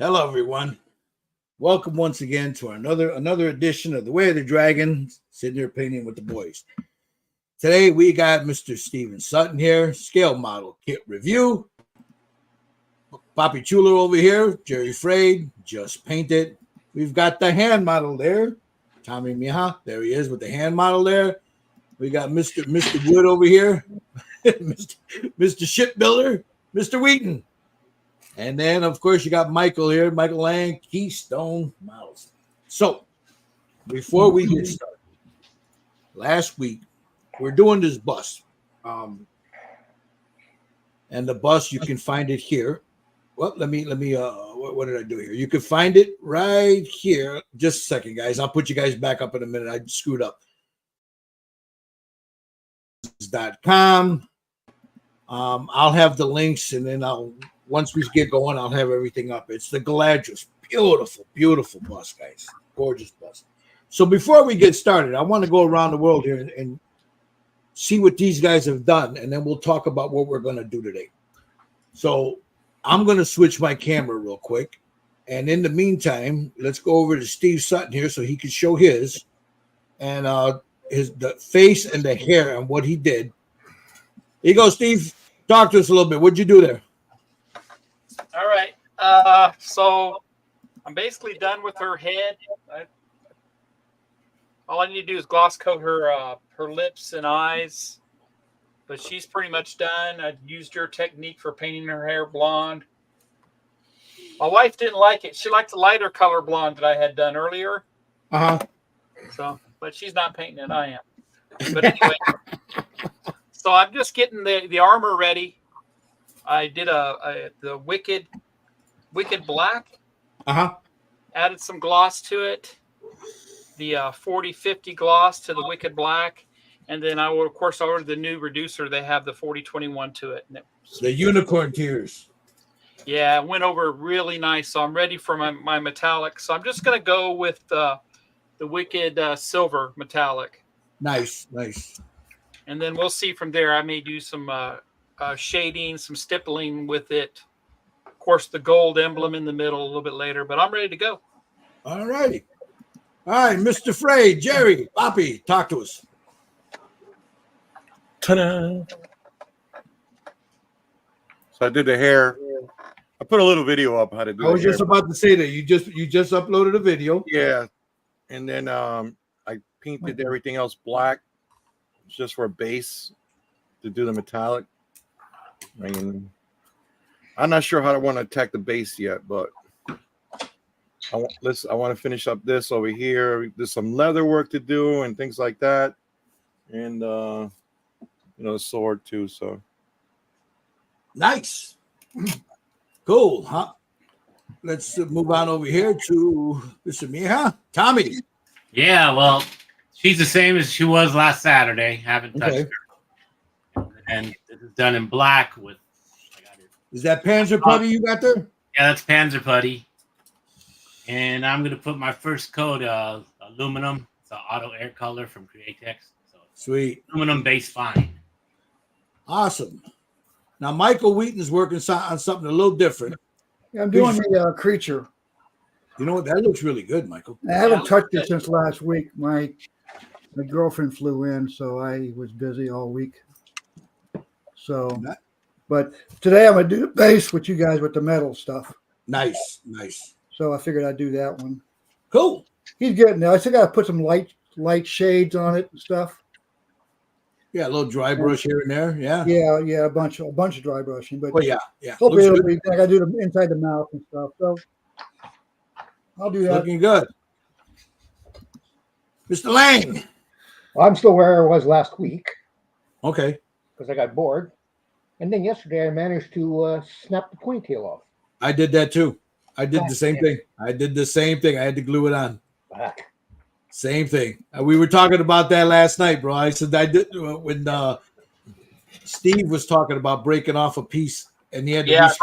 Hello, everyone. Welcome once again to another edition of The Way of the Dragon, sitting here painting with the boys. Today, we got Mr. Steven Sutton here, scale model kit review. Papi Chulo over here, Jerry Frade, just painted. We've got the hand model there, Tommy Mija. There he is with the hand model there. We got Mr. Wood over here, Mr. Shipbuilder, Mr. Wheaton. And then, of course, you got Michael here, Michael Lang, Keystone Models. So, before we get started, last week, we're doing this bus. And the bus, you can find it here. Well, let me, what did I do here? You can find it right here. Just a second, guys. I'll put you guys back up in a minute. I screwed up. .com. I'll have the links, and then once we get going, I'll have everything up. It's the Galadriel. Beautiful, beautiful bus, guys. Gorgeous bus. So before we get started, I want to go around the world here and see what these guys have done, and then we'll talk about what we're going to do today. So I'm going to switch my camera real quick. And in the meantime, let's go over to Steve Sutton here so he can show his and the face and the hair and what he did. Here you go, Steve. Talk to us a little bit. What'd you do there? All right. So I'm basically done with her head. All I need to do is gloss coat her lips and eyes. But she's pretty much done. I used your technique for painting her hair blonde. My wife didn't like it. She liked the lighter color blonde that I had done earlier. So, but she's not painting it. I am. But anyway, so I'm just getting the armor ready. I did the wicked black. Added some gloss to it. The 40-50 gloss to the wicked black, and then I will of course order the new reducer. They have the 40-21 to it. The unicorn tears. Yeah, it went over really nice. So I'm ready for my metallic. So I'm just gonna go with the wicked silver metallic. Nice. And then we'll see from there. I may do some shading, some stippling with it. Of course, the gold emblem in the middle a little bit later, but I'm ready to go. All righty. All right, Mr. Frade, Jerry, Papi, talk to us. Ta-da! So I did the hair. I put a little video up how to do it. I was just about to say that. You just uploaded a video. Yeah. And then I painted everything else black just for a base to do the metallic. And I'm not sure how I want to attack the base yet, but I want to finish up this over here. There's some leather work to do and things like that, and the sword too. So nice, cool, huh? Let's move on over here to Mr. Mija, Tommy. Yeah, well, she's the same as she was last Saturday. Haven't touched her. And this is done in black with. Is that Panzer Putty you got there? Yeah, that's Panzer Putty. And I'm going to put my first coat aluminum. It's an auto air color from Createx. So sweet. Aluminum base fine. Awesome. Now, Michael Wheaton's working on something a little different. Yeah, I'm doing the creature. You know what? That looks really good, Michael. I haven't touched it since last week. My girlfriend flew in, so I was busy all week. So, but today I'm going to do the base with you guys with the metal stuff. Nice. So I figured I'd do that one. Cool. He's getting there. I still got to put some light shades on it and stuff. Yeah, a little dry brush here and there. Yeah. Yeah, a bunch of dry brushing. But yeah. Hopefully it'll be. I got to do the inside the mouth and stuff. So I'll do that. Looking good. Mr. Lang. Well, I'm still where I was last week. Okay. Because I got bored. And then yesterday I managed to snap the ponytail off. I did that too. I did the same thing. I had to glue it on. Back. Same thing. We were talking about that last night, bro. I said I did when Steve was talking about breaking off a piece, and he had to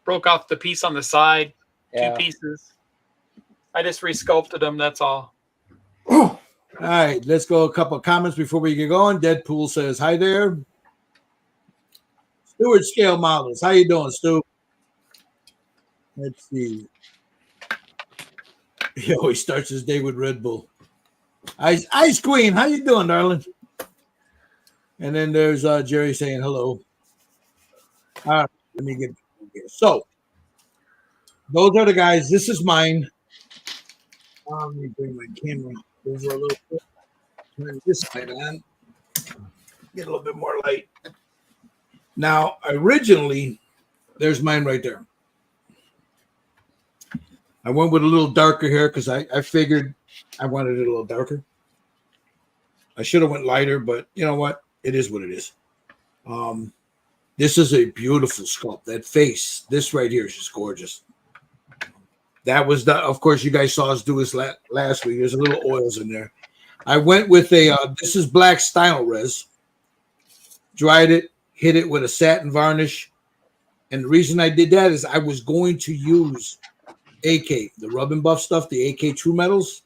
broke off the piece on the side, Yeah. 2 pieces. I just resculpted them. That's all. All right, let's go a couple of comments before we get going. Deadpool says, hi there. Stewart Scale Models. How you doing, Stu? Let's see. He always starts his day with Red Bull. Ice Queen, how you doing, darling? And then there's Jerry saying hello. All right, let me get so. Those are the guys. This is mine. Let me bring my camera over a little bit. Turn this light on. Get a little bit more light. Now, originally, there's mine right there. I went with a little darker here because I figured I wanted it a little darker. I should have went lighter, but you know what? It is what it is. This is a beautiful sculpt. That face, this right here is just gorgeous. That was the, of course, you guys saw us do this last week. There's a little oils in there. I went with a, this is black style res. Dried it, hit it with a satin varnish. And the reason I did that is I was going to use AK, the rub and buff stuff, the AK True Metals,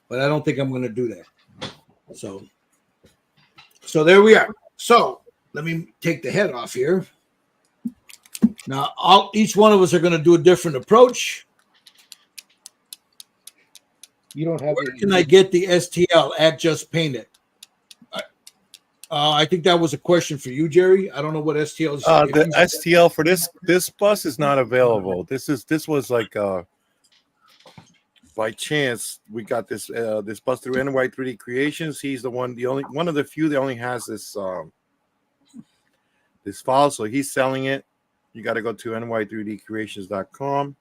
but I don't think I'm going to do that. So there we are. So let me take the head off here. Now, each one of us are going to do a different approach. You don't have. Where can I get the STL at Just Paint It? I think that was a question for you, Jerry. I don't know what STL is. The STL for this bus is not available. This was like by chance we got this this bus through NY 3D Creations. He's the only one of the few that only has this this file, so he's selling it. You got to go to ny3dcreations.com.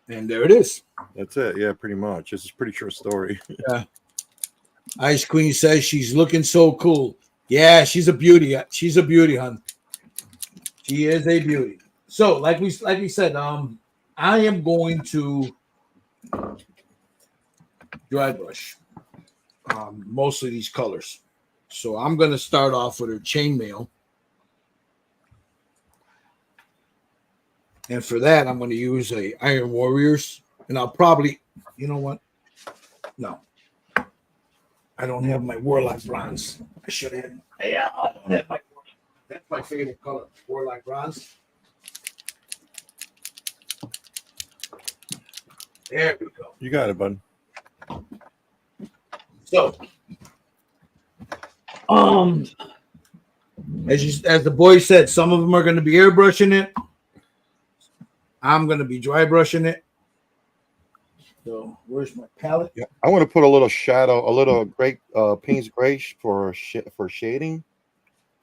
And there it is. That's it. Yeah, pretty much. It's a pretty short story. Yeah. Ice Queen says she's looking so cool. Yeah, she's a beauty. She's a beauty, hon. She is a beauty. So, like we said, I am going to dry brush most of these colors. So I'm going to start off with her chainmail. And for that, I'm going to use a Iron Warriors. And I'll probably, you know what? No. I don't have my Warlock Bronze. I should have. Yeah, I don't have my Warlock. That's my favorite color, Warlock Bronze. There we go. You got it, bud. So, as the boy said, some of them are going to be airbrushing it. I'm going to be dry brushing it. So, where's my palette? Yeah, I want to put a little shadow, a little gray, Payne's gray for shading.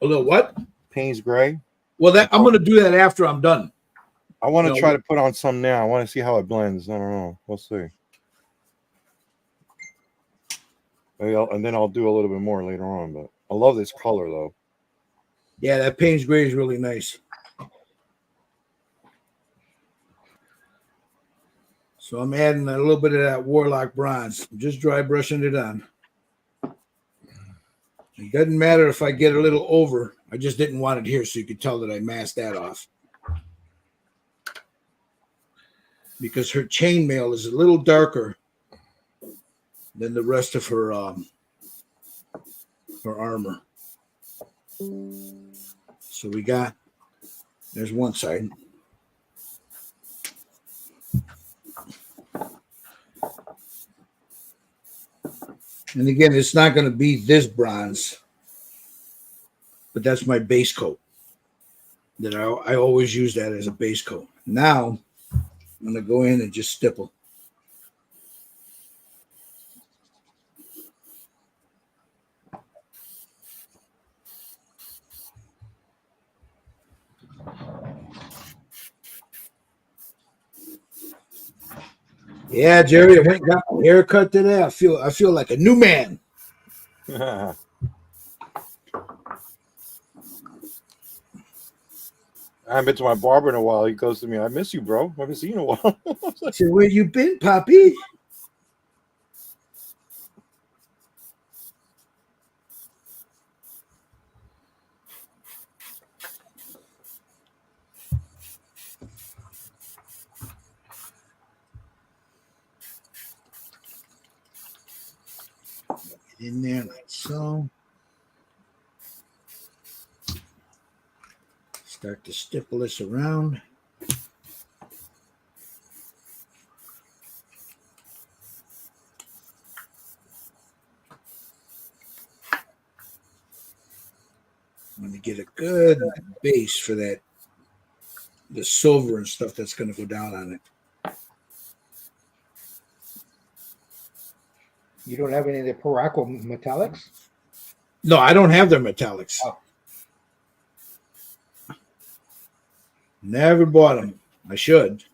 A little what? Payne's gray. Well, that I'm going to do that after I'm done. I want to try to put on some now. I want to see how it blends. I don't know. We'll see. Maybe and then I'll do a little bit more later on. But I love this color, though. Yeah, that Payne's gray is really nice. So I'm adding a little bit of that Warlock Bronze. I'm just dry brushing it on. It doesn't matter if I get a little over. I just didn't want it here so you could tell that I masked that off. Because her chainmail is a little darker than the rest of her armor. So we got, there's one side. And again, it's not going to be this bronze, but that's my base coat. That I always use that as a base coat. Now, I'm going to go in and just stipple. Yeah, Jerry, I went and got my haircut today. I feel like a new man. I haven't been to my barber in a while. He goes to me, "I miss you, bro. I haven't seen you in a while." I said, "Where you been, Poppy?" In there like so. Start to stipple this around. I'm going to get a good base for that, the silver and stuff that's going to go down on it. You don't have any of the Paraco metallics? No, I don't have their metallics. Oh. Never bought them. I should.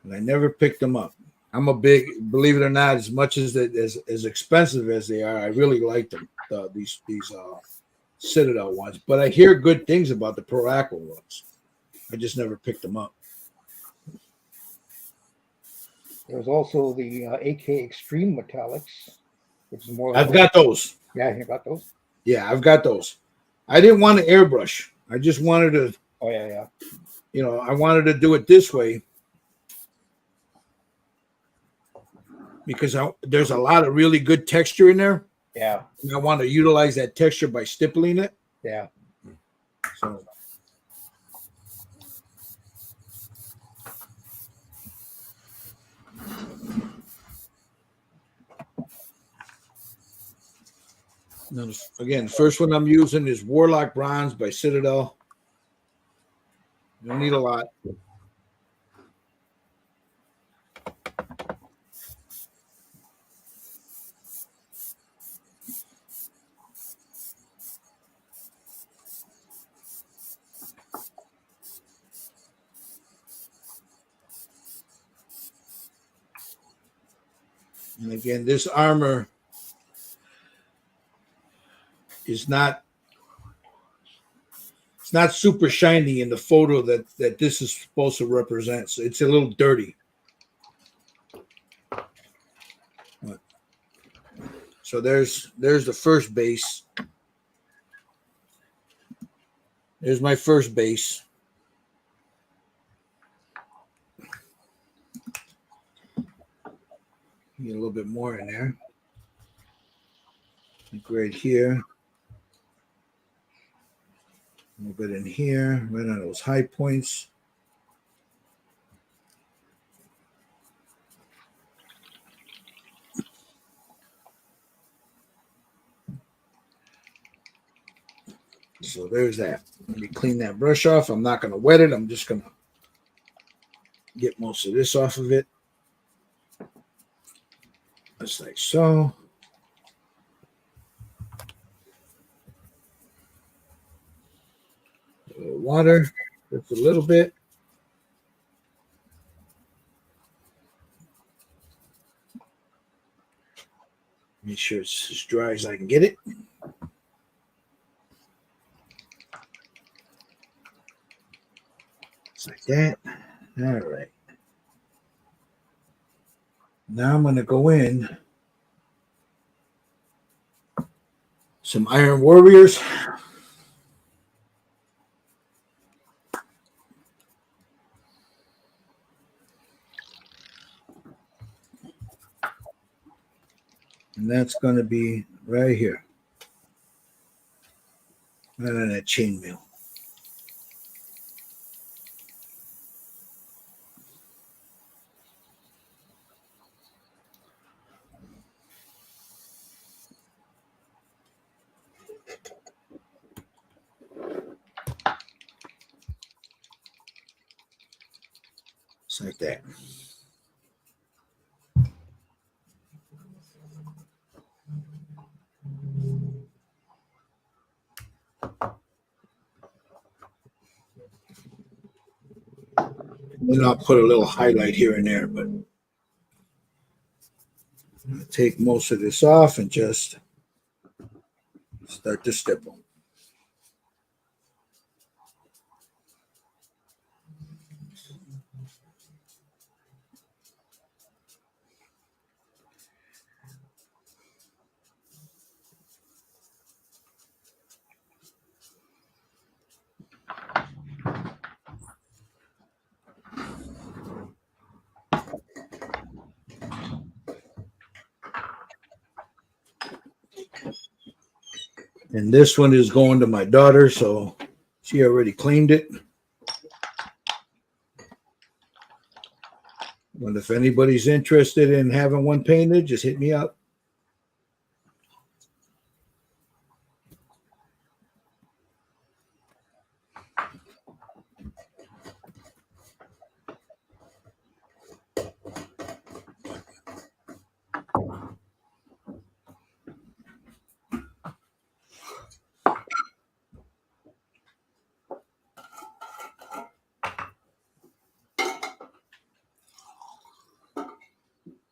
But I never picked them up. I'm a big, believe it or not, as much as as expensive as they are, I really like them. These Citadel ones, but I hear good things about the Paraco ones. I just never picked them up. There's also the AK Extreme metallics, which is more. I've got those. Yeah, you got those. Yeah, I've got those. I didn't want to airbrush. I just wanted to. Oh yeah. You know, I wanted to do it this way because there's a lot of really good texture in there. Yeah. And I want to utilize that texture by stippling it. Yeah. So. Now, again, the first one I'm using is Warlock Bronze by Citadel. You don't need a lot. And again, this armor is not, it's not super shiny in the photo that this is supposed to represent. So it's a little dirty. So there's the first base. There's my first base. Get a little bit more in there. Like right here. A little bit in here, right on those high points. So there's that. Let me clean that brush off. I'm not going to wet it. I'm just going to get most of this off of it. Just like so. A little water, just a little bit. Make sure it's as dry as I can get it. Just like that. All right. Now I'm going to go in some Iron Warriors. And that's going to be right here. Right on that chainmail. Just like that. And I'll put a little highlight here and there, but I'll take most of this off and just start to stipple. And this one is going to my daughter, so She already cleaned it. But if anybody's interested in having one painted, just hit me up.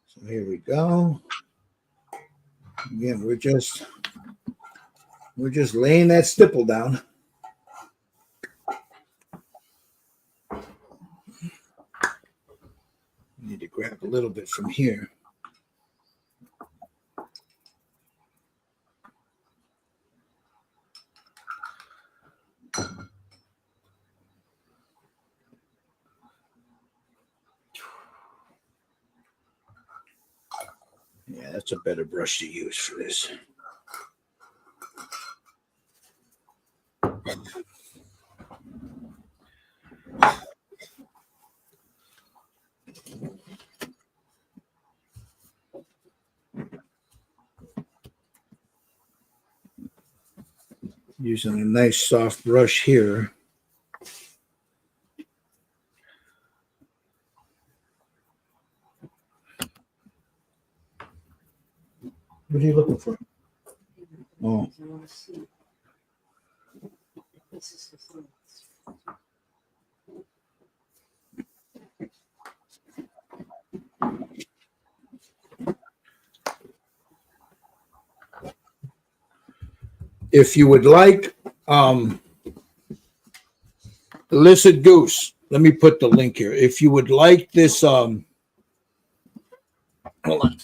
So here we go. Again, we're just laying that stipple down. Need to grab a little bit from here. Yeah, that's a better brush to use for this. Using a nice soft brush here. What are you looking for? Oh. If you would like, Illicit Goose, let me put the link here. If you would like this, hold on.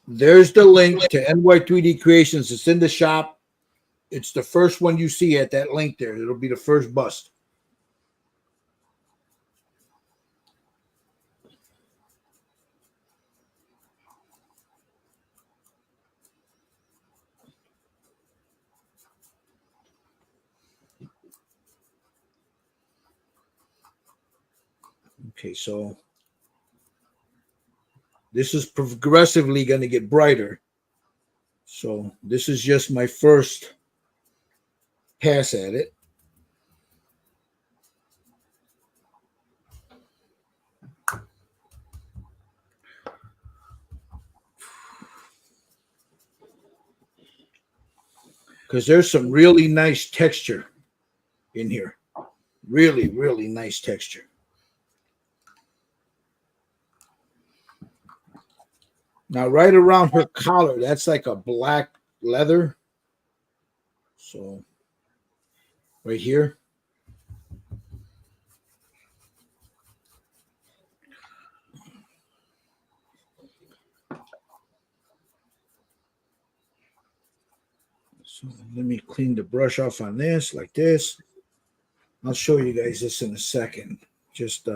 There's the link to NY3D Creations. It's in the shop. It's the first one you see at that link there. It'll be the first bust. Okay, so this is progressively going to get brighter. So this is just my first pass at it. Because there's some really nice texture in here. Really, really nice texture. Now, right around her collar, that's like a black leather. So, right here. So, let me clean the brush off on this, like this. I'll show you guys this in a second. Just,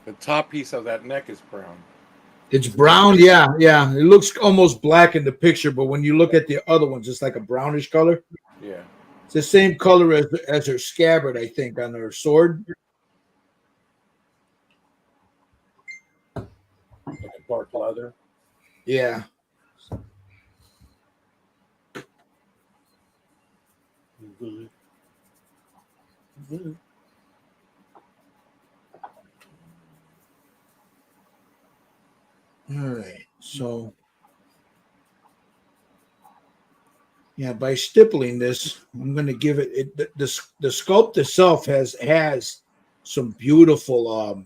The top piece of that neck is brown. it's brown, yeah. It looks almost black in the picture, but when you look at the other ones, it's like a brownish color. Yeah. It's the same color as her scabbard, I think, on her sword. Like a dark leather. Yeah. All right. So, yeah, by stippling this, I'm going to give it, the sculpt itself has some beautiful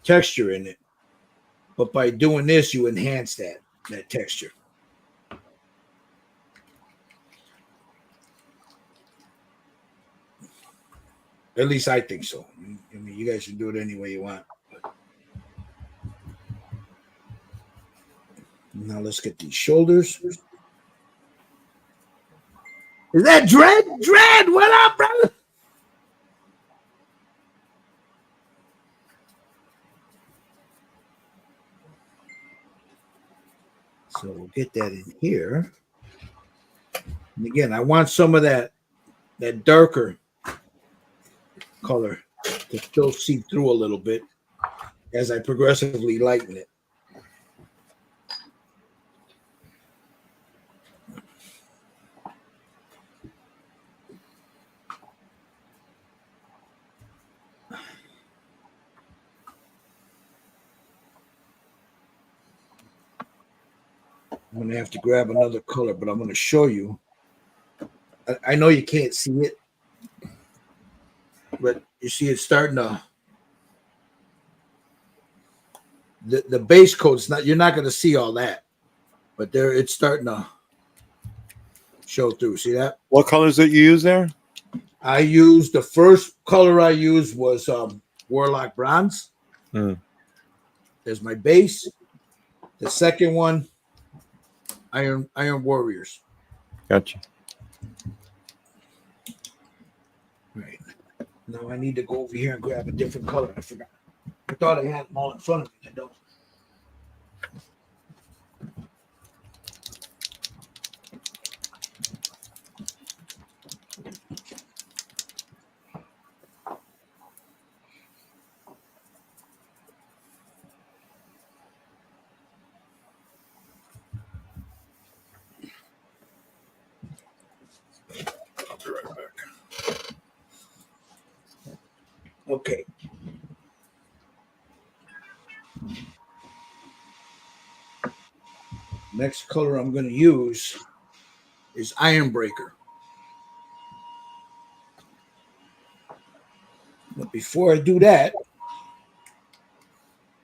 texture in it. But by doing this, you enhance that texture. At least I think so. I mean, you guys can do it any way you want. But now let's get these shoulders. Is that Dread? Dread, what up, brother? So we'll get that in here. And again, I want some of that darker color to still see through a little bit as I progressively lighten it. I'm going to have to grab another color, but I'm going to show you. I know you can't see it, but you see it's starting to. The base coat's not. You're not going to see all that, but there it's starting to show through. See that? What colors that you use there? I used the first color I used was Warlock Bronze. There's my base. The second one, Iron Warriors. Gotcha. Right. Now I need to go over here and grab a different color. I forgot. I thought I had them all in front of me. I don't. I'll be right back. Okay. Next color I'm going to use is Iron Breaker. But before I do that,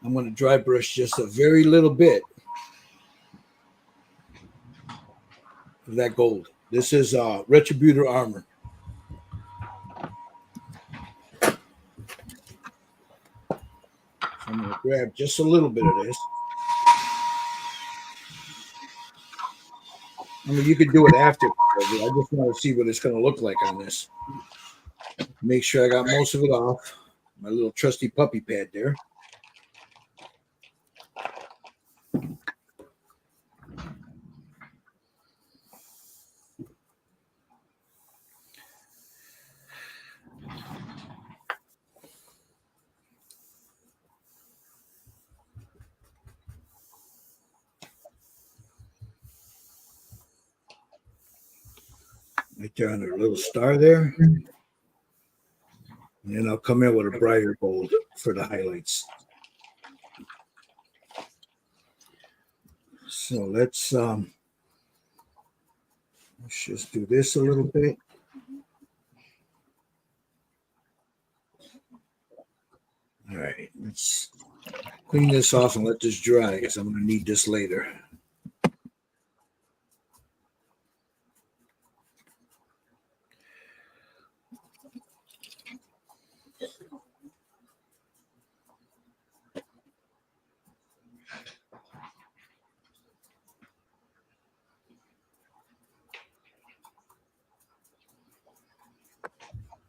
I'm going to dry brush just a very little bit of that gold. This is Retributor Armor. So I'm going to grab just a little bit of this. I mean, you could do it after. I just want to see what it's going to look like on this. Make sure I got most of it off. My little trusty puppy pad there. Right there on the little star there. And then I'll come in with a brighter gold for the highlights. So let's just do this a little bit. All right, let's clean this off and let this dry because I'm going to need this later.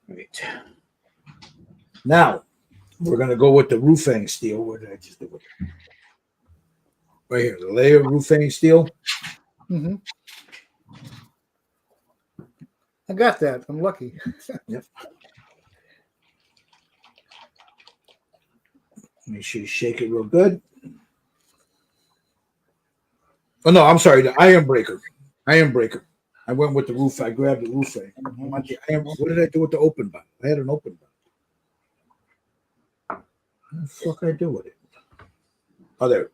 Right. Now, we're going to go with the Roofang steel. Where did I just do it? Right here, the layer Roofang steel. Mm-hmm. I got that. I'm lucky. Yep. Make sure you shake it real good. Oh, no, I'm sorry. The Iron Breaker. Iron Breaker. I went with the roof. I grabbed the Roofang. What did I do with the open button? I had an open button. What the fuck did I do with it? Oh, there.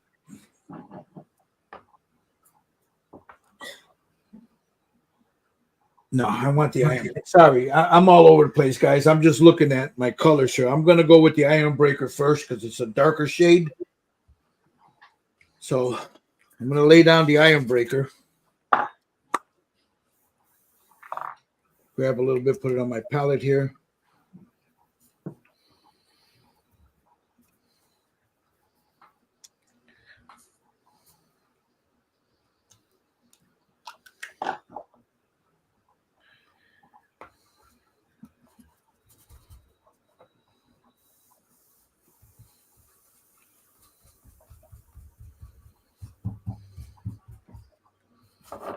No, I want the iron. Sorry, I'm all over the place, guys. I'm just looking at my color shirt. I'm going to go with the Iron Breaker first because it's a darker shade. So I'm going to lay down the Iron Breaker. Grab a little bit, put it on my palette here. All right.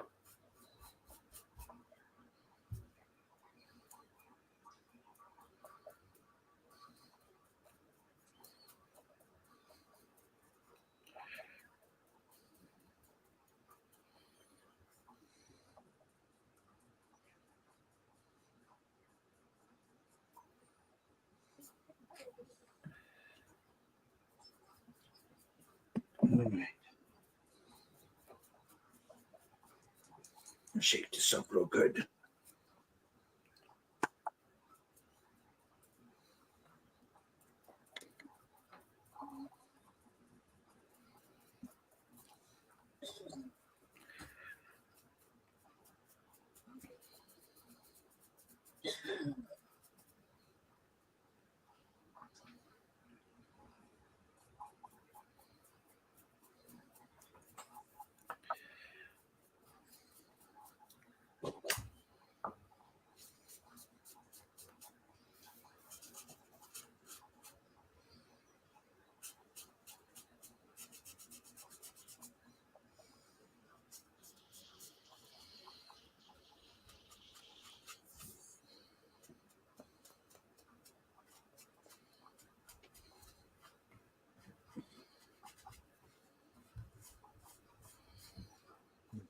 Shake this up real good.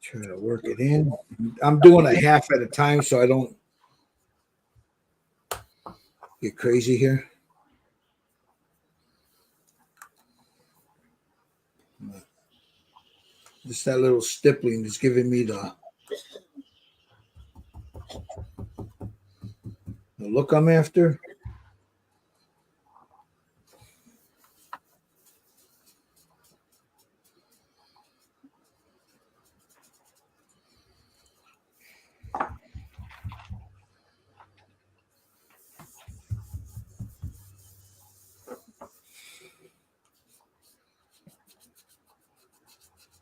Try to work it in. I'm doing a half at a time so I don't get crazy here. Just that little stippling is giving me the look I'm after.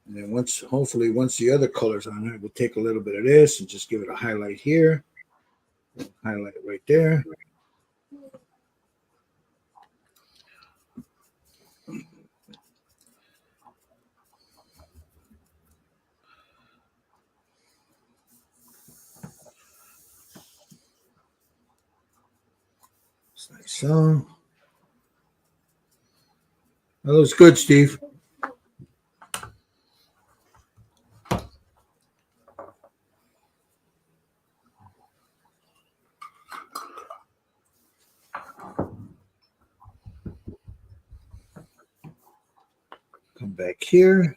And then hopefully once the other color's on there, we'll take a little bit of this and just give it a highlight here. Highlight it right there. It's nice. So that looks good, Steve. Come back here.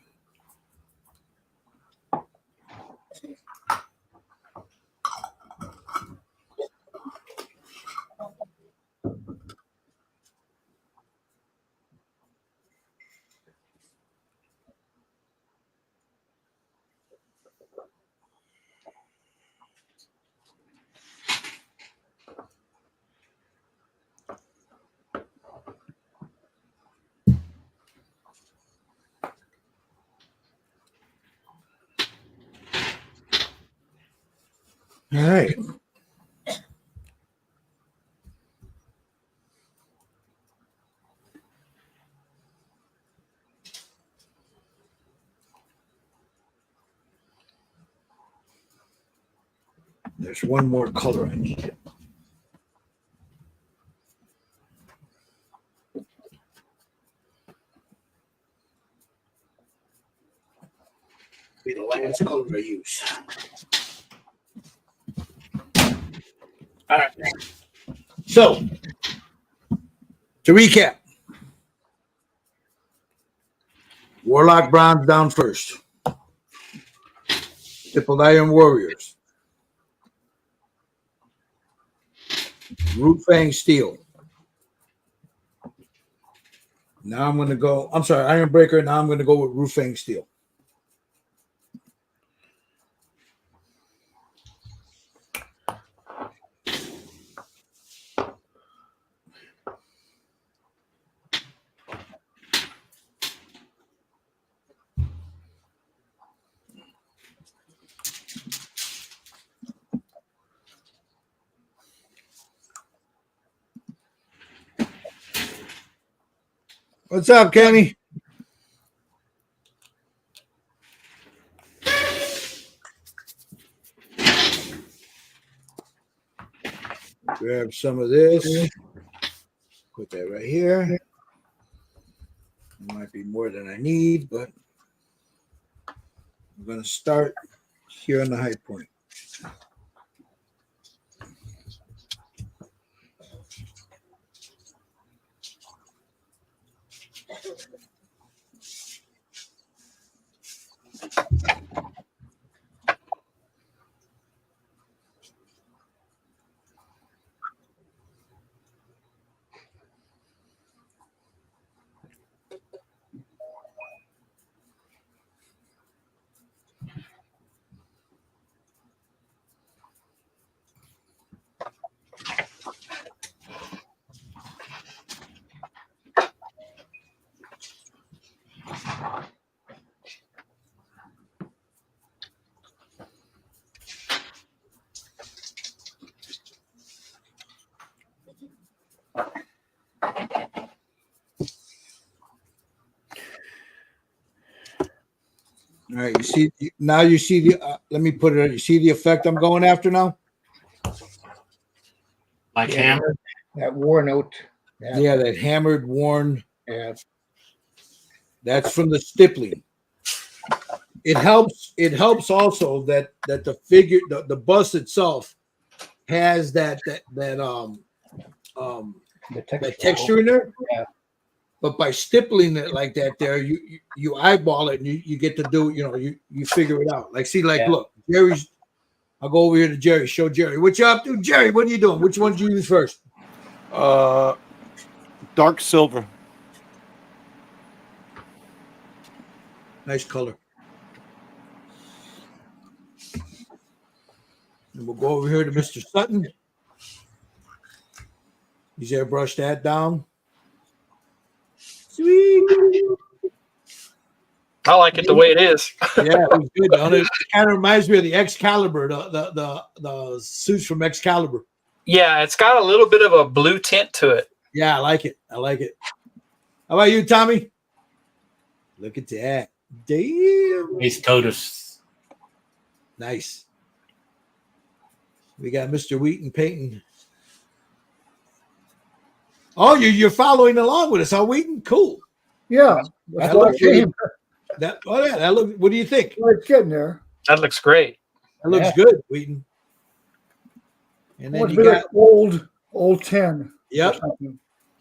All right. There's one more color I need. Be the last color I use. All right. So, to recap, Warlock Bronze down first. Triple Iron Warriors. Root Fang Steel. Now I'm going to go, I'm sorry, Iron Breaker. Now I'm going to go with Root Fang Steel. What's up, Kenny? Grab some of this. Put that right here. It might be more than I need, but I'm going to start here on the high point. All right, you see now. You see the. Let me put it. You see the effect I'm going after now. Like Yeah, hammer. that worn out. Yeah, that hammered, worn. Yeah. That's from the stippling. It helps. It helps also that the figure, the bust itself, has that The texture. that texture in there. Yeah. But by stippling it like that, there you eyeball it and you get to do. You figure it out. Like see, like Yeah. look, Jerry's. I'll go over here to Jerry. Show Jerry what you up to, Jerry. What are you doing? Which one did you use first? Dark silver. Nice color. And we'll go over here to Mr. Sutton. He's airbrushed that down. Sweet. I like it the way it is. Yeah, it was good. It kind of reminds me of the Excalibur, the suits from Excalibur. Yeah, it's got a little bit of a blue tint to it. Yeah, I like it. I like it. How about you, Tommy? Look at that. Damn. Ace Totus. Nice. We got Mr. Wheaton painting. Oh, you're following along with us, huh, Wheaton? Cool. Yeah, That that's what I looks good. came. That look. What do you think? Well, it's getting there. That looks great. That looks Yeah. good, Wheaton. And then Must you be got like old 10. or yep, something.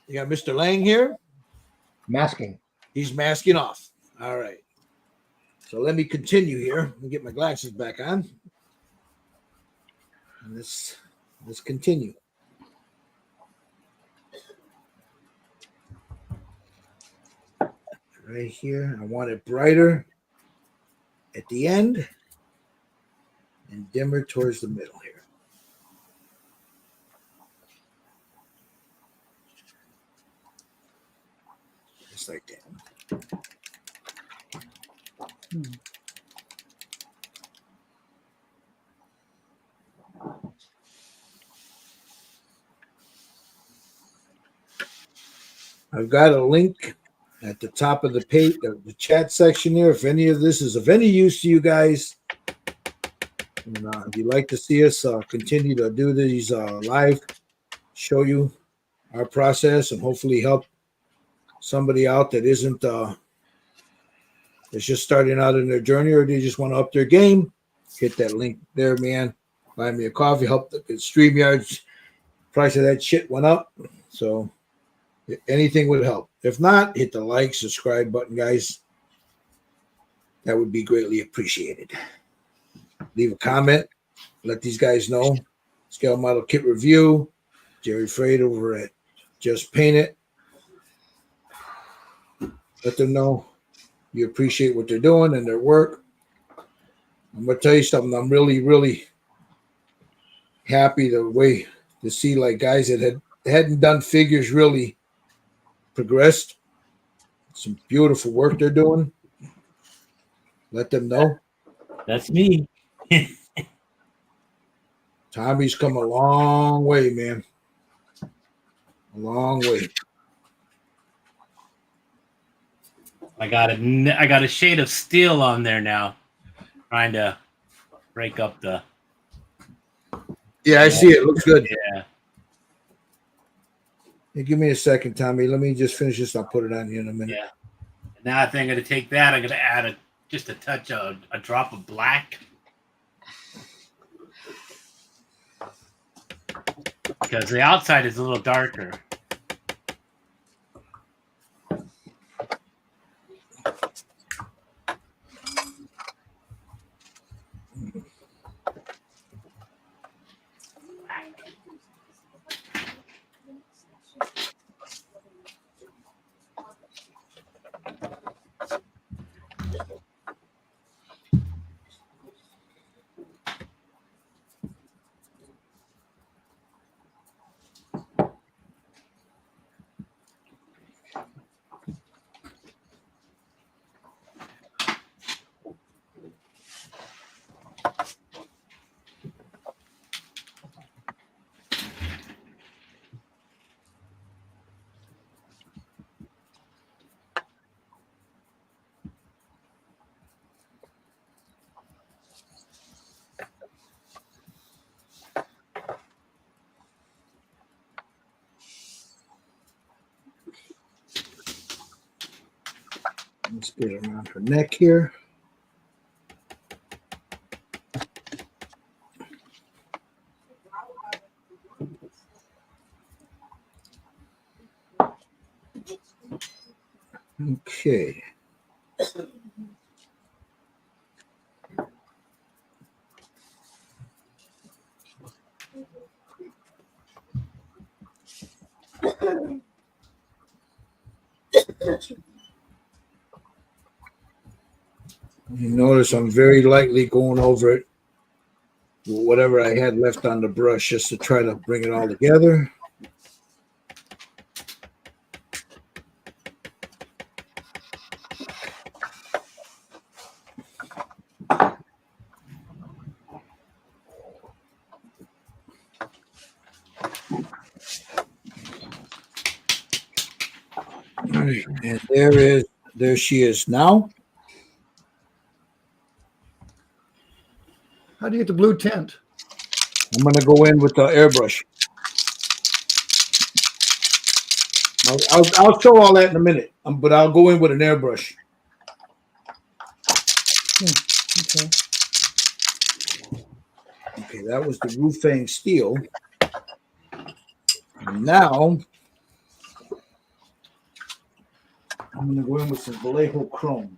you got Mr. Lang here. Masking. He's masking off. All right. So let me continue here. Let me get my glasses back on. And let's continue. Right here. I want it brighter at the end and dimmer towards the middle here. Just like that. I've got a link at the top of the page, the chat section here. If any of this is of any use to you guys, and if you'd like to see us continue to do these live, show you our process, and hopefully help somebody out that isn't that's just starting out in their journey, or they just want to up their game, hit that link there, man. Buy me a coffee. Help the StreamYard's price of that shit went up, so anything would help. If not, hit the like, subscribe button, guys. That would be greatly appreciated. Leave a comment. Let these guys know. Scale Model Kit Review. Jerry Frade over at Just Paint It. Let them know you appreciate what they're doing and their work. I'm going to tell you something. I'm really, really happy the way to see like guys that hadn't done figures really progressed. Some beautiful work they're doing. Let them know. That's me. Tommy's come a long way, man. A long way. I got a shade of steel on there now, trying to break up the. Yeah, I see it. Looks good. Yeah. Hey, give me a second, Tommy. Let me just finish this. I'll put it on you in a minute. Yeah. And now I think I'm going to take that. I'm going to add just a touch of a drop of black. Because the outside is a little darker. Let's get around her neck here. Okay. You notice I'm very lightly going over it, whatever I had left on the brush, just to try to bring it all together. All right, and there she is now. How do you get the blue tint? I'm gonna go in with the airbrush. I'll show all that in a minute, but I'll go in with an airbrush. Okay. Okay, that was the Rufang steel. And now I'm gonna go in with some Vallejo chrome.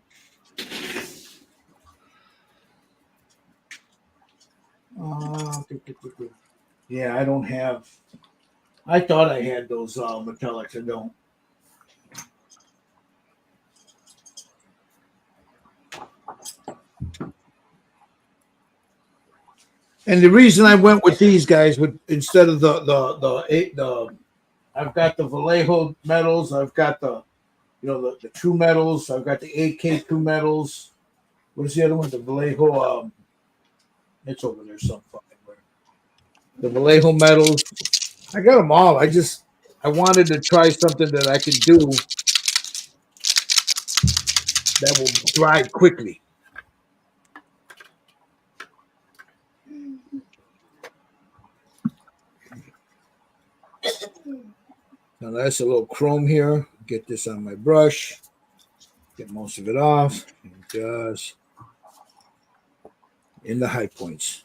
Yeah, I don't have. I thought I had those metallics. I don't. And the reason I went with these guys would instead of the I've got the Vallejo metals. I've got the the true metals. I've got the AK true metals. What is the other one? The Vallejo. It's over there some fucking where. The Vallejo metals. I got them all. I wanted to try something that I could do that will dry quickly. Now that's a little chrome here. Get this on my brush. Get most of it off. Just in the high points.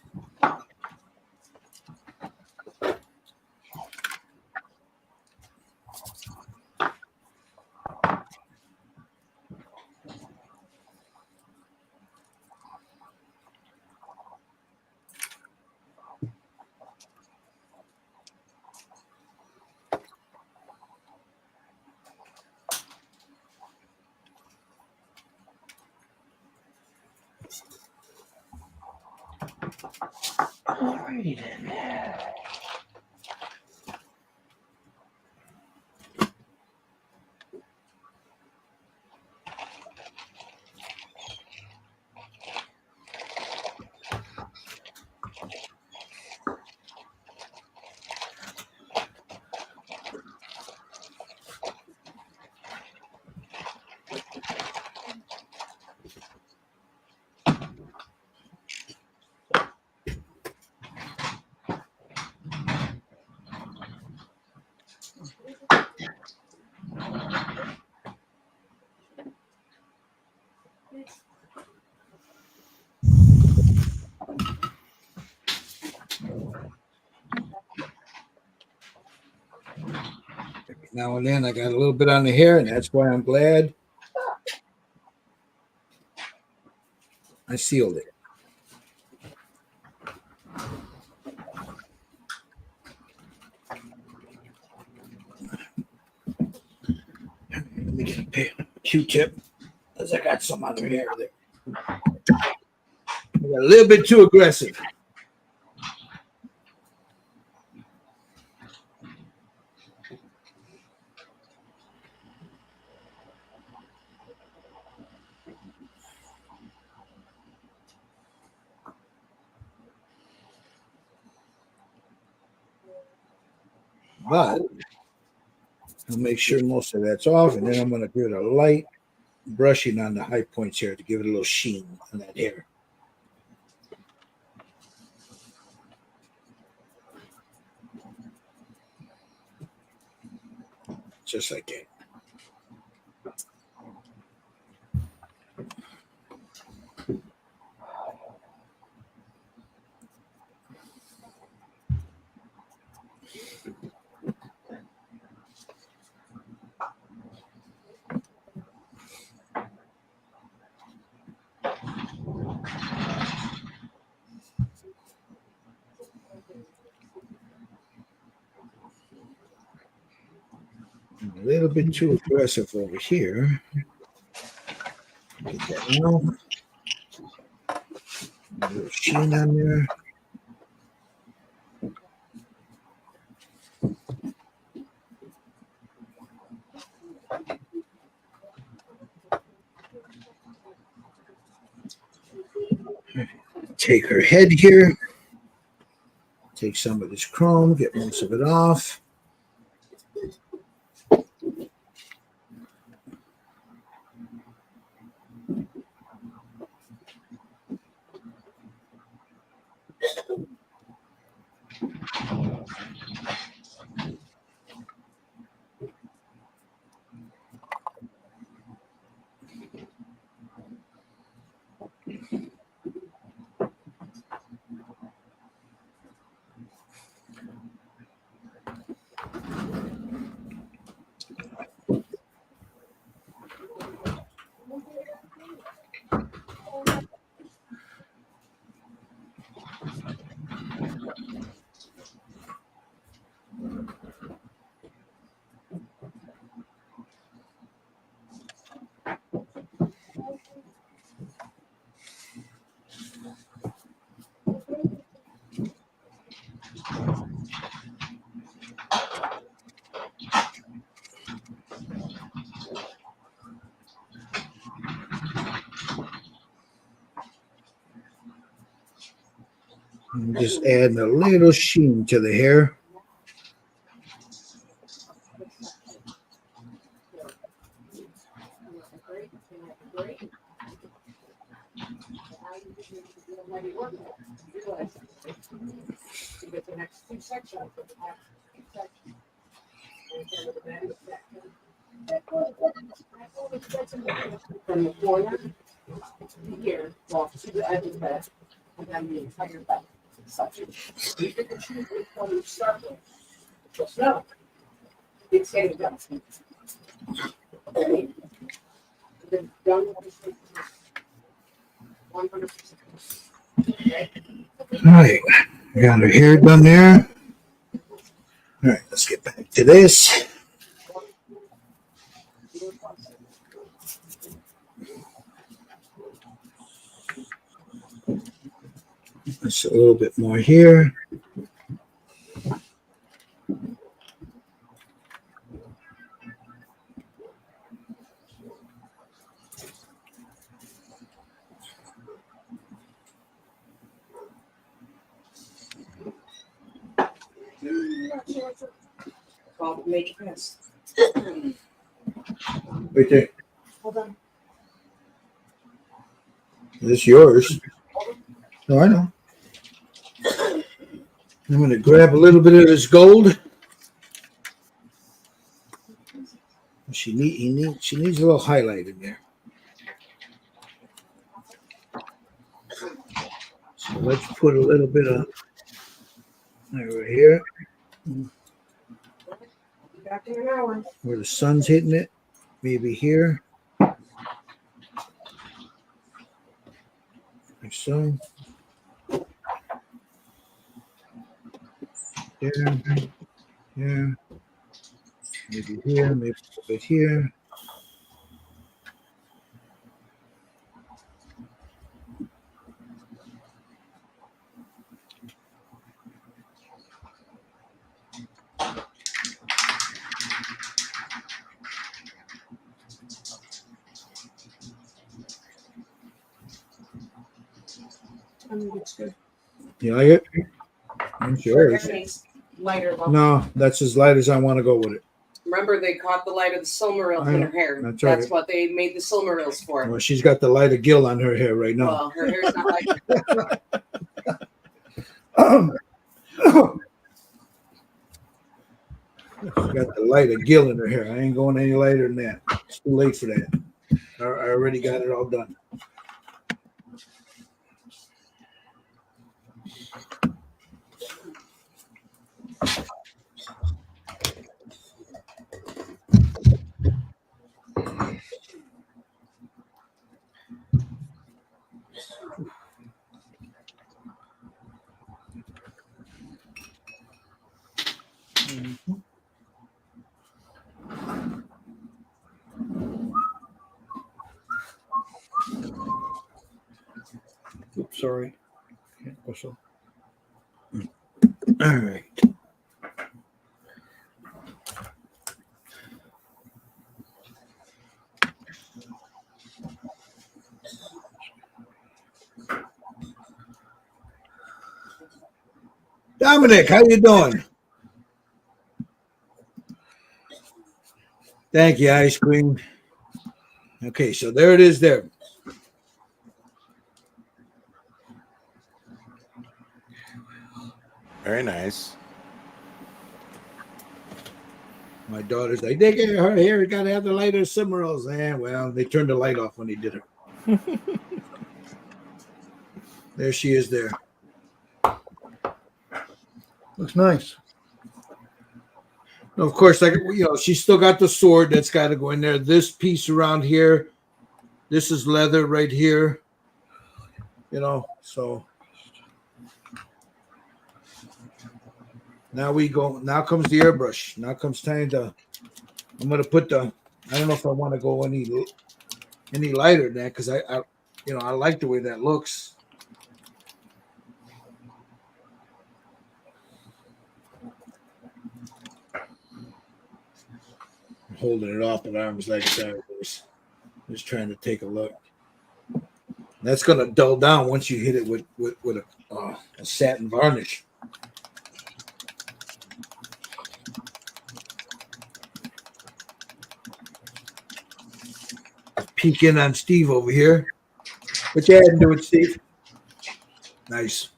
Alrighty then. Now and then I got a little bit on the hair, and that's why I'm glad I sealed it. Let me get a Q-tip, because I got some on her hair there. I got a little bit too aggressive. But I'll make sure most of that's off, and then I'm going to give it a light brushing on the high points here to give it a little sheen on that hair. Just like that. A little bit too aggressive over here. Get that now. A little sheen on there. Take her head here. Take some of this chrome, get most of it off. I'm just adding a little sheen to the hair. From the corner here, walk to the edge of that, and then the entire back section. You get the choose which one you start with. Just know, it's getting done. Okay. Then done with this 100%. Okay. All right, got her hair done there. All right, let's get back to this. Just a little bit more here. Make this. Right there. Hold on. This is yours. No, I know. I'm going to grab a little bit of this gold. She needs a little highlight in there. So let's put a little bit of over here. Back in an hour. where the sun's hitting it. Maybe here. Like so. There. Here. Maybe here. Maybe a bit here. It's good. You like it? I'm sure. Everything's lighter though. No, that's as light as I want to go with it. Remember, they caught the light of the Silmarils in her hair. That's That's right. what they made the Silmarils for. Well, she's got the light of Gil on her hair right now. Well, her hair's not like She's got the light of Gil in her hair. I ain't going any lighter than that. It's too late for that. I already got it all done. Oops, sorry. Can't whistle. All right. Dominic, how you doing? Thank you, ice cream. Okay, so there it is there. Very nice. My daughter's like, they get her hair, you gotta have the light of Cimarrons. Well, they turned the light off when they did it. There she is there. Looks nice. Of course, like she's still got the sword that's got to go in there. This piece around here, this is leather right here. So now we go. Now comes the airbrush. Now comes time to. I'm gonna put the. I don't know if I want to go any lighter than that because I like the way that looks. Holding it off, but arms like sideways. Just trying to take a look. That's gonna dull down once you hit it with a satin varnish. Peek in on Steve over here. What you had to do with Steve? Nice.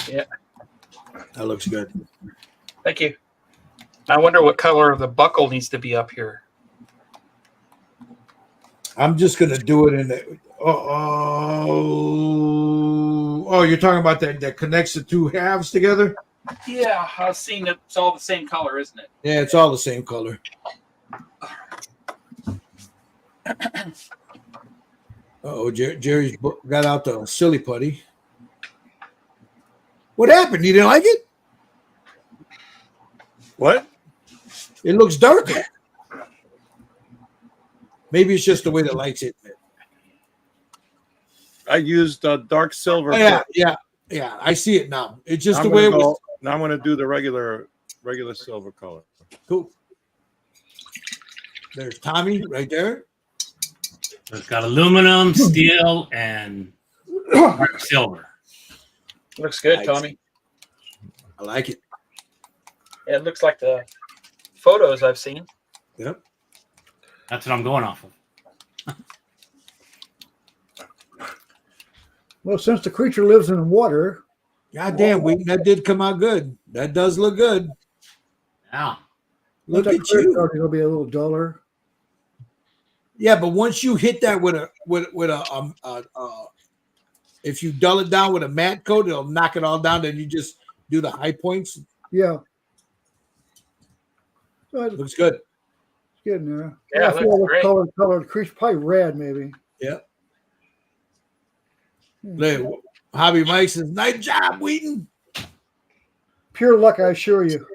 Yeah. That looks good. Thank you. I wonder what color the buckle needs to be up here. I'm just gonna do it in the. You're talking about that connects the two halves together? Yeah, I've seen it. It's all the same color, isn't it? Yeah, it's all the same color. Jerry's got out the silly putty. What happened? You didn't like it? What? It looks darker. Maybe it's just the way the light's hitting it. I used dark silver. Oh, yeah. I see it now. It's just the way it was. Now I'm going to do the regular silver color. Cool. There's Tommy right there. It's got aluminum, steel, and dark silver. Looks good, Nice. Tommy. I like it. Yeah, it looks like the photos I've seen. Yep. That's what I'm going off of. Well, since the creature lives in water, God damn, that did come out good. That does look good. Yeah. Look that at clear you. color will be a little duller. Yeah, but once you hit that with a if you dull it down with a matte coat, it'll knock it all down. Then you just do the high points. Yeah. So it's Looks good. good in there. Yeah, I it forget looks what great. color crease, probably red maybe. Yeah. Hmm. Look, Hobby Mike says, "Nice job, Wheaton." Pure luck, I assure you.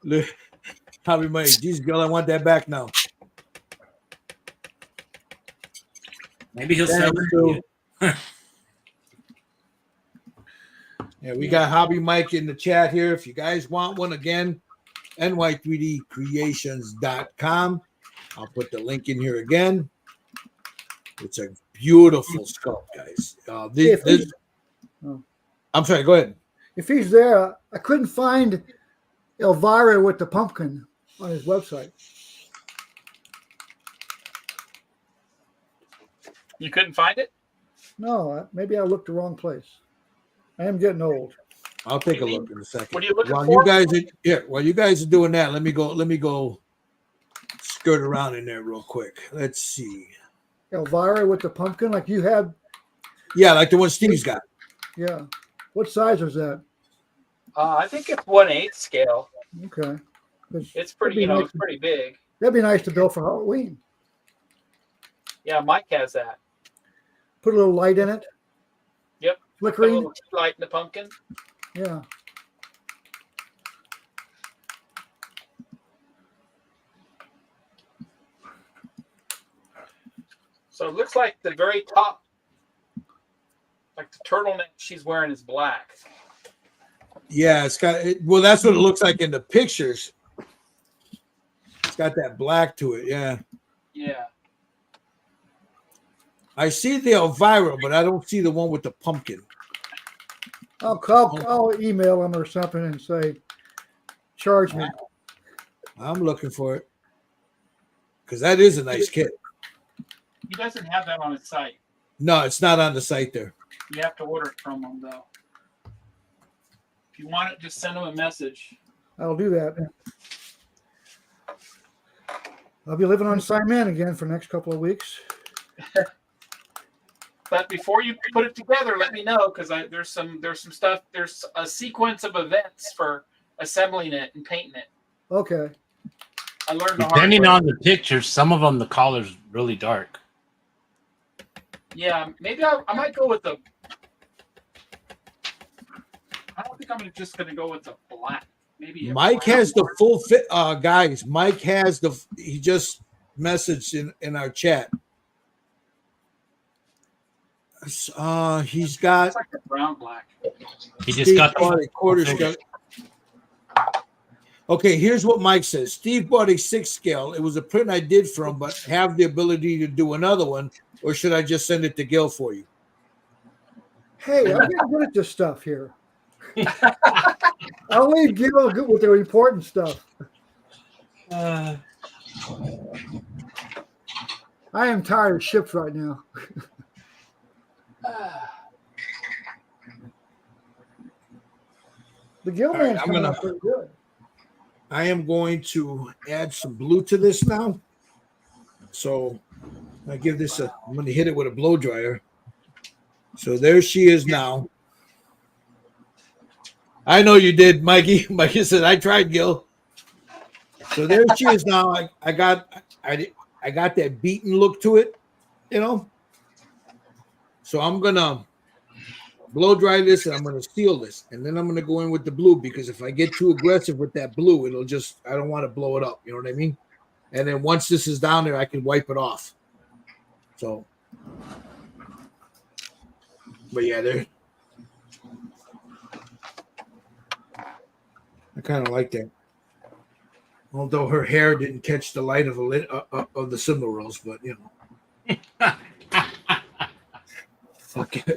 Look, Hobby Mike, geez, girl, I want that back now. Maybe he'll sell Thanks, it to you. Yeah, we got Hobby Mike in the chat here. If you guys want one again, ny3dcreations.com. I'll put the link in here again. It's a beautiful sculpt, guys. I'm sorry, go ahead. If he's there, I couldn't find Elvira with the pumpkin on his website. You couldn't find it? No, maybe I looked the wrong place. I am getting old. I'll take a look in a second. What are you looking while for? While you guys are doing that, let me go skirt around in there real quick. Let's see. Elvira with the pumpkin, like you had. Yeah, like the one Steve's got. Yeah. What size was that? I think it's 1/8 scale. Okay. It's pretty, That'd be it's pretty big. That'd be nice to build for Halloween. Yeah, Mike has that. Put a little light in it. Yep. Put a Flickering. little light in the pumpkin. Yeah. So it looks like the very top, like the turtleneck she's wearing is black. Yeah, it's got well, that's what it looks like in the pictures. It's got that black to it, yeah. Yeah. I see the Elvira, but I don't see the one with the pumpkin. I'll email him or something and say, charge me. I'm looking for it. Because that is a nice kit. He doesn't have that on his site. No, it's not on the site there. You have to order it from him, though. If you want it, just send him a message. I'll do that. I'll be living on Simon again for the next couple of weeks. But before you put it together, let me know, because there's some stuff. There's a sequence of events for assembling it and painting it. Okay. I learned the hard Depending way. on the pictures, some of them the color's really dark. Yeah, maybe I might go with the. I don't think I'm just gonna go with the black. Maybe Mike has the full fit. Guys, Mike has he just messaged in our chat. He's got It's like a brown black. He just got a quarter scale. Okay, here's what Mike says. Steve bought a 6 scale. It was a print I did for him, but have the ability to do another one, or should I just send it to Gil for you? Hey, I'm getting good at this stuff here. I'll leave Gil with the important stuff. I am tired of ships right now. The Gil man's coming up pretty good. I am going to add some blue to this now. So I give this I'm going to hit it with a blow dryer. So there she is now. I know you did, Mikey. Mikey said, I tried, Gil. So there she is now. I got that beaten look to it, you know. So I'm going to blow dry this and I'm going to seal this. And then I'm going to go in with the blue, because if I get too aggressive with that blue, I don't want to blow it up. You know what I mean? And then once this is down there, I can wipe it off. So, but yeah, I kind of like that. Although her hair didn't catch the light of the cymbal rolls, but you know.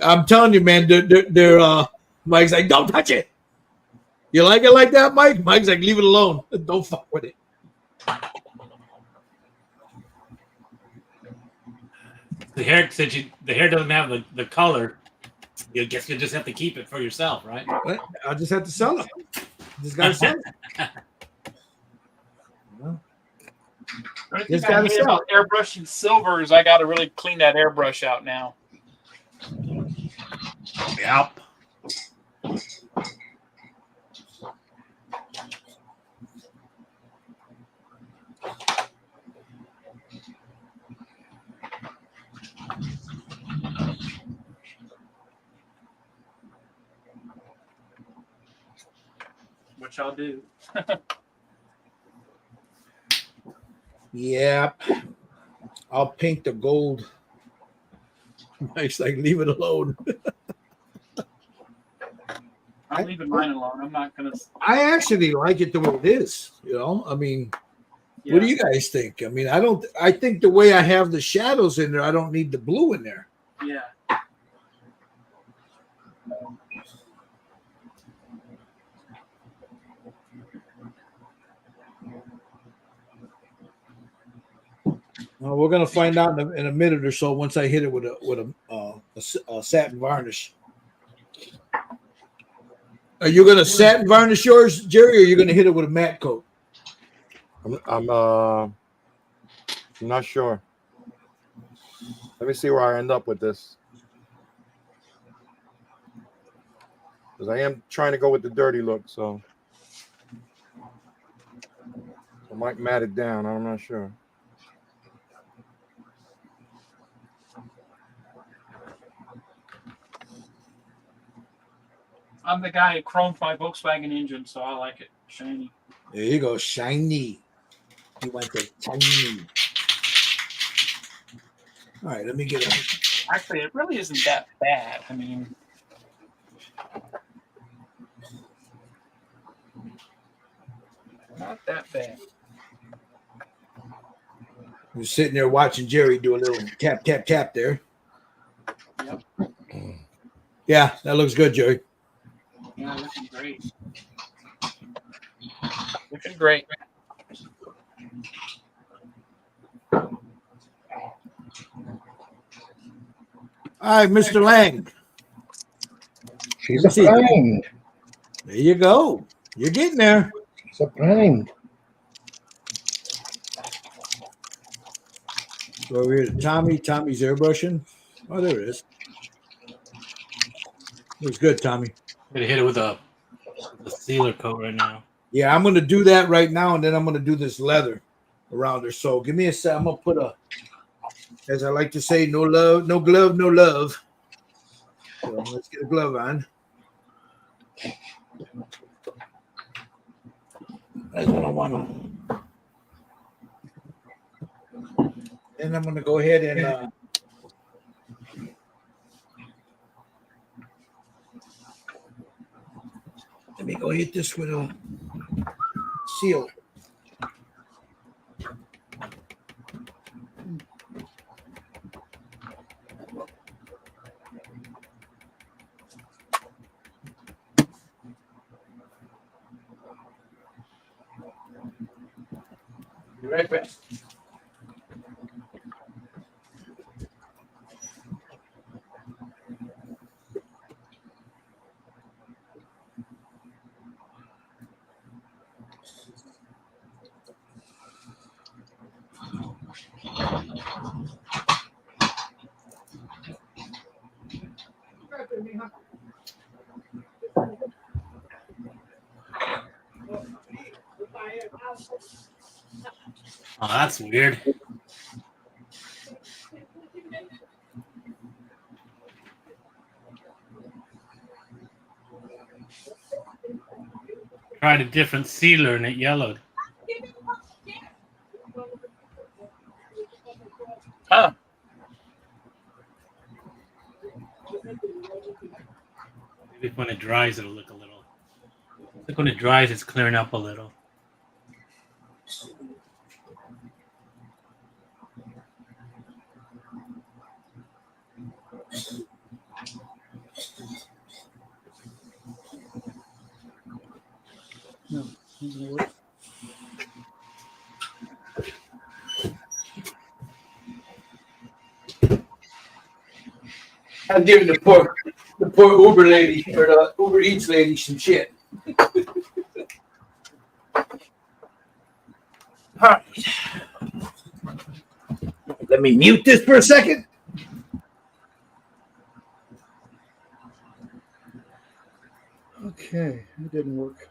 I'm telling you, man, they're Mike's like, don't touch it. You like it like that, Mike? Mike's like, leave it alone. Don't fuck with it. The hair, since the hair doesn't have the color, I guess you just have to keep it for yourself, right? I'll just have to sell it. Just gotta sell it. The only thing I hate about airbrushing silver is I got to really clean that airbrush out now. Yep. Which I'll do. Yeah, I'll paint the gold. It's like leave it alone. I'm leaving mine alone. I'm not gonna. I actually like it the way it is. You know, I mean, Yeah. what do you guys think? I mean, I think the way I have the shadows in there, I don't need the blue in there. Yeah. Well, we're gonna find out in a minute or so once I hit it with a satin varnish. Are you gonna satin varnish yours, Jerry, or are you gonna hit it with a matte coat? I'm not sure. Let me see where I end up with this. Because I am trying to go with the dirty look, so I might mat it down. I'm not sure. I'm the guy who chromed my Volkswagen engine, so I like it shiny. There you go, shiny. You want the shiny. All right, let me get it. Actually, it really isn't that bad. I mean, not that bad. You're sitting there watching Jerry do a little tap, tap, tap there. Yep. Yeah, that looks good, Jerry. Yeah, looking great. Looking great. All right, Mr. Lang. She's a find. There you go. You're getting there. She's a find. Go over here to Tommy. Tommy's airbrushing. Oh, there it is. Looks good, Tommy. I'm gonna hit it with a sealer coat right now. Yeah, I'm going to do that right now, and then I'm going to do this leather around her. So give me a sec. I'm going to put a, as I like to say, no love, no glove, no love. So let's get a glove on. That's what I want. Then I'm going to go ahead and let me go hit this with a seal. Be right back. Oh, that's weird. Tried a different sealer and it yellowed. Huh. Maybe when it dries, it'll look a little. Look, when it dries, it's clearing up a little. No, isn't it work? I'm giving the poor Uber lady or the Uber Eats lady some shit. All right. Let me mute this for a second. Okay, it didn't work.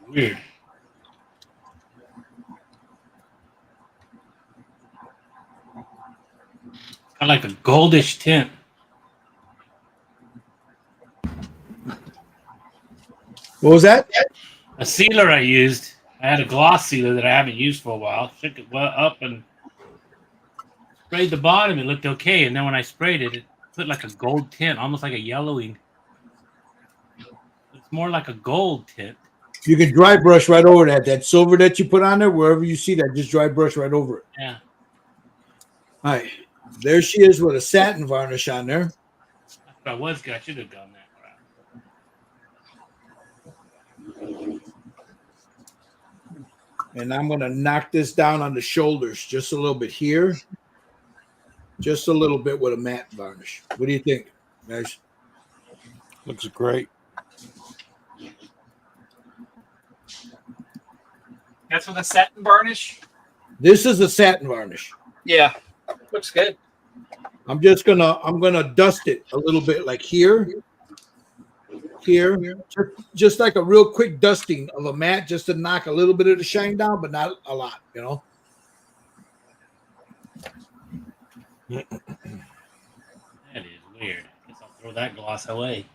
Weird. Kind of like a goldish tint. What was that? A sealer I used. I had a gloss sealer that I haven't used for a while. Shook it up and sprayed the bottom. It looked okay, and then when I sprayed it, it put like a gold tint, almost like a yellowing. It's more like a gold tint. You can dry brush right over that. That silver that you put on there, wherever you see that, just dry brush right over it. Yeah. All right. There she is with a satin varnish on there. That's what I was. I should have gone that route. And I'm going to knock this down on the shoulders just a little bit here. Just a little bit with a matte varnish. What do you think, guys? Looks great. That's with a satin varnish. This is a satin varnish. Yeah, looks good. I'm gonna dust it a little bit, like here, just like a real quick dusting of a matte, just to knock a little bit of the shine down, but not a lot, you know. That is weird. Guess I'll throw that gloss away.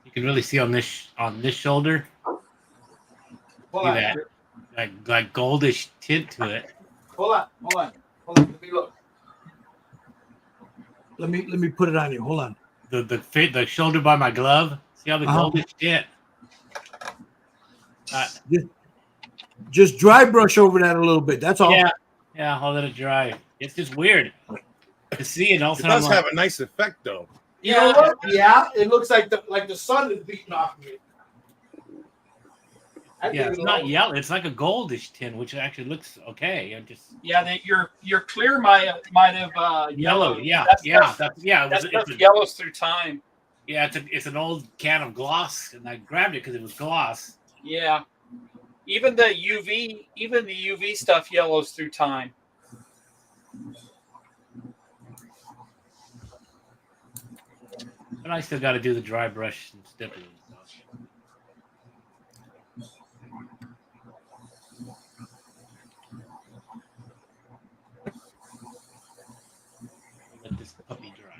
You can really see on this shoulder. Hold See on, that like goldish tint to it. hold on. Let me look. Let me put it on you. Hold on. The shoulder by my glove. See how the goldish tint. Just dry brush over that a little bit. That's all. Yeah. I'll let it dry. It's just weird to see it. Also, It does have a nice effect, though. You know what? Yeah, it looks like the sun is beating off of it. Yeah, it's not yellow. It's like a goldish tint, which actually looks okay. Yeah, your clear might have yellow. Yeah, That stuff yellows through time. Yeah, it's an old can of gloss, and I grabbed it because it was gloss. Yeah, even the UV stuff yellows through time. But I still got to do the dry brush and stippling and stuff. Let this puppy dry.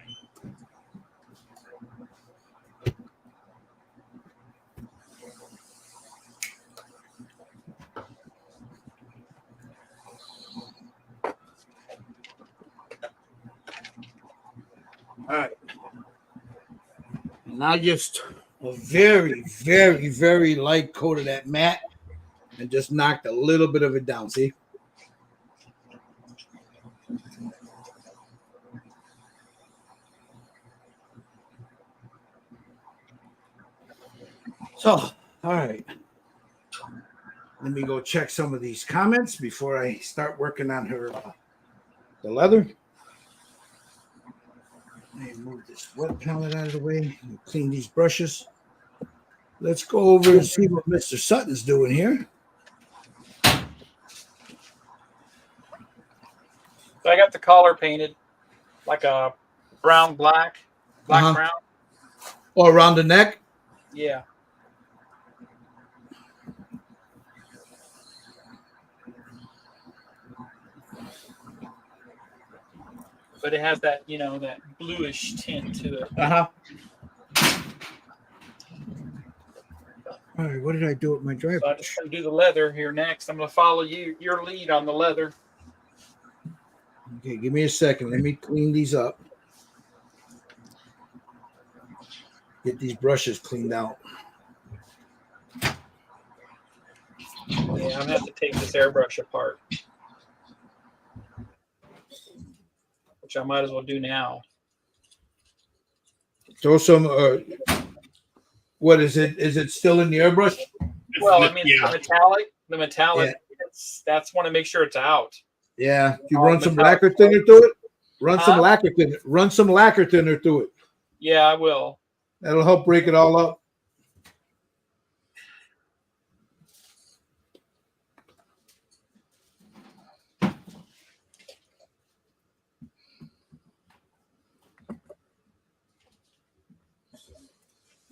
All right. Now just a very, very, very light coat of that matte and just knocked a little bit of it down. See? So, all right. Let me go check some of these comments before I start working on her the leather. Let me move this wet palette out of the way and clean these brushes. Let's go over and see what Mr. Sutton's doing here. So I got the collar painted like a black brown. Oh, around the neck? Yeah. But it has that, that bluish tint to it. Uh-huh. All right, what did I do with my dry So I'm just going to do the leather here next. I'm going to follow your lead on the leather. Okay, give me a second. Let me clean these up. Get these brushes cleaned out. I'm gonna have to take this airbrush apart, which I might as well do now. Throw some. What is it? Is it still in the airbrush? Well, I mean, yeah. the metallic. That's want to make sure it's out. Yeah. You Oh, run some metallic. lacquer thinner through it. Run some Huh? lacquer thinner. Run some lacquer thinner through it. Yeah, I will. That'll help break it all up.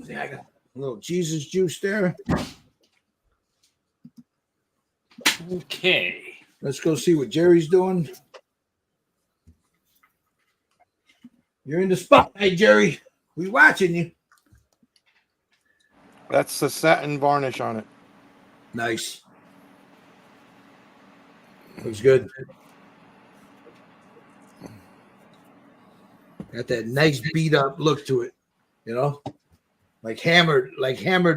See, I got a little Jesus juice there. Okay. Let's go see what Jerry's doing. You're in the spotlight, Jerry. We watching you. That's the satin varnish on it. Nice. Looks good. Got that nice beat up look to it, you know, like hammered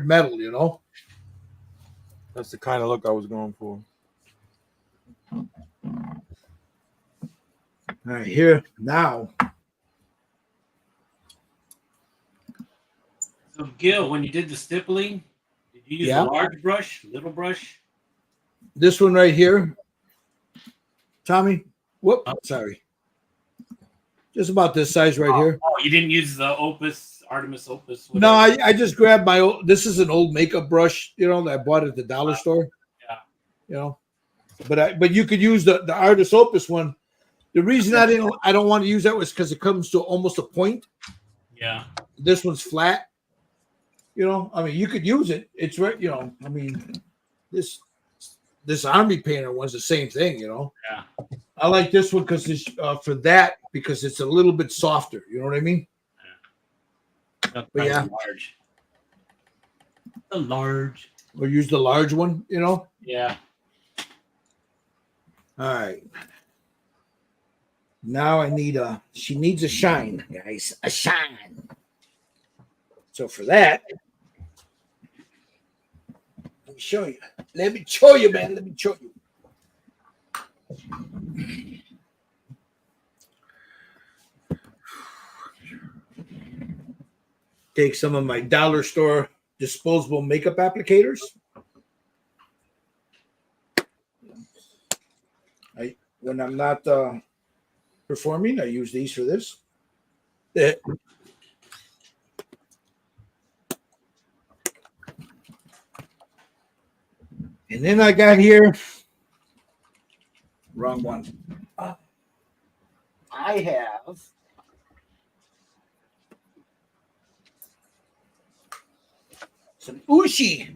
metal, you know. That's the kind of look I was going for. All right, here now. So, Gil, when you did the stippling, did you use Yeah. a large brush, little brush? This one right here, Tommy. Whoop, sorry. Just about this size right here. Oh, you didn't use the Artemis Opus? No, whatever. I just grabbed my old. This is an old makeup brush, you know, that I bought at the dollar store. Yeah. You know, but you could use the Artis Opus one. The reason I don't want to use that was because it comes to almost a point. Yeah. This one's flat. You know, I mean, you could use it. It's right. You know, I mean, this army painter one's the same thing. You know. Yeah. I like this one because it's for that because it's a little bit softer. You know what I mean? But yeah. Large. The large. Or use the large one. You know. Yeah. All right. Now I need she needs a shine, guys. A shine. So for that, let me show you. Let me show you, man. Let me show you. Take some of my dollar store disposable makeup applicators. When I'm not performing, I use these for this. And then I got here, wrong one. I have some Fuji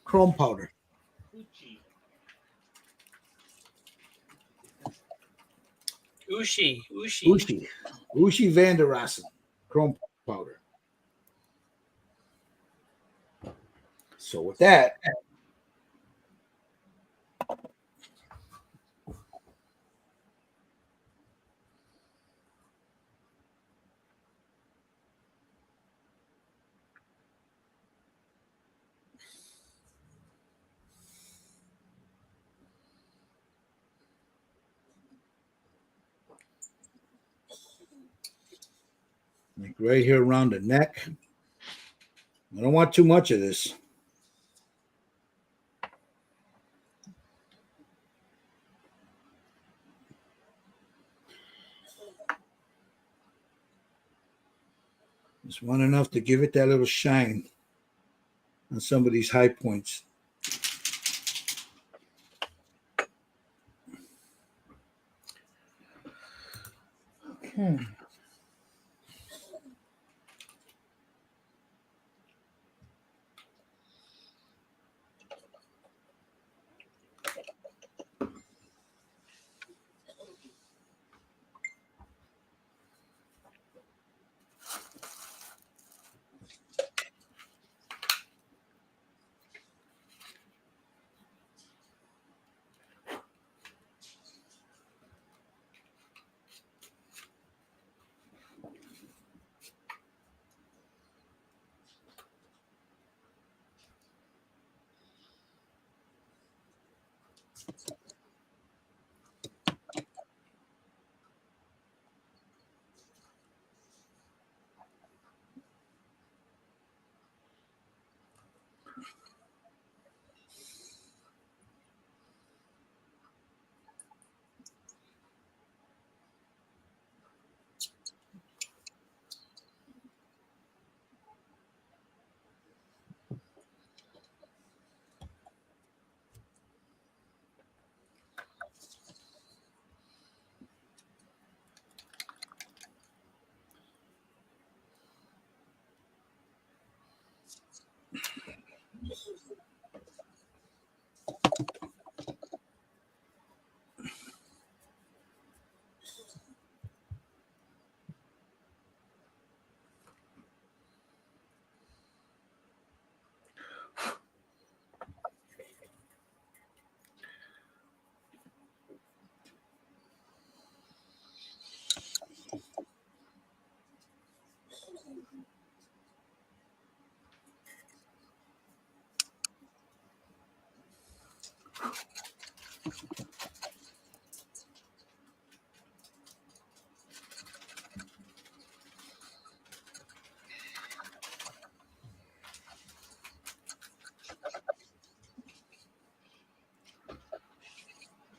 chrome powder. Ushi. Ushi Van der Rassen chrome powder. So with that, like right here around the neck. I don't want too much of this. Just want enough to give it that little shine on some of these high points. Okay.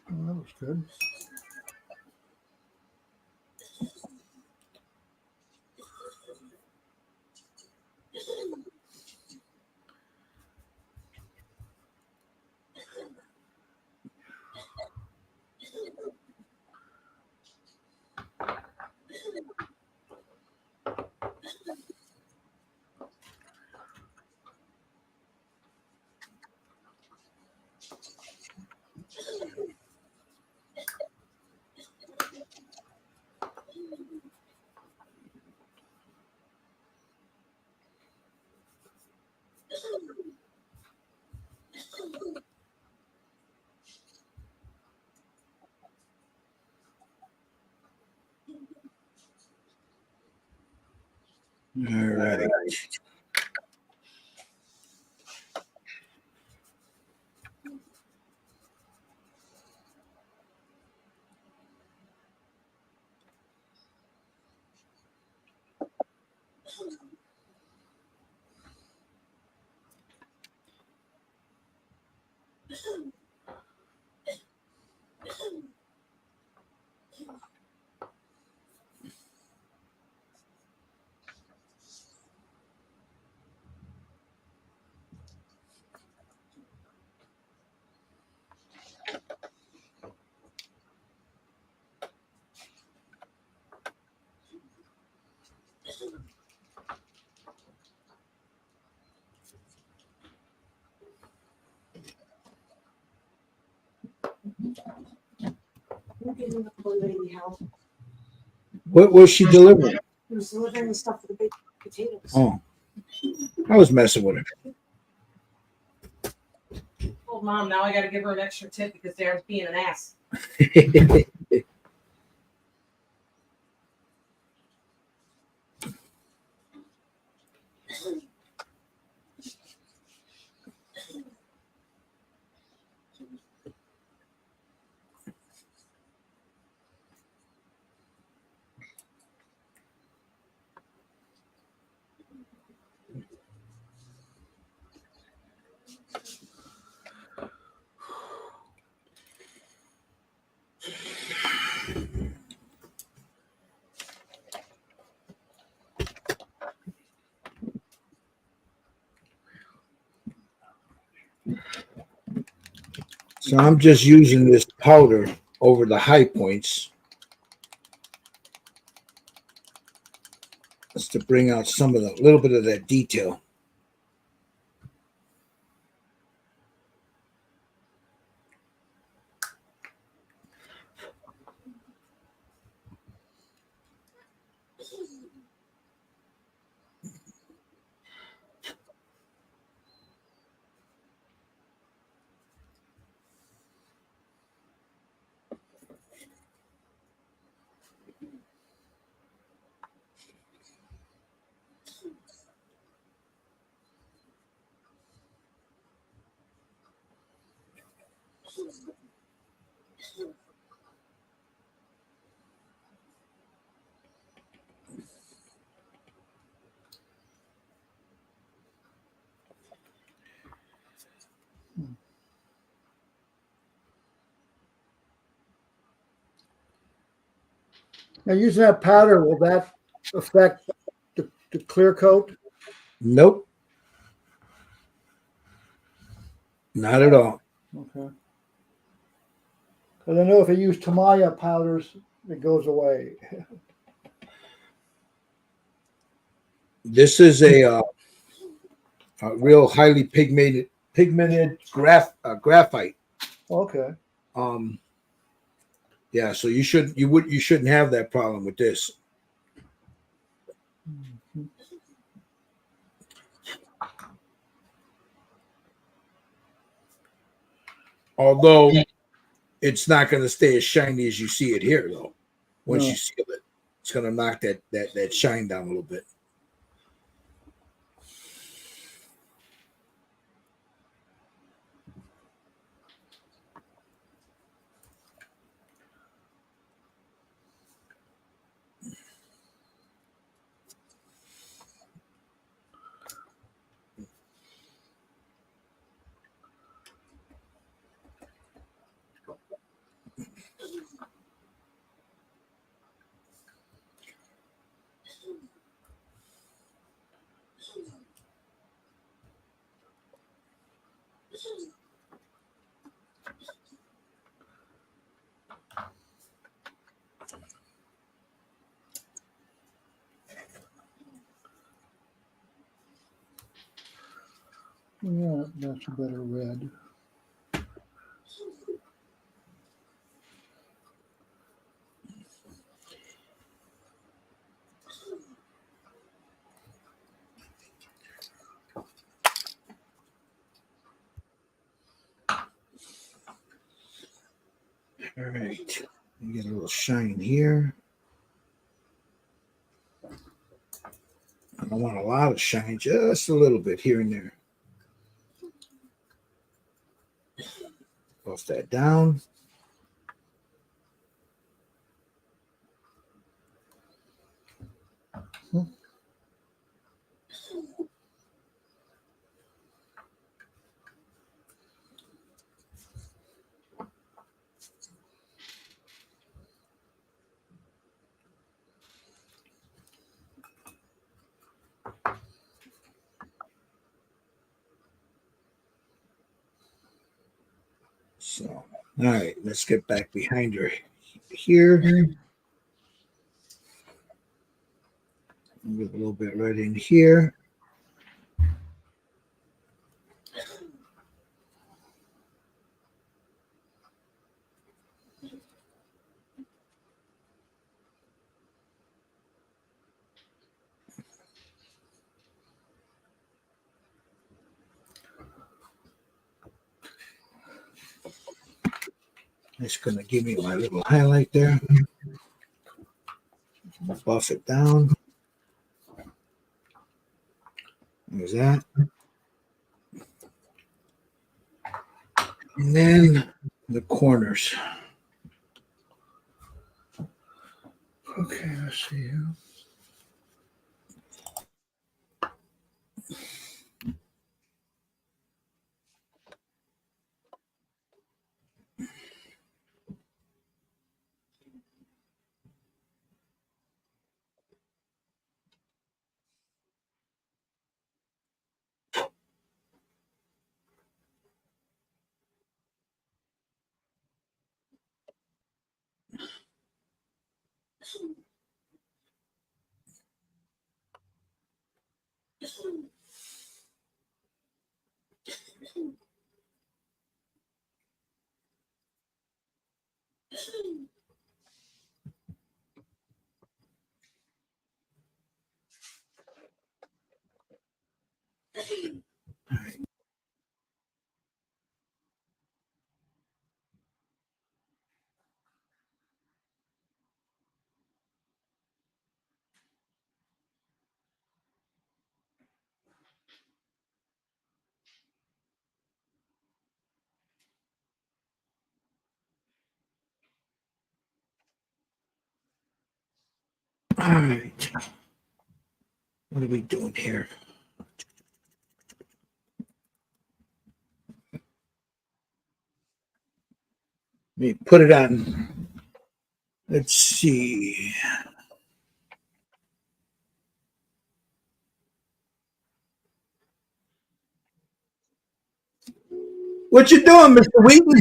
That was good. All right. We're getting the poor lady help. What was she delivering? He was delivering the stuff for the big potatoes. Oh, I was messing with Oh, Mom, now I got to give her an extra tip because Darren's being an ass. her. So I'm just using this powder over the high points just to bring out some of the little bit of that detail. Now, using that powder, will that affect the clear coat? Nope, not at all. Okay. Because I know if you use Tamaya powders, it goes away. This is a real highly pigmented graphite. Okay. Yeah, so you shouldn't have that problem with this. Although it's not going to stay as shiny as you see it here, though. Once No. you seal it, it's going to knock that shine down a little bit. Yeah, that's a better red. All right, you get a little shine here. I don't want a lot of shine, just a little bit here and there. Buff that down. So, all right, let's get back behind her here. Get a little bit right in here. It's going to give me my little highlight there. Buff it down. There's that. And then the corners. Okay, let's see here. All right. What are we doing here? Let me put it on Let's see. What you doing, Mr. Wheaton?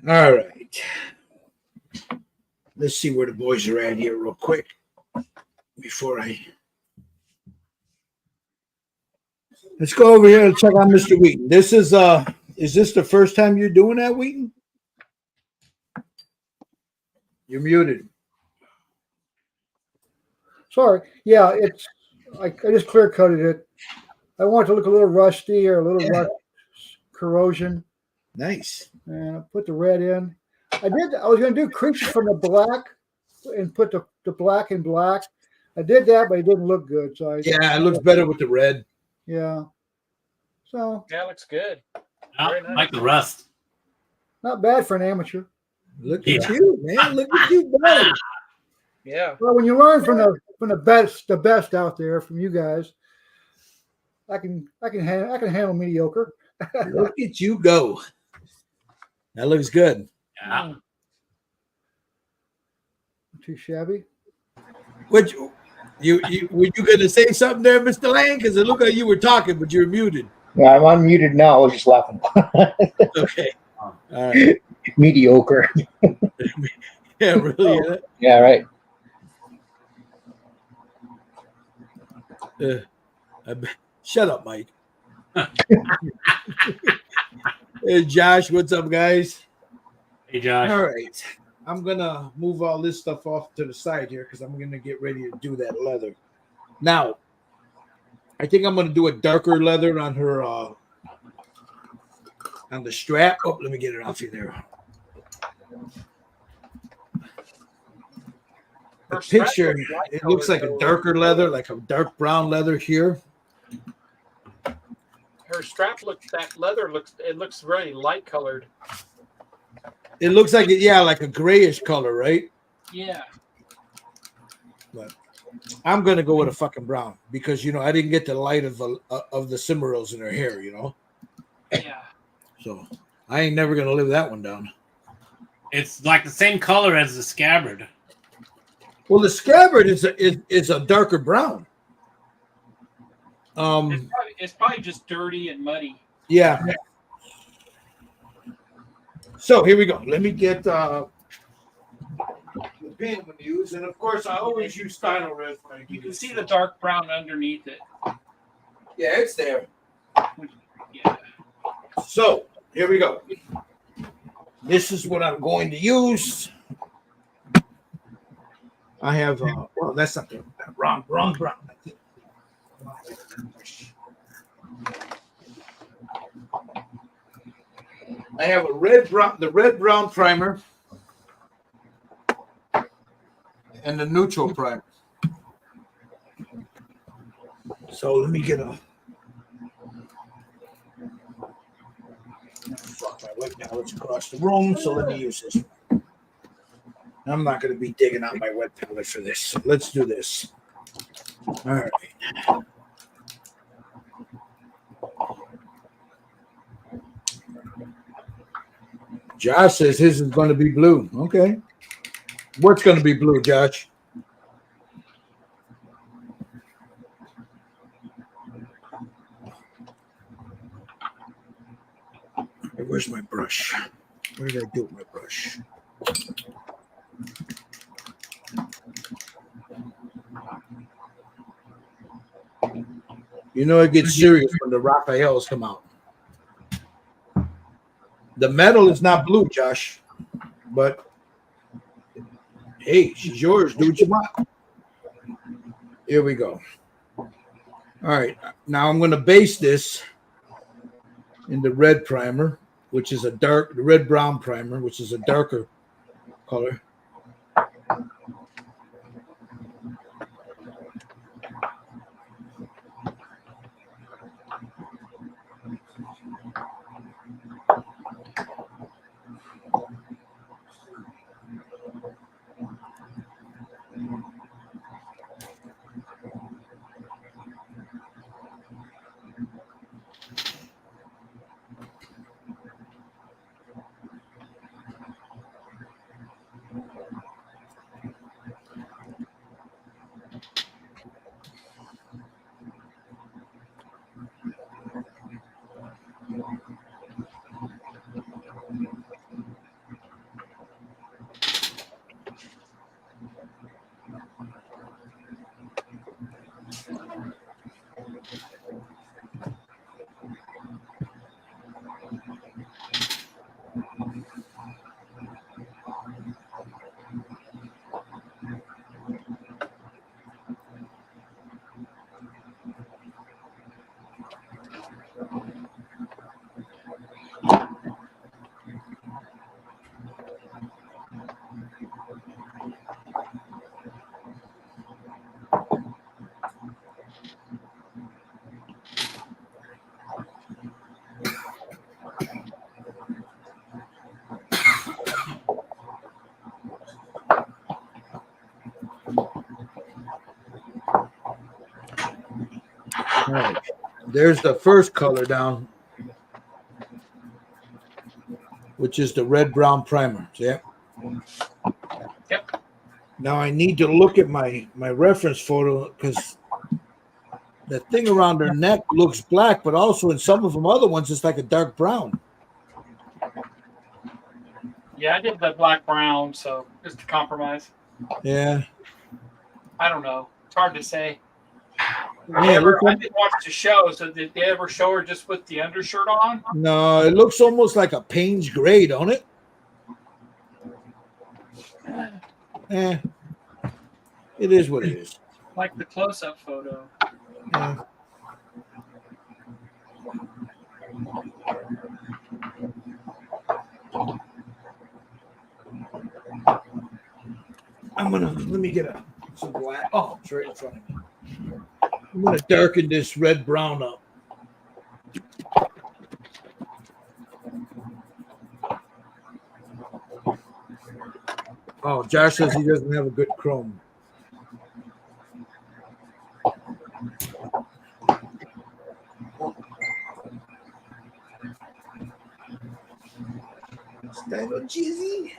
All right. Let's see where the boys are at here real quick before I. Let's go over here and check on Mr. Wheaton. This is this the first time you're doing that, Wheaton? You're muted. Sorry. Yeah, I just clear coated it. I want it to look a little rusty or a little corrosion. Nice. And I put the red in. I was going to do creases from the black and put the black in black. I did that, but it didn't look good. So it looks better with the red. Yeah. So Yeah, looks good. I nice. like the rust. not bad for an amateur. Look at you, man. Look at you, buddy. Yeah. Well, when you learn from the best out there, from you guys, I can handle mediocre. Look at you go. That looks good. Yeah. Too shabby. What you were you going to say something there, Mr. Lane? Because it looked like you were talking, but you're muted. Yeah, I'm unmuted now. I was just laughing. Okay. All right. Mediocre. Yeah, really. Yeah, right. Shut up, Mike. Hey, Josh. What's up, guys? Hey, Josh. All right. I'm going to move all this stuff off to the side here because I'm going to get ready to do that leather. Now, I think I'm going to do a darker leather on her, on the strap. Oh, let me get it off you there. The picture, it looks like a darker leather, like a dark brown leather here. Her strap looks very light colored. It looks like it, yeah, like a grayish color, right? Yeah. But I'm gonna go with a fucking brown because I didn't get the light of the Cimarils in her hair, Yeah. So I ain't never gonna live that one down. It's like the same color as the scabbard. Well, the scabbard is a darker brown. It's probably just dirty and muddy. Yeah. So here we go. Let me get the pen I'm going to use, and of course I always use Stylo Red. You can see the dark brown underneath it. Yeah, it's there. Yeah. So here we go. This is what I'm going to use. I have well, that's not the wrong brown. I have the red brown primer and the neutral primer. So let me get a fuck my wet palettes across the room. So let me use this. I'm not going to be digging out my wet palette for this. So let's do this. All right. Josh says his is going to be blue. Okay. What's going to be blue, Josh? Where's my brush? What did I do with my brush? It gets serious when the Raphaels come out. The metal is not blue, Josh, but hey, she's yours. Do what you want. Here we go. All right. Now I'm going to base this in the red primer, which is the red brown primer, which is a darker color. All right. There's the first color down, which is the red brown primer. Yeah. Yep. Now I need to look at my reference photo because the thing around her neck looks black, but also in some of them other ones it's like a dark brown. Yeah, I did the black brown, so just to compromise. Yeah. I don't know. It's hard to say. Yeah, I didn't watch the show, so did they ever show her just with the undershirt on? no, it looks almost like a Payne's gray, don't it? Eh, it is what it is. Like the close-up photo. Yeah. Let me get some black. Oh, it's right in front of me. I'm gonna darken this red brown up. Oh, Josh says he doesn't have a good chrome. Stylo Jizzy.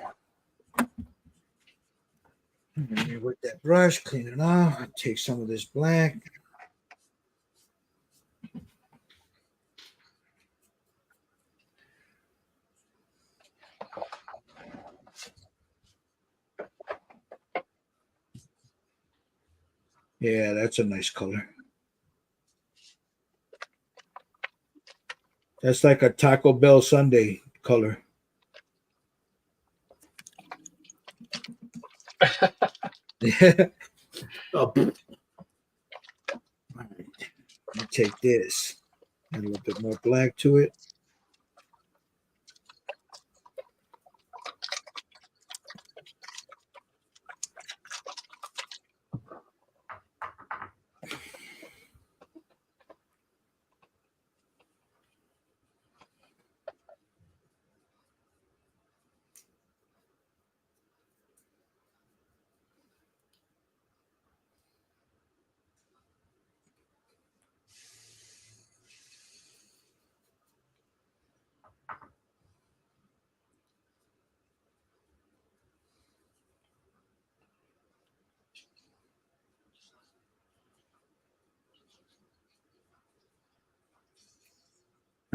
With that brush, clean it off. Take some of this black. Yeah, that's a nice color. That's like a Taco Bell Sunday color. Yeah. Oh. All right. Let me take this. Add a little bit more black to it.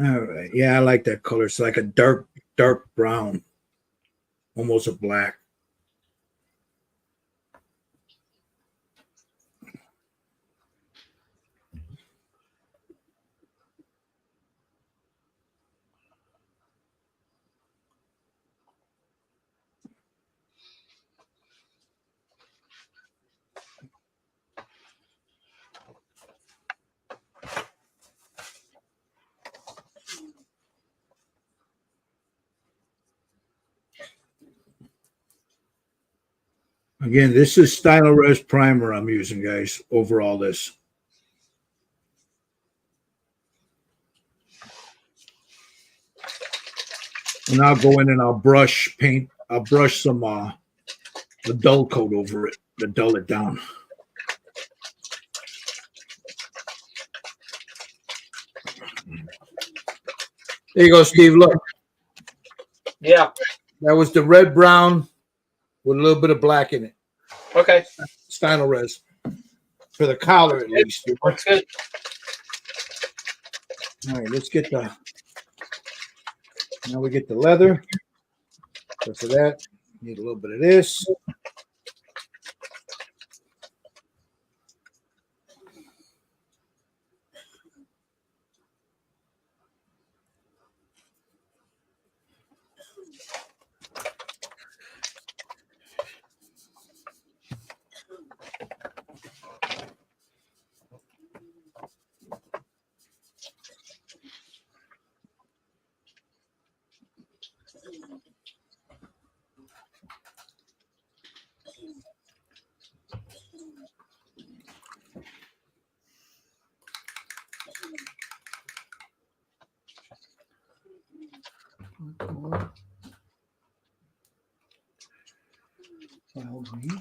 All right. Yeah, I like that color. It's like a dark brown, almost a black. Again, this is Stylorez primer I'm using, guys, over all this. And I'll go in and I'll brush paint. I'll brush some a dull coat over it to dull it down. There you go, Steve. Look, Yeah. that was the red brown with a little bit of black in it. Okay. Stylorez for the collar at least. Looks good. All right, let's get the. Now we get the leather. So for that, need a little bit of this. File green.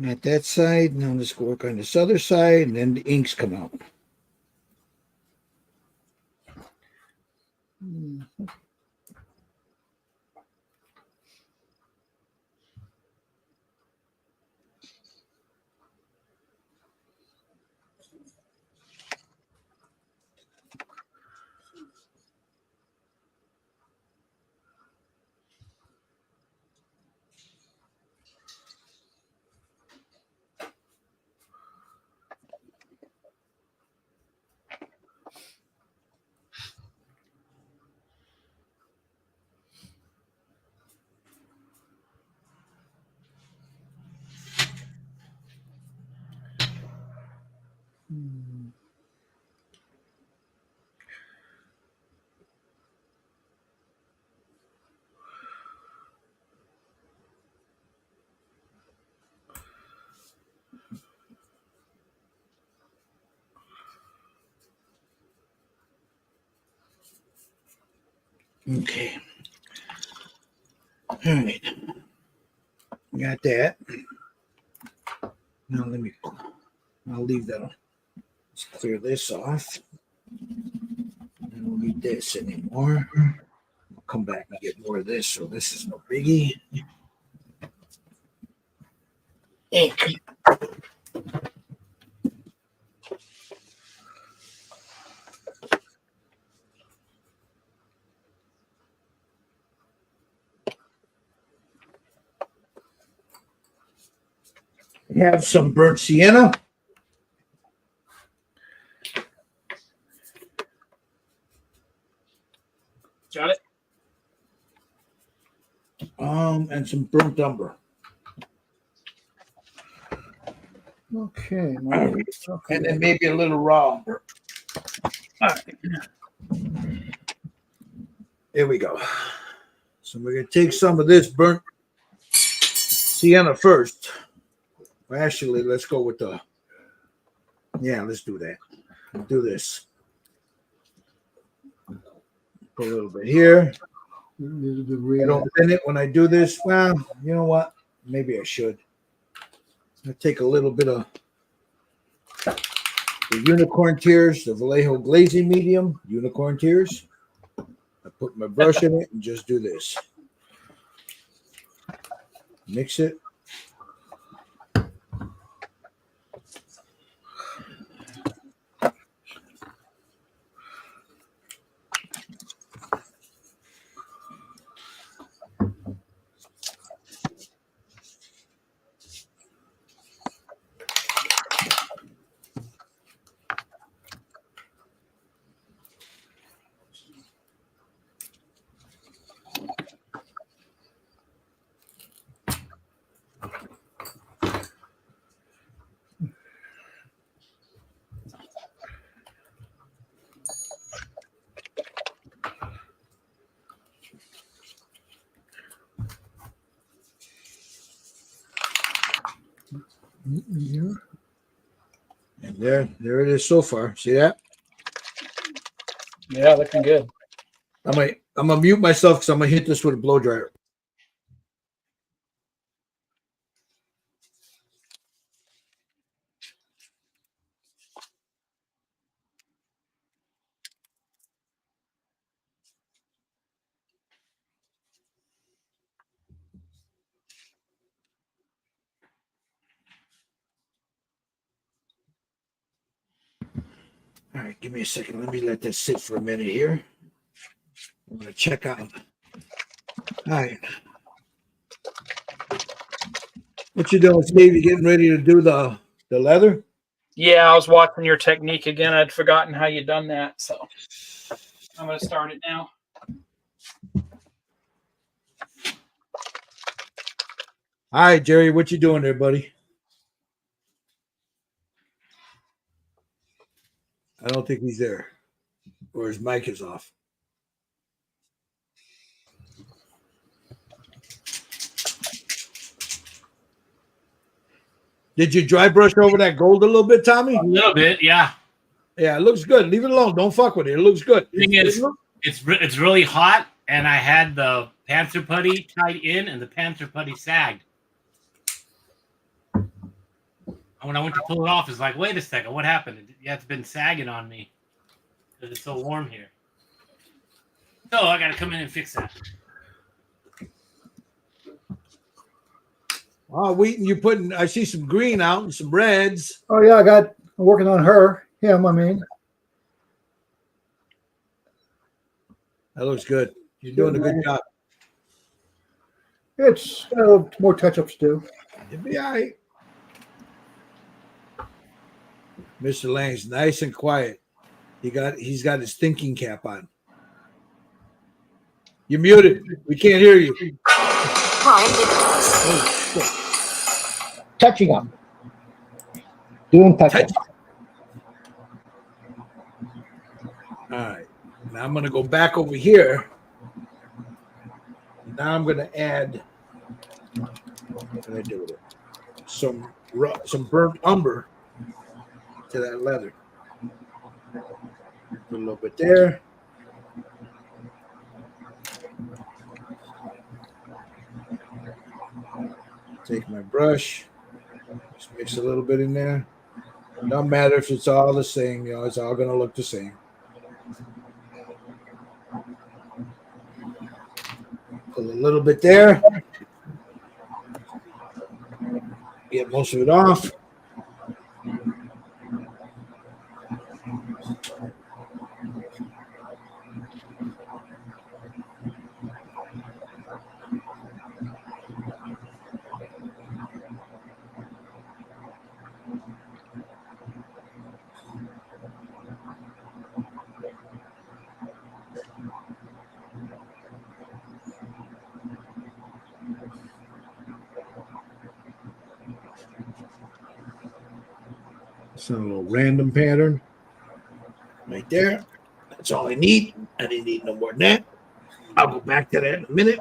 At that side, now let's go work on this other side, and then the inks come out. Okay. All right. Got that. Now I'll leave that on. Let's clear this off. I don't need this anymore. I'll come back and get more of this, so this is no biggie. Ink. Have some burnt sienna. Got it. And some burnt umber. Okay. All right. And then maybe a little raw umber. All right. There we go. So we're going to take some of this burnt sienna first. Well, actually, let's go with the, yeah, let's do that. Do this. Put a little bit here. I don't thin it when I do this. Well, you know what? Maybe I should. I'll take a little bit of the Unicorn Tears, the Vallejo Glazing Medium, Unicorn Tears. I put my brush in it and just do this. Mix it. And there it is so far. See that? Yeah, looking good. I'm gonna mute myself because I'm gonna hit this with a blow dryer. All right, give me a second. Let me let this sit for a minute here. I'm gonna check out. All right. What you doing, Steve? You getting ready to do the leather? Yeah, I was watching your technique again. I'd forgotten how you done that, so I'm going to start it now. All right, Jerry, what you doing there, buddy? I don't think he's there, or his mic is off. Did you dry brush over that gold a little bit, Tommy? A little bit, yeah. Yeah, it looks good. Leave it alone. Don't fuck with it. It looks good. The thing is, it's really hot, and I had the panther putty tied in, and the panther putty sagged. And when I went to pull it off, it's like, wait a second, what happened? Yeah, it's been sagging on me because it's so warm here. So I got to come in and fix that. Oh, Wheaton, you putting? I see some green out and some reds. Oh yeah, I'm working on him. I mean, That looks good. You're doing a good job. it's more touch-ups too. You'll be all right. Mr. Lang's nice and quiet. He's got his thinking cap on. You're muted. We can't hear you. Oh, shit. Touching up. Doing touch-ups. All right. Now I'm going to go back over here. Now I'm going to add, what can I do with it? Some burnt umber to that leather. Put a little bit there. Take my brush, just mix a little bit in there. Don't matter if it's all the same, it's all going to look the same. Put a little bit there. Get most of it off. So a little random pattern right there. That's all I need. I didn't need no more than that. I'll go back to that in a minute.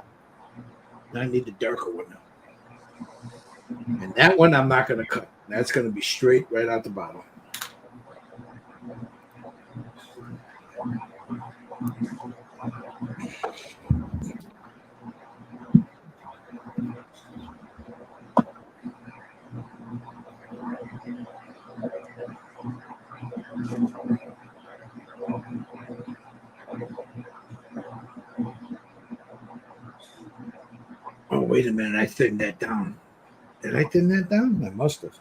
I need the darker one now. And that one I'm not going to cut. That's going to be straight right out the bottom. Oh, wait a minute. I thinned that down. Did I thin that down? I must have.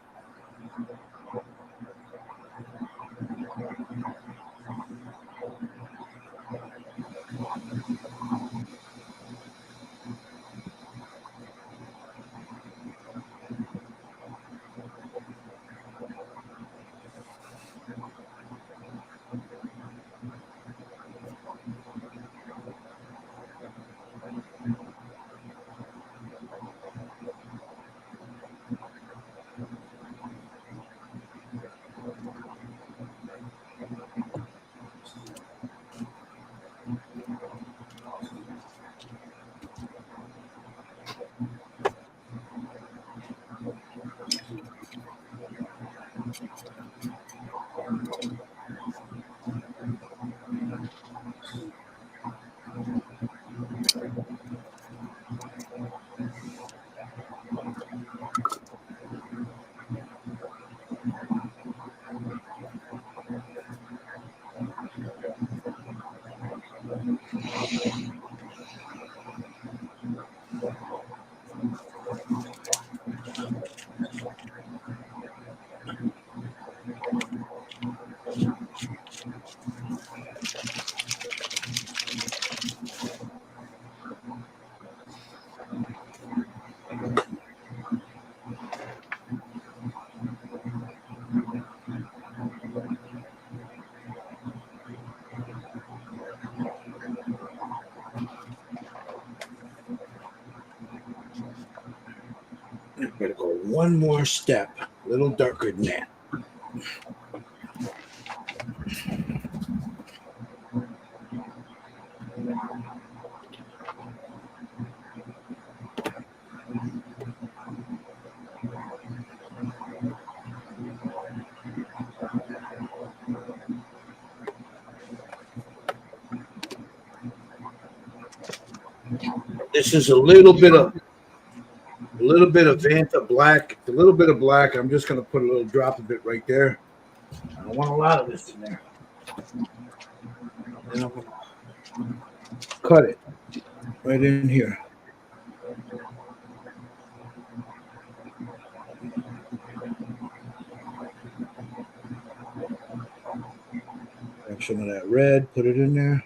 I'm going to go one more step, a little darker than that. This is a little bit of Vanta black, a little bit of black. I'm just going to put a little drop of it right there. I don't want a lot of this in there. And I'm going to cut it right in here. Grab some of that red, put it in there.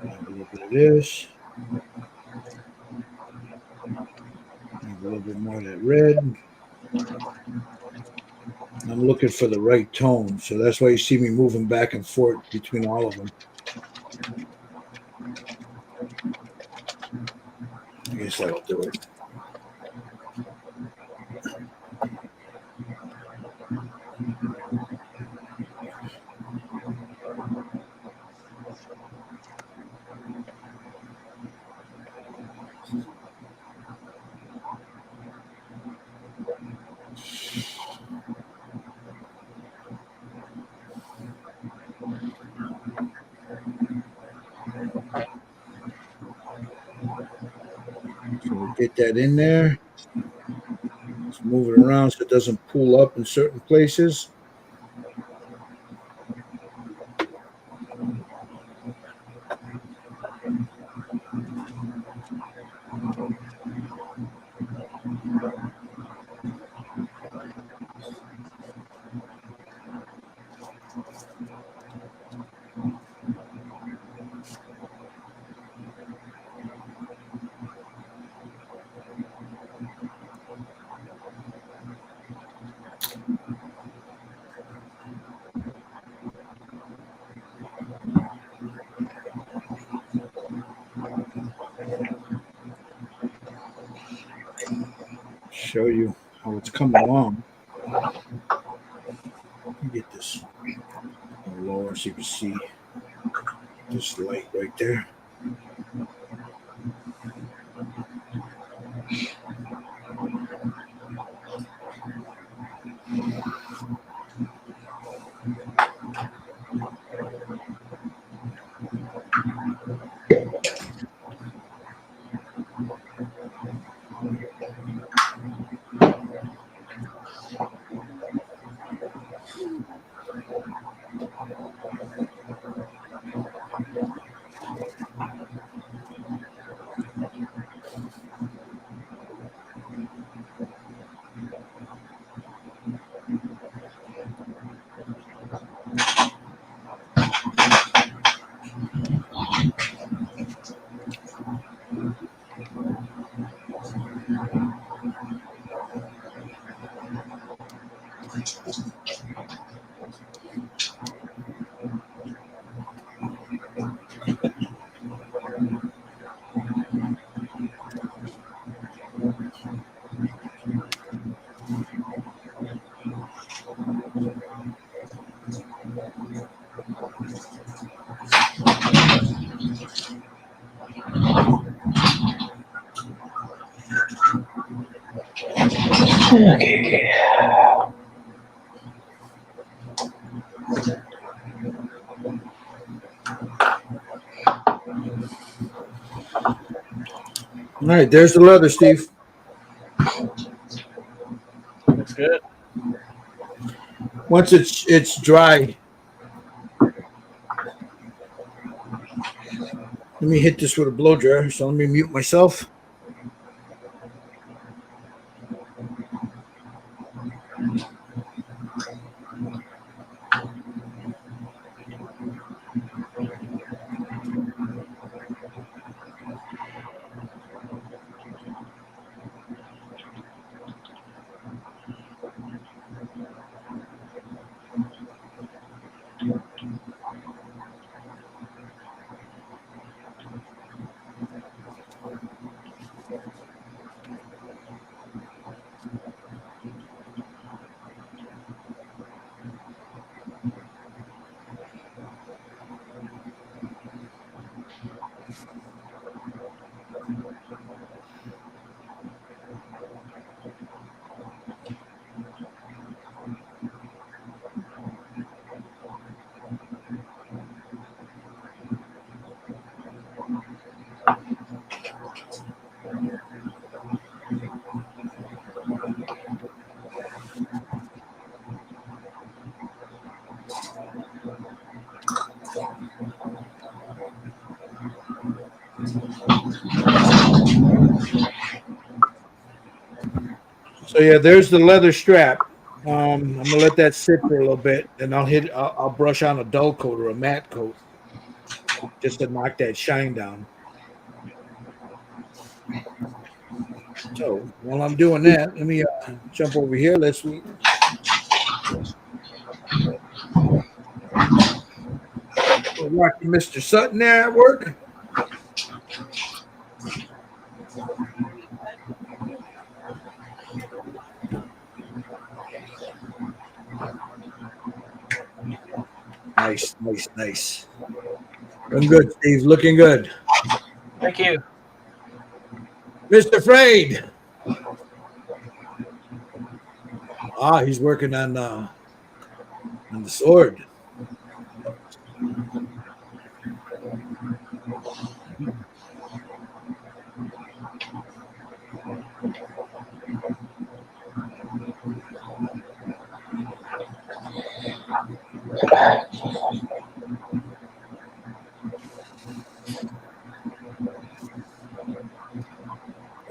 Grab a little bit of this. Grab a little bit more of that red. I'm looking for the right tone, so that's why you see me moving back and forth between all of them. I guess that'll do it. Get that in there. Let's move it around so it doesn't pull up in certain places. Show you how it's coming along. Let me get this a little lower so you can see this light right there. All right, there's the leather, Steve. Looks good. Once it's dry, let me hit this with a blow dryer. So let me mute myself. So yeah, there's the leather strap. I'm gonna let that sit for a little bit, and I'll brush on a dull coat or a matte coat just to knock that shine down. So while I'm doing that, let me jump over here. Let's watching Mr. Sutton there at work. Nice, nice, nice. Looking good, Steve. Looking good. Thank you. Mr. Frayed. He's working on the sword.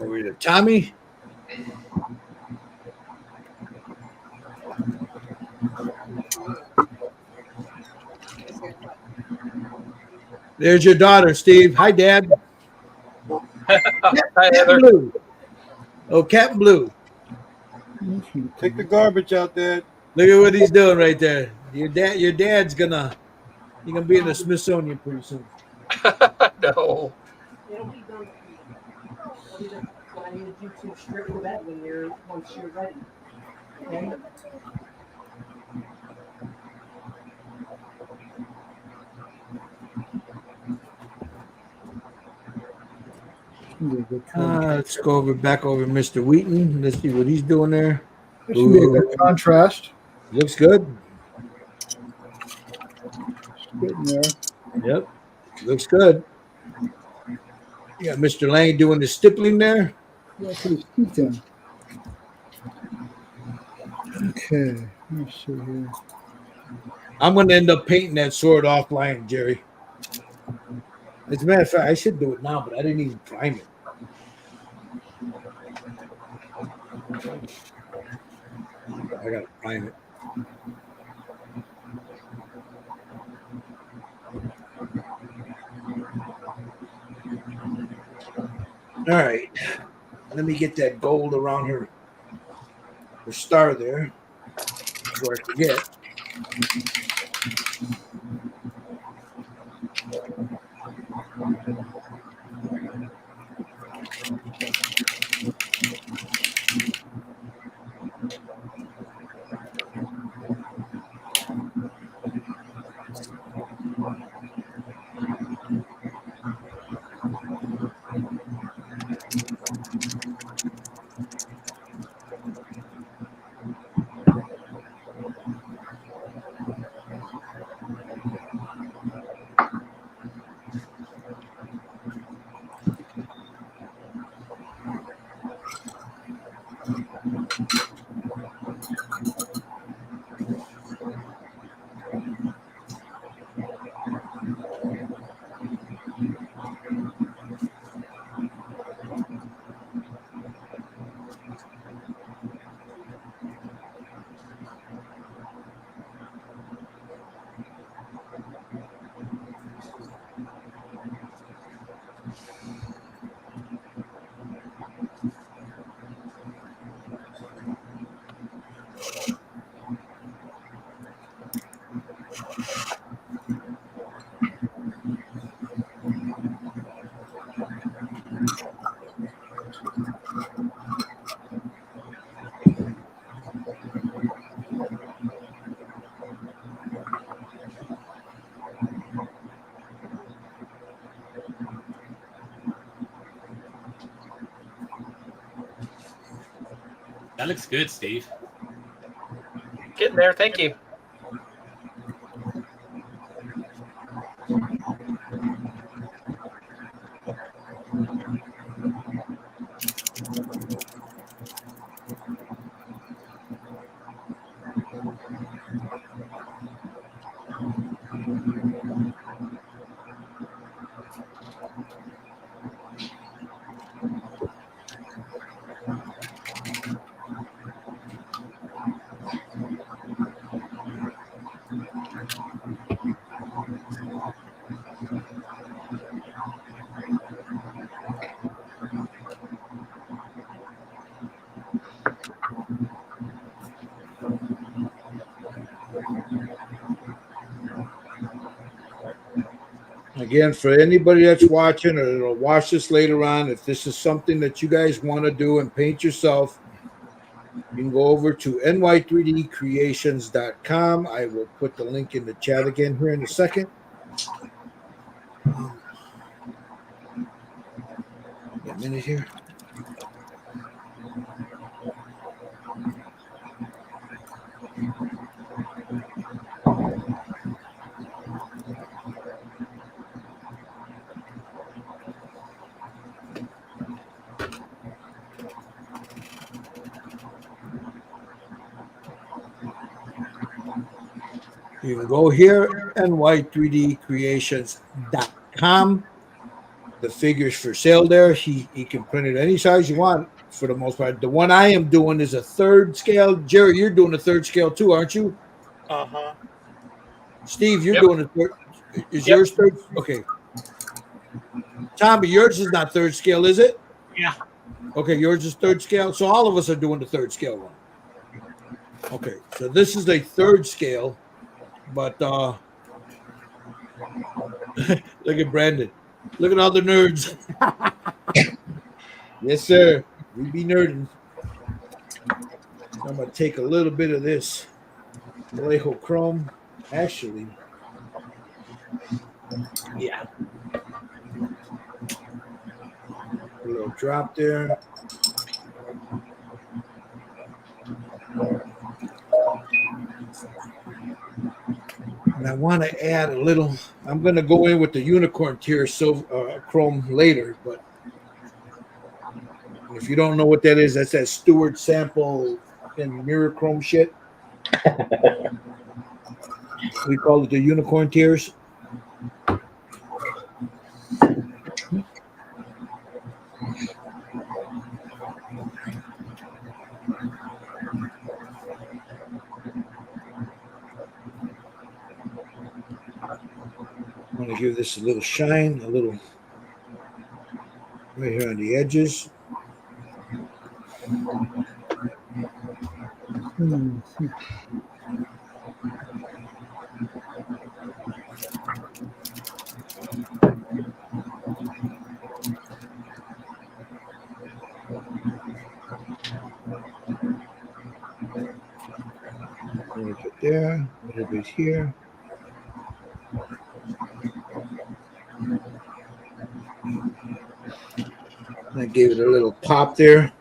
Over to Tommy. There's your daughter, Steve. Hi, Dad. Hi, Captain Heather. Blue. Oh, Captain Blue. Take the garbage out there. Look at what he's doing right there. Your dad's gonna you're gonna be in the Smithsonian pretty soon. No. It'll be done for you. But I need you to strip the bed once you're ready. Okay? Let's go back over Mr. Wheaton. Let's see what he's doing there. This should be a good contrast. Looks good. Getting there. Yep. Looks good. You got Mr. Lang doing the stippling there. Yeah, put his teeth in. Okay, let me see here. I'm gonna end up painting that sword offline, Jerry. As a matter of fact, I should do it now, but I didn't even prime it. I gotta prime it. All right. Let me get that gold around her star there before I forget. That looks good, Steve. Getting there. Thank you. Again, for anybody that's watching or that'll watch this later on, if this is something that you guys want to do and paint yourself, you can go over to ny3dcreations.com. I will put the link in the chat again here in a second. A minute here. You can go here, ny3dcreations.com. The figures for sale there. He can print it any size you want for the most part. The one I am doing is a third scale. Jerry, you're doing a third scale too, aren't you? Uh-huh. Steve, you're Yep. doing a third. Is Yep. yours third? Okay. Tommy, yours is not third scale, is it? Yeah. Okay, yours is third scale. So all of us are doing the third scale one. Okay, so this is a third scale, but look at Brandon. Look at all the nerds. Yes, sir. We be nerding. I'm gonna take a little bit of this Vallejo Chrome. Actually, yeah. A little drop there. And I want to add a little. I'm going to go in with the unicorn tier chrome later, but if you don't know what that is, that's that Stewart sample fucking mirror chrome shit. We call it the unicorn tiers. I'm going to give this a little shine, a little right here on the edges. A little bit there, a little bit here. And I gave it a little pop there.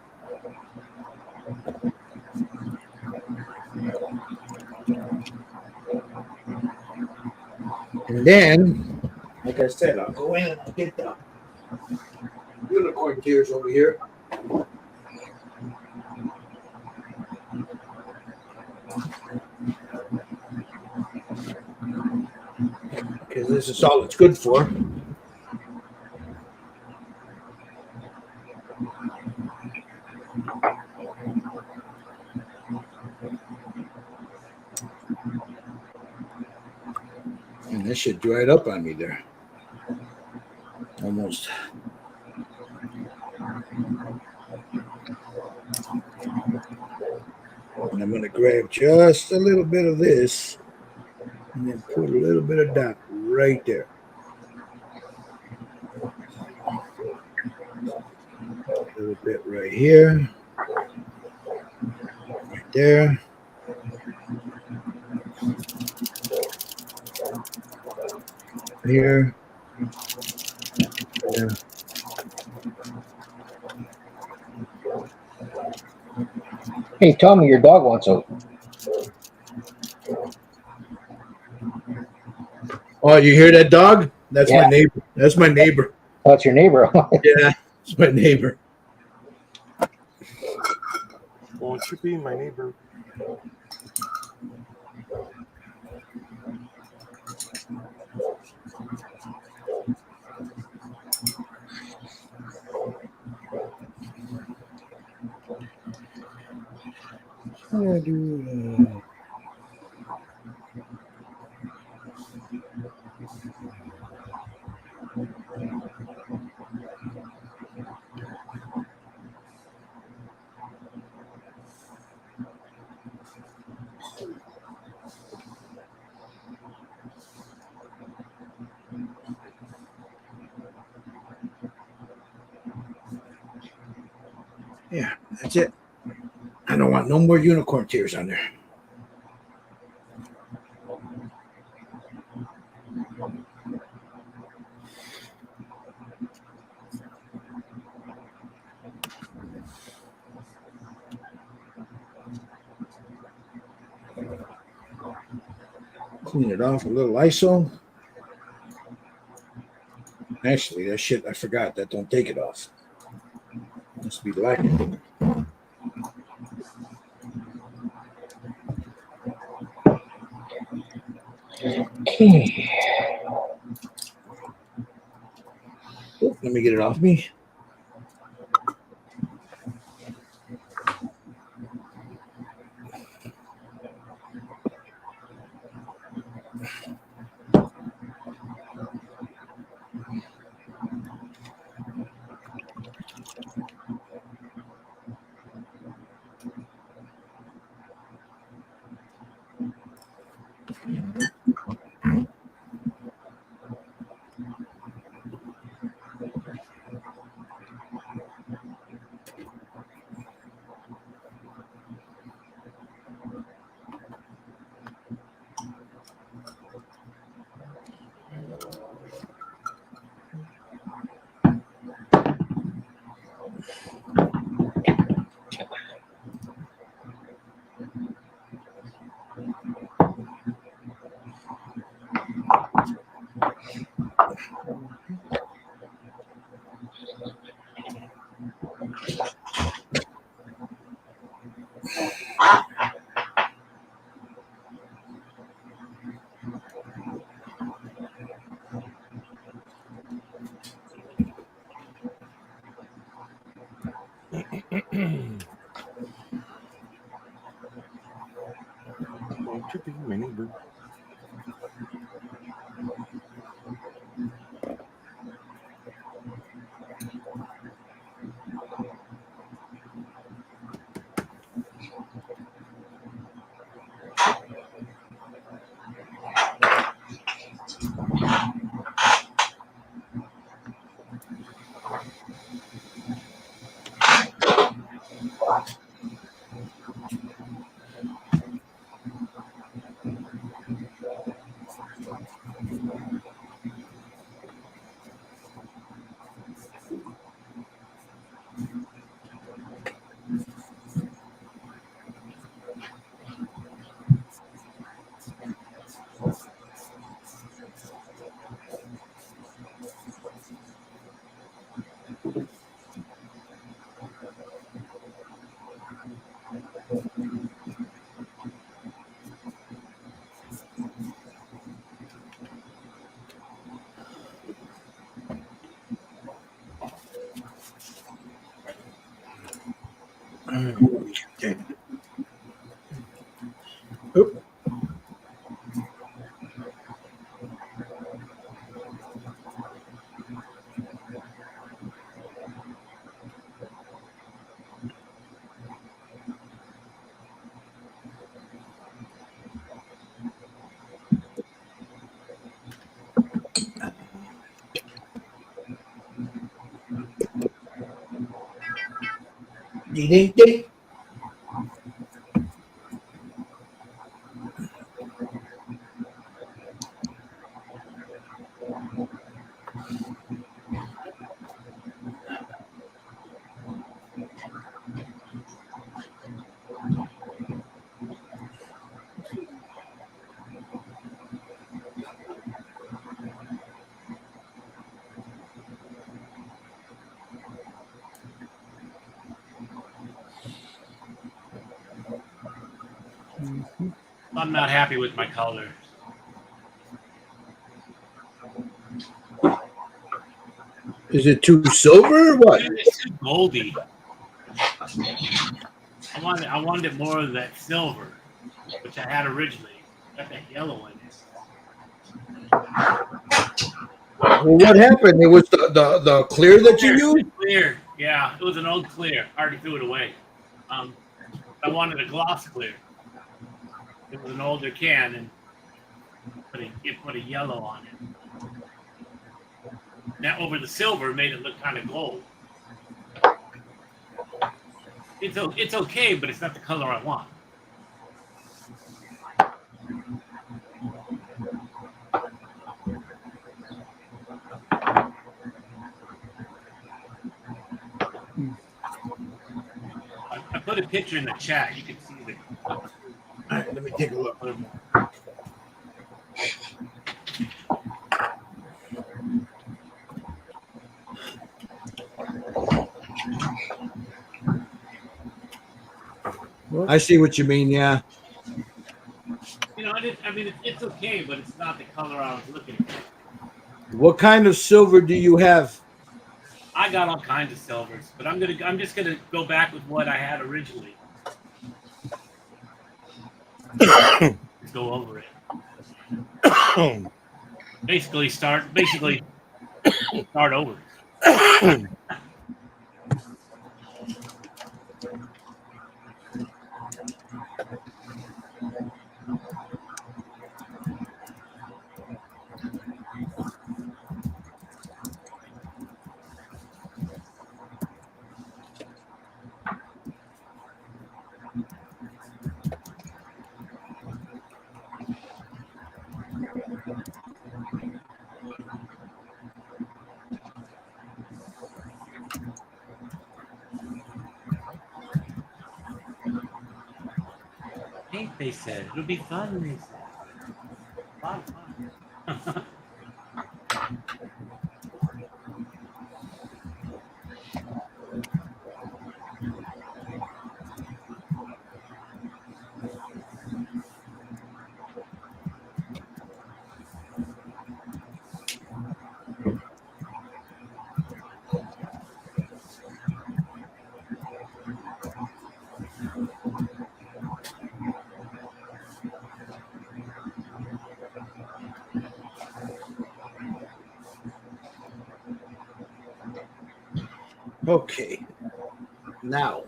And then, like I said, I'll go in and I'll get the unicorn tears over here. Because this is all it's good for. And this shit dried up on me there. Almost. And I'm going to grab just a little bit of this and then put a little bit of dot right there. A little bit right here. Right there. Here. Yeah. Hey, Tommy, your dog wants out. Oh, you hear that dog? That's Yeah. my neighbor. That's my neighbor. Oh, that's your neighbor. Yeah, it's my neighbor. Won't you be my neighbor? Yeah, that's it. I don't want no more unicorn tears on there. Clean it off a little ISO. Actually, that shit, I forgot. That don't take it off. Must be lacking. Okay. Let me get it off me. Won't you be my neighbor? Okay. Oop. Ding, ding, ding. I'm not happy with my color. Is it too silver or what? It's too goldy. I wanted it more of that silver, which I had originally. Got that yellow in it. Well, what happened? It was the clear that you used? Clear. Yeah, it was an old clear. I already threw it away. I wanted a gloss clear. It was an older can, and it put a yellow on it. Now over the silver made it look kind of gold. It's okay, but it's not the color I want. I put a picture in the chat. You can see the. All right, let me take a look. I see what you mean. Yeah. You know, I mean, it's okay, but it's not the color I was looking for. What kind of silver do you have? I got all kinds of silvers, but I'm just gonna go back with what I had originally. Go over it. Basically start over. I think they said it'll be fun. They said a lot of fun. Okay. Now,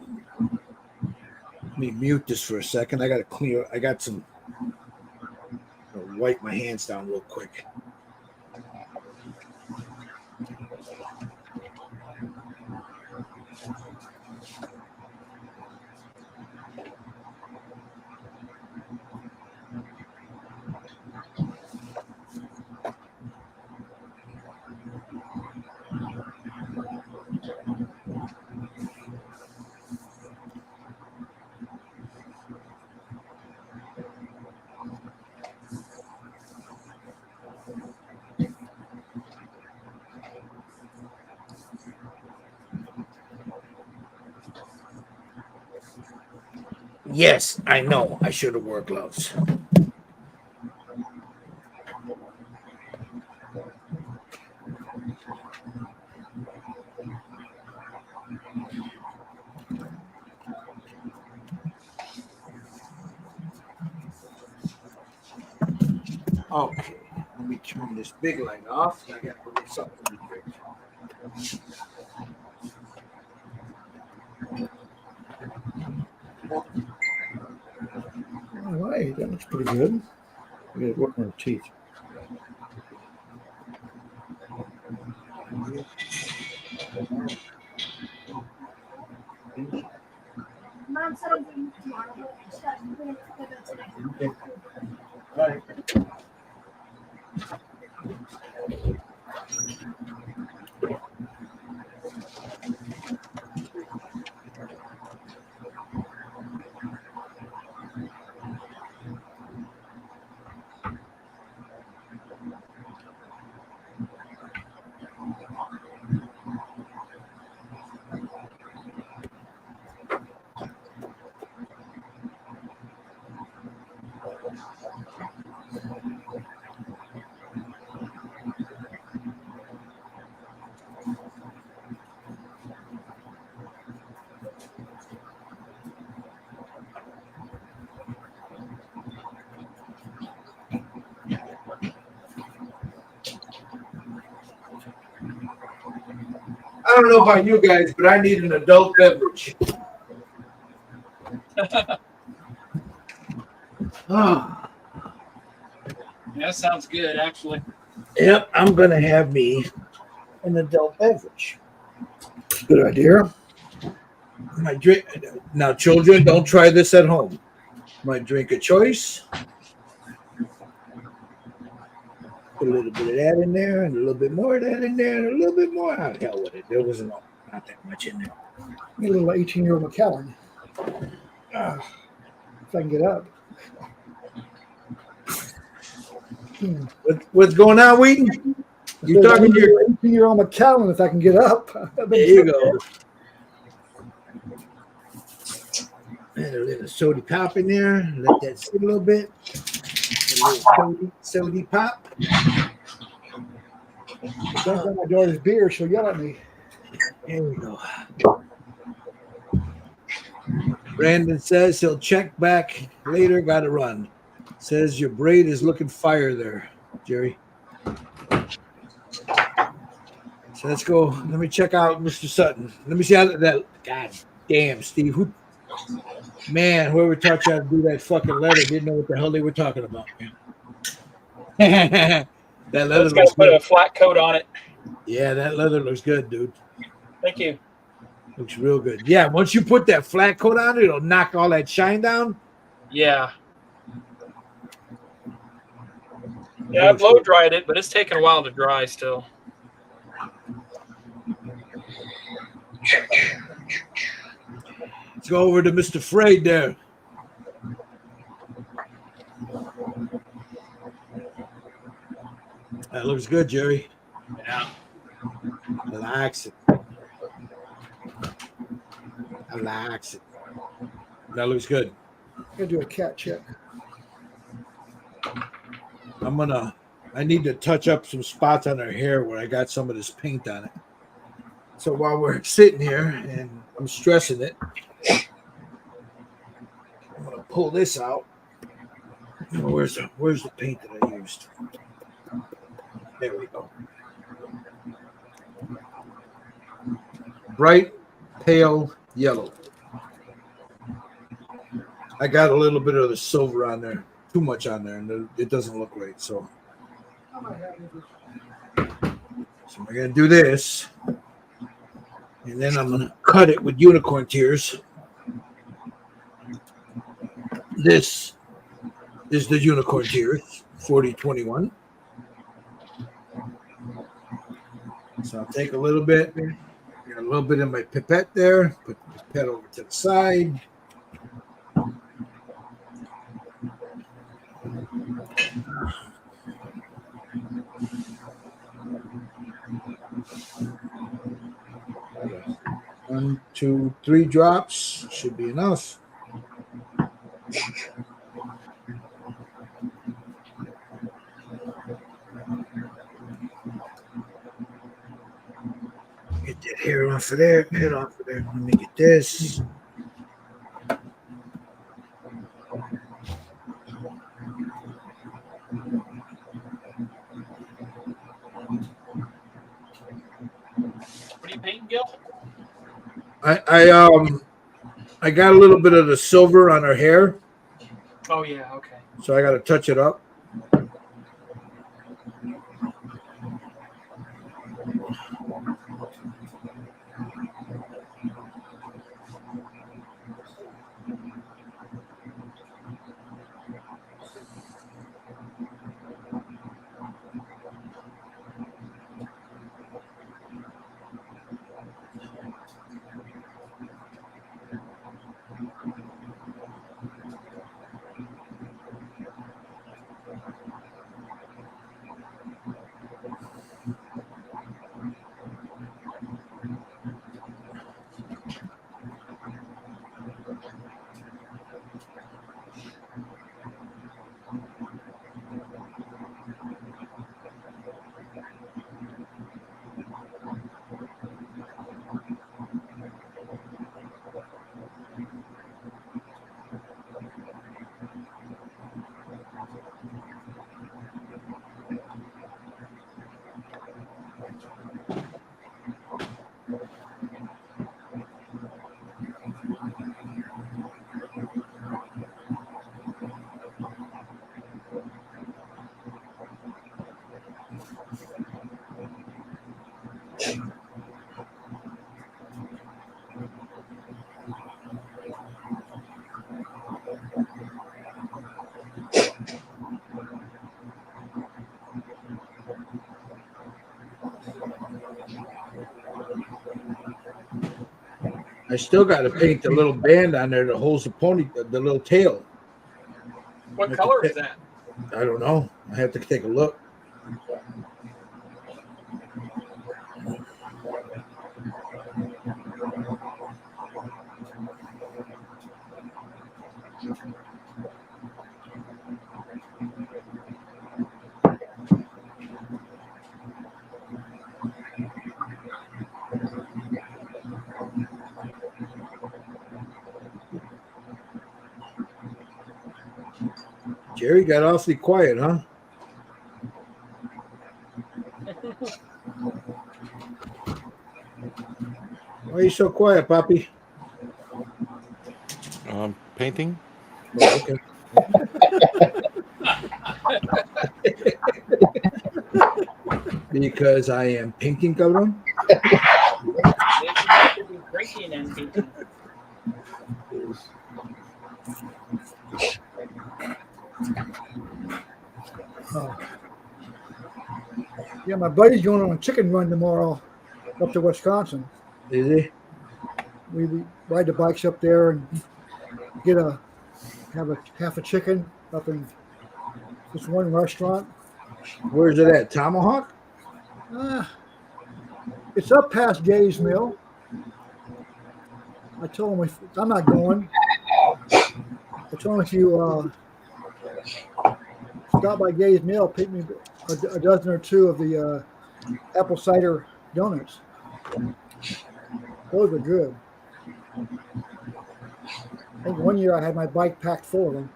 let me mute this for a second. I got to clear. I got some. Wipe my hands down real quick. Yes, I know. I should have worn gloves. Okay, let me turn this big light off. I got to put something to drink. All right, that looks pretty good. We got to work on our teeth. Mom said I'm doing tomorrow, but I'm going to go today. All right. I don't know about you guys, but I need an adult beverage. Ah, Yeah, that sounds good, actually. yep, I'm gonna have me an adult beverage. Good idea. My drink now, children, don't try this at home. My drink of choice. Put a little bit of that in there, and a little bit more of that in there, and a little bit more. Oh, hell with it. There wasn't not that much in there. A little 18-year-old McAllen. If I can get up. What's going on, Wheaton? You talking to your 18-year-old McAllen if I can get up. There you go. And a little soda pop in there. Let that sit a little bit. A Sody pop. Don't drink my daughter's beer. She'll yell at me. Here we go. Brandon says he'll check back later. Got to run. Says your braid is looking fire there, Jerry. So let's go. Let me check out Mr. Sutton. Let me see how that. God damn, Steve. Whoever taught you how to do that fucking letter didn't know what the hell they were talking about, man. That leather Let's got looks to put good. a flat coat on it. Yeah, that leather looks good, dude. Thank you. Looks real good. Yeah, once you put that flat coat on it, it'll knock all that shine down. Yeah. Yeah, I blow dried it, but it's taking a while to dry still. Let's go over to Mr. Frey there. That looks good, Jerry. Yeah. I likes it. I likes it. That looks good. I'm gonna do a cat check. I need to touch up some spots on her hair where I got some of this paint on it. So while we're sitting here and I'm stressing it, I'm gonna pull this out. Where's the paint that I used? There we go. Bright pale yellow. I got a little bit of the silver on there, too much on there, and it doesn't look right. So I'm gonna do this, and then I'm gonna cut it with unicorn tears. This is the unicorn tears 4021. So I'll take a little bit, got a little bit in my pipette there, put the pipette over to the side. One, two, 3 drops should be enough. Get that hair off of there, head off of there. Let me get this. What are you painting, Gil? I got a little bit of the silver on her hair, Oh, yeah, okay. so I got to touch it up. I still got to paint the little band on there that holds the pony, the little tail. What color is that? I don't know. I have to take a look. Gary got awfully quiet, huh? Why are you so quiet, Poppy? Painting. Oh, okay. Because I am painting, cabrón. They should have to be drinking and painting. Oh. Yeah, my buddy's going on a chicken run tomorrow up to Wisconsin. Is he? We ride the bikes up there and have a half a chicken up in this one restaurant. Where's it at? Tomahawk? It's up past Gay's Mill. I told him I'm not going. I told him if you stop by Gay's Mill, pick me a dozen or two of the apple cider donuts. Those are good. I think one year I had my bike packed full of them.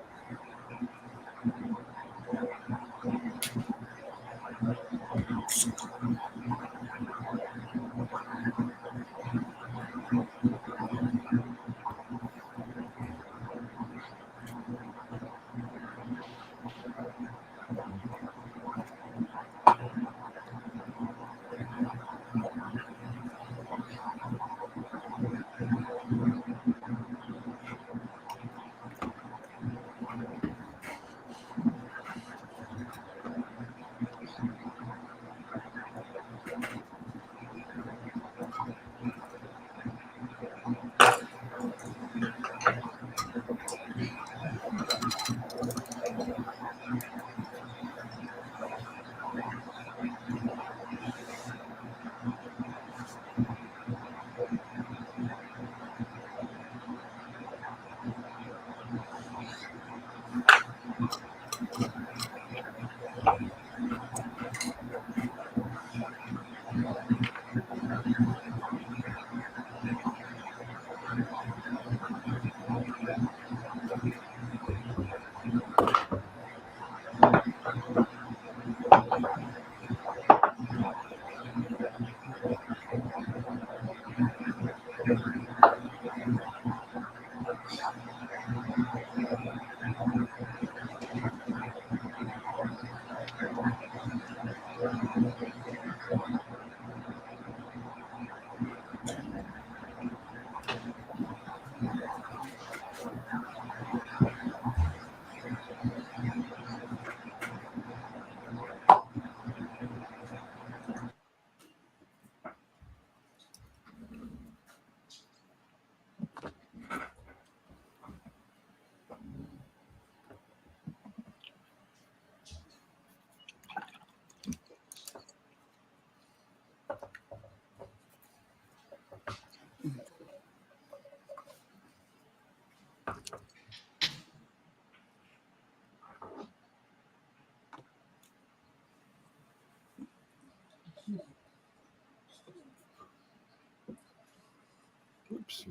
Oops.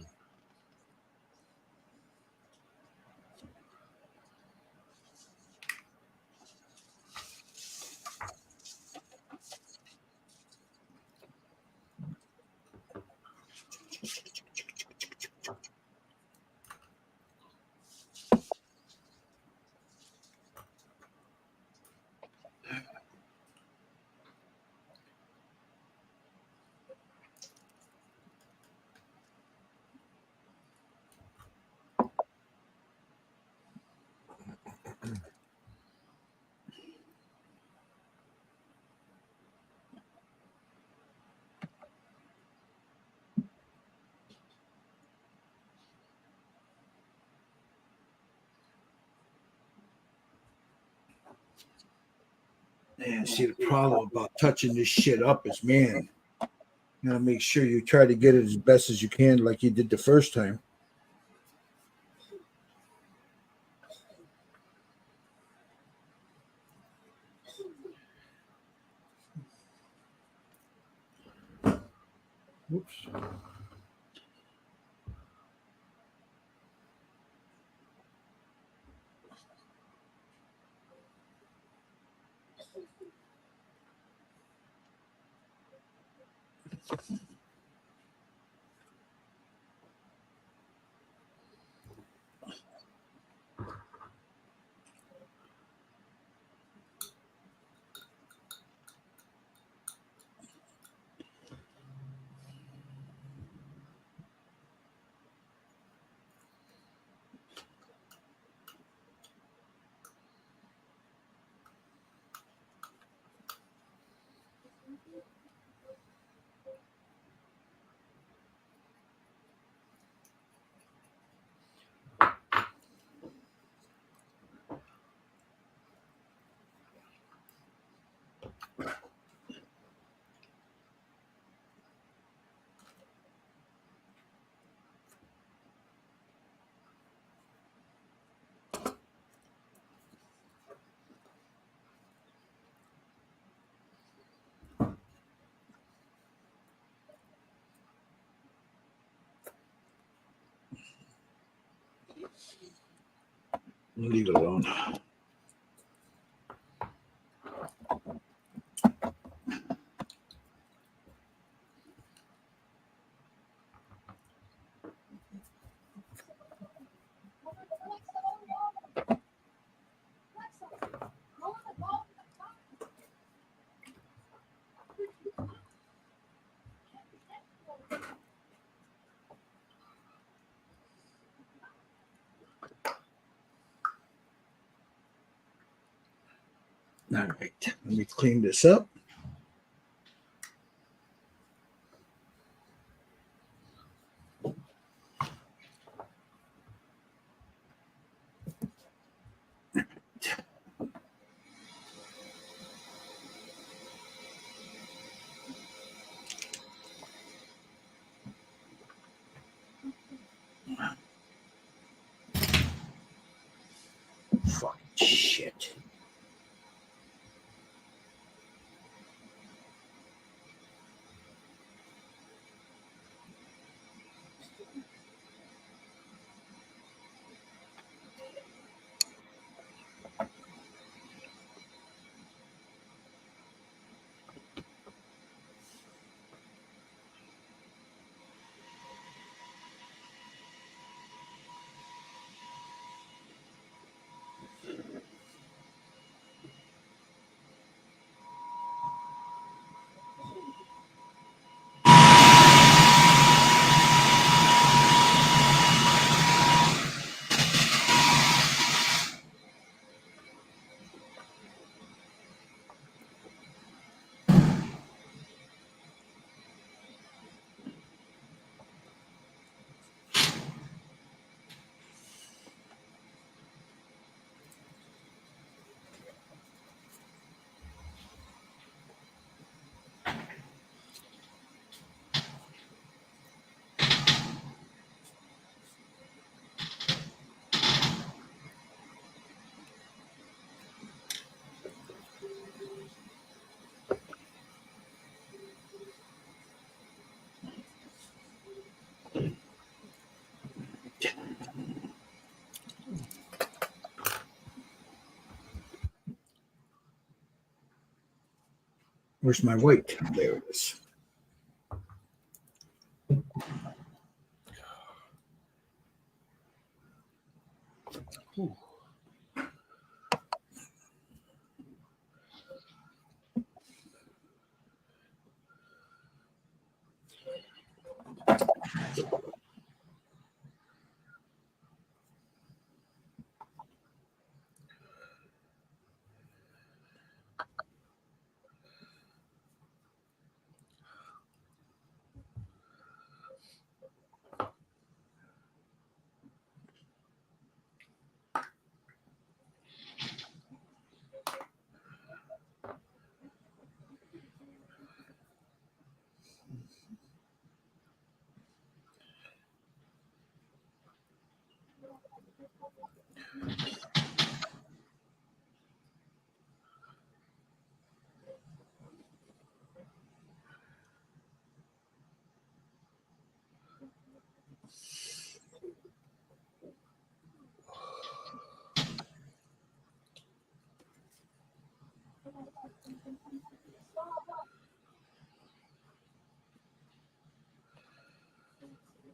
Man, see, the problem about touching this shit up is, man, you gotta make sure you try to get it as best as you can, like you did the first time. Oops. Leave it alone. All right, let me clean this up. Fucking shit. Where's my weight? There it is.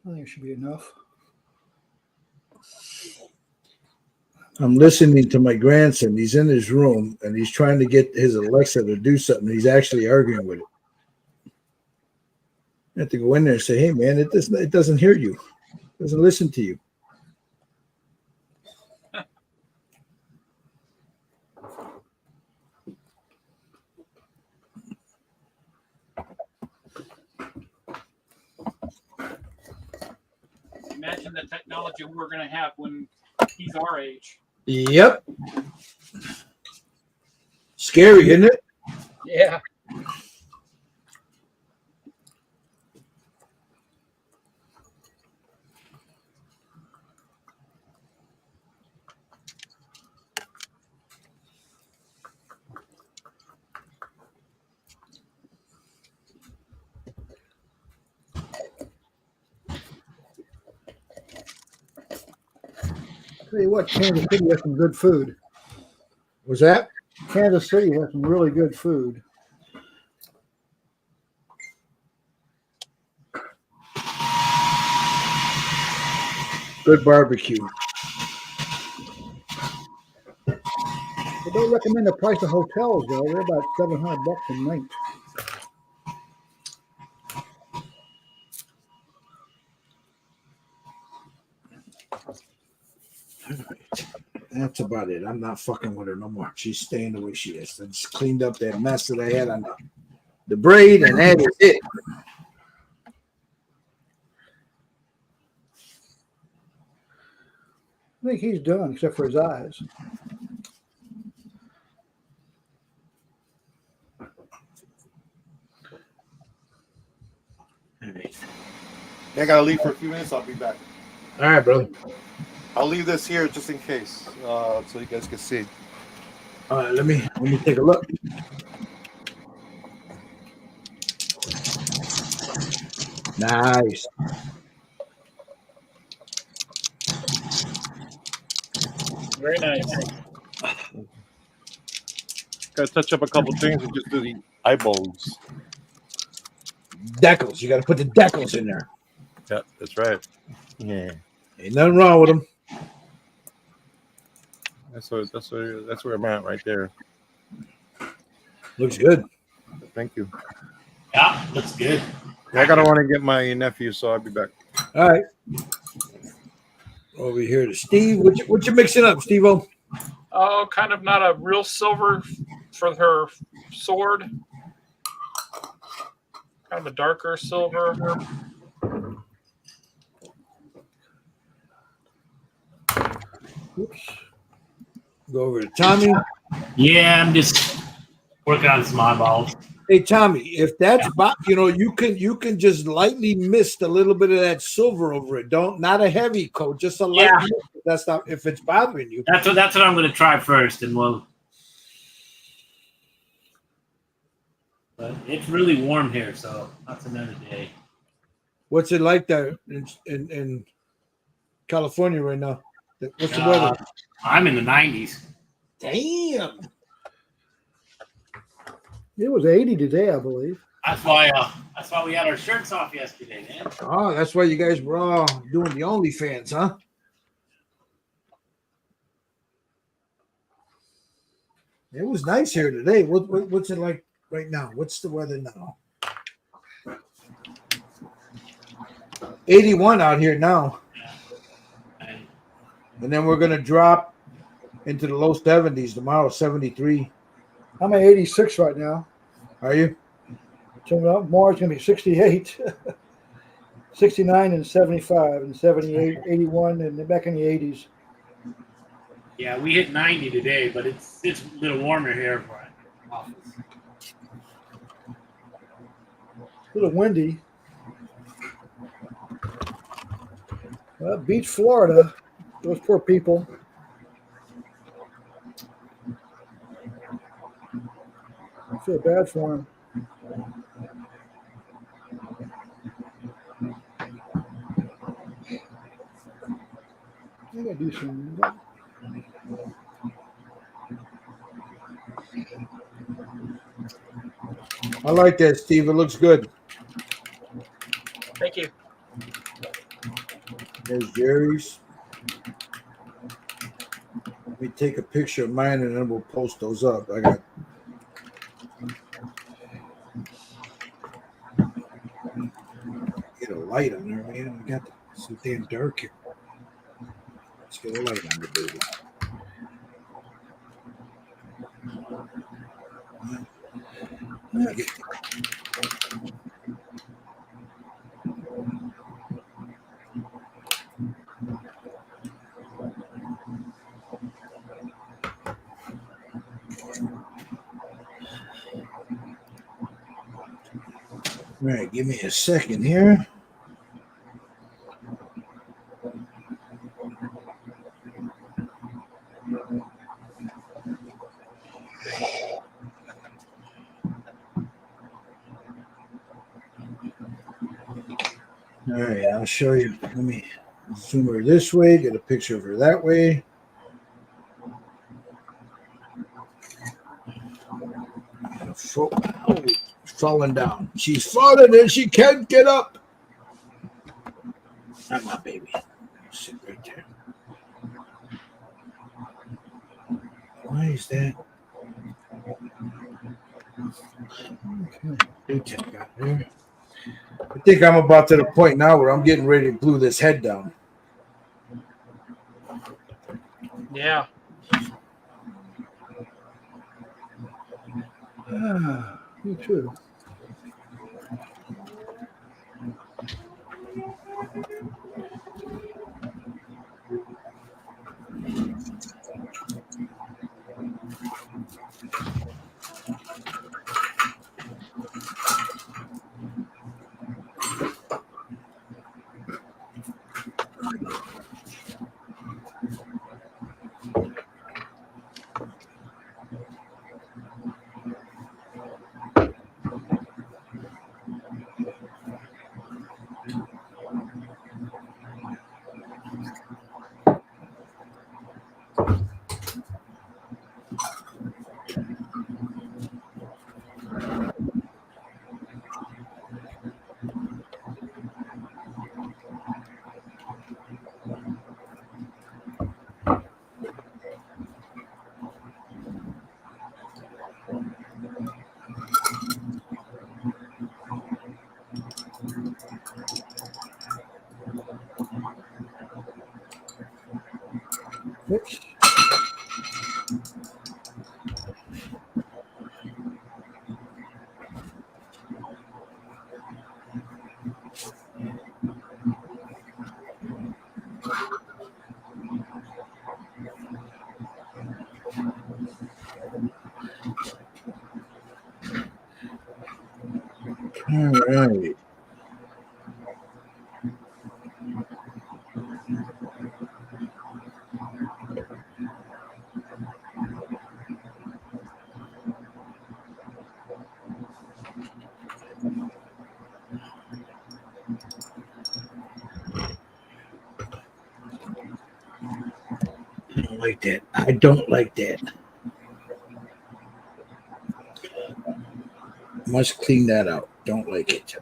I think it should be enough. I'm listening to my grandson. He's in his room and he's trying to get his Alexa to do something. He's actually arguing with it. I have to go in there and say, "Hey, man, it doesn't hear you. It doesn't listen to you." Imagine the technology we're going to have when he's our age. Yep. Scary, isn't it? Yeah. Tell you what, Kansas City has some good food. Was that? Kansas City has some really good food. Good barbecue. I don't recommend the price of hotels though. They're about $700 a night. That's about it. I'm not fucking with her no more. She's staying the way she is. I just cleaned up that mess that I had on the braid, and that is it. I think he's done, except for his eyes. Yeah, I gotta leave for a few minutes. I'll be back. All right, brother. I'll leave this here just in case, so you guys can see. All right, let me take a look. Nice. Very nice. Gotta touch up a couple things and just do the eyeballs. Decals. You got to put the decals in there. Yeah, that's right. Yeah, Ain't nothing wrong with them. that's where I'm at right there. Looks good. Thank you. Yeah, looks good. Yeah, I gotta want to get my nephew, so I'll be back. All right. Over here to Steve. What you mixing up, Steve-O? Oh, kind of not a real silver for her sword. Kind of a darker silver. Oops. Go over to Tommy. Yeah, I'm just working on some eyeballs. Hey Tommy, if that's you can just lightly mist a little bit of that silver over it. Not a heavy coat, just a light. Yeah. Mist. That's not if it's bothering you. That's what I'm going to try first, and we'll. But it's really warm here, so that's another day. What's it like there in California right now? What's the weather? I'm in the 90s. Damn. It was 80 today, I believe. That's why we had our shirts off yesterday, man. Oh, that's why you guys were all doing the OnlyFans, huh? It was nice here today. What's it like right now? What's the weather now? 81 out here now. And then we're going to drop into the low 70s tomorrow, 73. I'm at 86 right now. Are you? Tomorrow's going to be 68, 69 and 75 and 78, 81 and back in the 80s. Yeah, we hit 90 today, but it's a little warmer here for our office. A little windy. Well, Beach, Florida. Those poor people. I feel bad for them. I gotta do some. I like that, Steve. It looks good. Thank you. There's Jerry's. Let me take a picture of mine and then we'll post those up. I got get a light on there, man. I got it's so damn dark here. Let's get a light on the baby. Let me get All right, give me a second here. All right, I'll show you. Let me zoom her this way, get a picture of her that way. Falling down. She's falling and she can't get up. Not my baby. Sit right there. Why is that? Okay. Got there. I think I'm about to the point now where I'm getting ready to glue this head down. Yeah. Me too. Oops. All right. I don't like that. I don't like that. Must clean that out. Don't like it.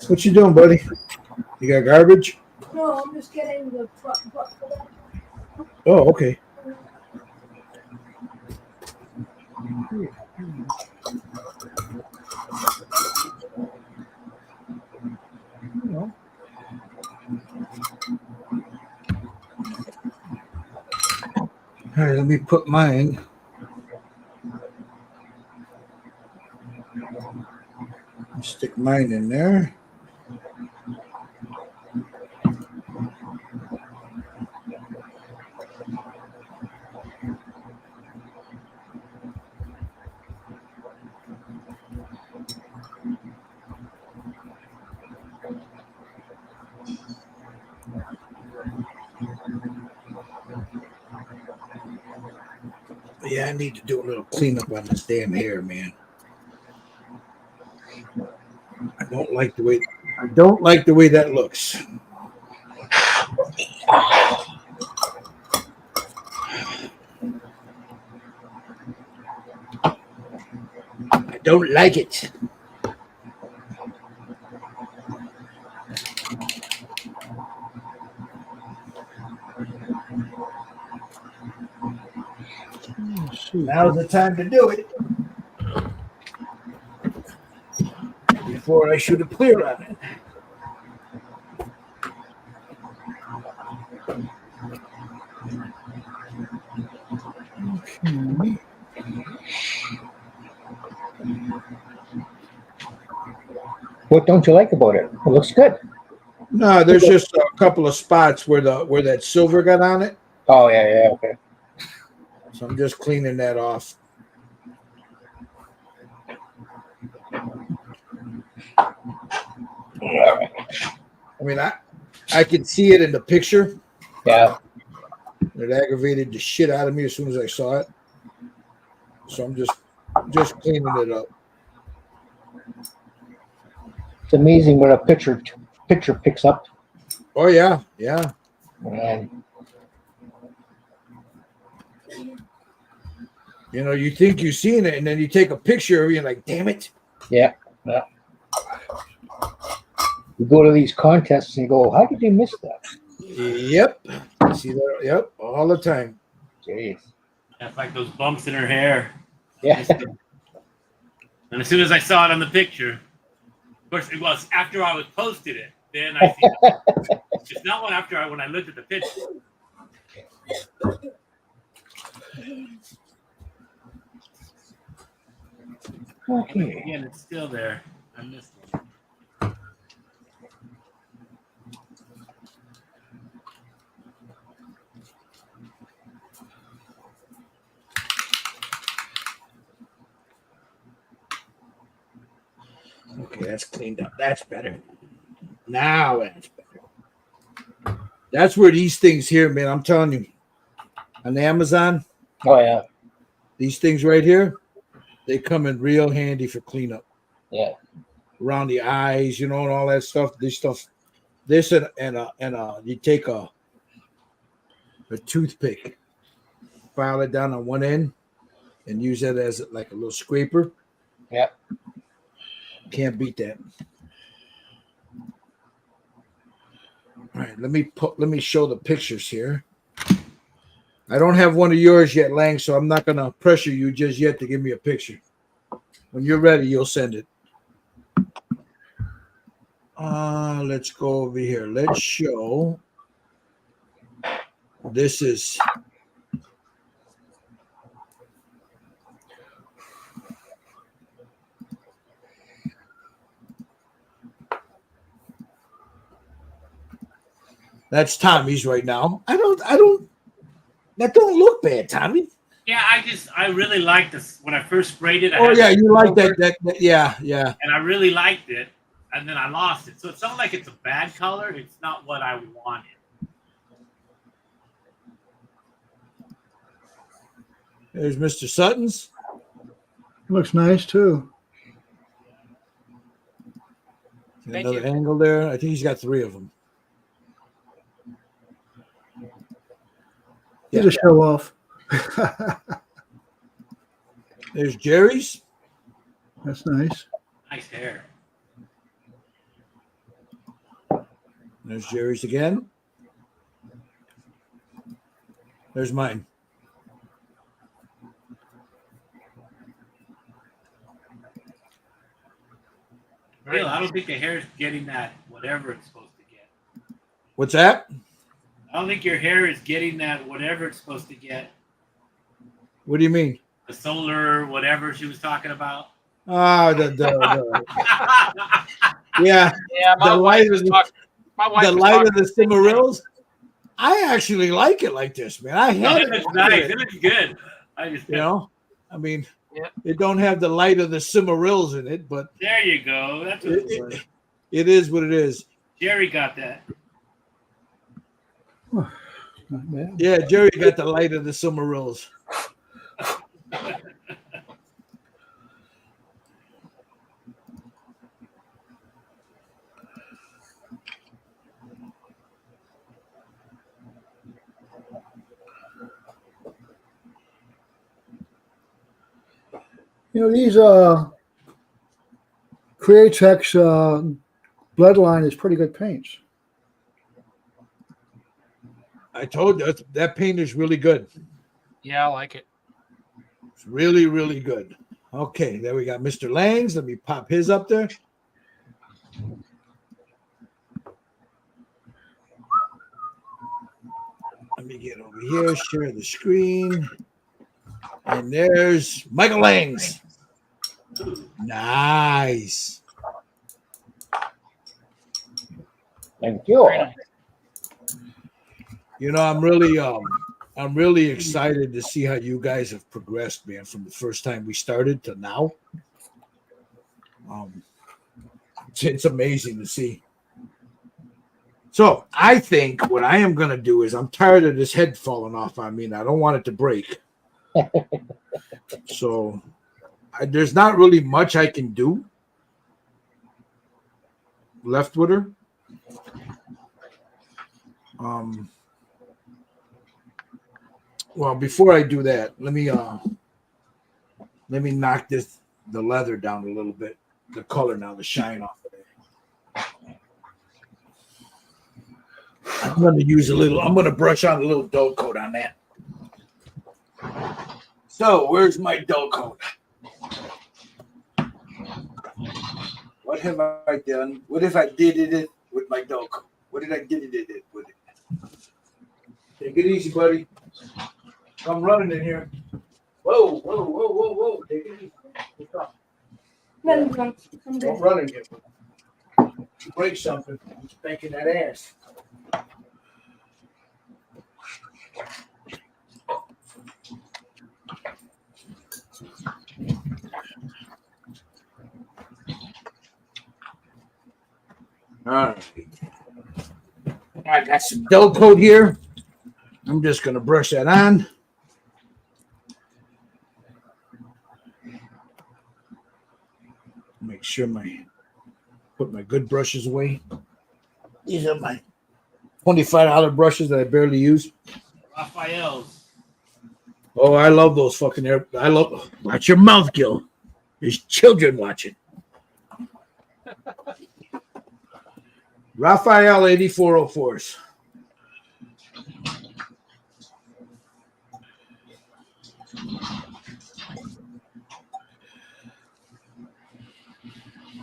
What you doing, buddy? You got garbage? No, I'm just getting the truck. Oh, okay. No. All right, let me put mine. Stick mine in there. Yeah, I need to do a little cleanup on this damn hair, man. I don't like the way that looks. I don't like it. Now's the time to do it. Before I shoot a clear on it. Okay. What don't you like about it? It looks good. No, there's just a couple of spots where that silver got on it. Oh yeah, okay. So I'm just cleaning that off. I mean, I can see it in the picture. Yeah. It aggravated the shit out of me as soon as I saw it. So I'm just cleaning it up. It's amazing what a picture picks up. Oh yeah, yeah. And You know, you think you've seen it, and then you take a picture, and you're like, "Damn it!" yeah. You go to these contests and you go, "How did you miss that?" Yep. See that? Yep, all the time. Jeez. It's like those bumps in her hair. Yeah. And as soon as I saw it on the picture, of course, it was after I was posted it. Then I see it. It's not one after when I looked at the picture. Okay. Again, it's still there. I missed it. Okay, that's cleaned up. That's better. Now that's better. That's where these things here, man. I'm telling you, on Amazon, Oh yeah. these things right here, they come in real handy for cleanup. Yeah. Around the eyes, you know, and all that stuff. This and you take a toothpick, file it down on one end, and use that as like a little scraper. Yeah. Can't beat that. All right, let me show the pictures here. I don't have one of yours yet, Lang, so I'm not gonna pressure you just yet to give me a picture. When you're ready, you'll send it. Let's go over here. Let's show. This is that's Tommy's right now. I don't that don't look bad, Tommy. Yeah, I really liked this when I first sprayed it. Oh yeah, you like that yeah. And I really liked it, and then I lost it. So it's not like it's a bad color. It's not what I wanted. There's Mr. Sutton's. Looks nice too. Thank Another you. angle there. I think he's got 3 of them. He's a show off. There's Jerry's. That's nice. Nice hair. There's Jerry's again. There's mine. Bill, I don't think the hair is getting that whatever it's supposed to get. What's that? I don't think your hair is getting that whatever it's supposed to get. What do you mean? The solar whatever she was talking about. Ah, yeah. Yeah, my The wife light was of the- talking. My wife The was light talking of the Cimarillos. I actually like it like this, man. I No, had it it. looks nice. It looks good. I just You know, I mean, Yeah. it don't have the light of the Cimarills in it, but there you go. That's what it was. it is what it is. Jerry got that. Not bad. Yeah, Jerry got the light of the Cimarills. These Createx Bloodline is pretty good paints. I told you that paint is really good. Yeah, I like it. It's really, really good. Okay, there we got Mr. Lang's. Let me pop his up there. Let me get over here, share the screen. And there's Michael Lang's. Nice. Thank you. Very nice. I'm really excited to see how you guys have progressed, man, from the first time we started to now. It's amazing to see. So I think what I am going to do is I'm tired of this head falling off on me, and I don't want it to break. So there's not really much I can do left with her. Well, before I do that, let me knock the leather down a little bit, the color now, the shine off of it. I'm going to brush on a little dull coat on that. So, where's my dull coat? What have I done? What if I did it with my dull coat? What did I did it with it? Take it easy, buddy. I'm running in here. Whoa. Take it easy. Don't run in here. You break something. I'm spanking that ass. All right. I got some dull coat here. I'm just going to brush that on. Make sure put my good brushes away. These are my $25 brushes that I barely use. Raphael's. Oh, I love those fucking watch your mouth, Gil. There's children watching. Raphael 8404s.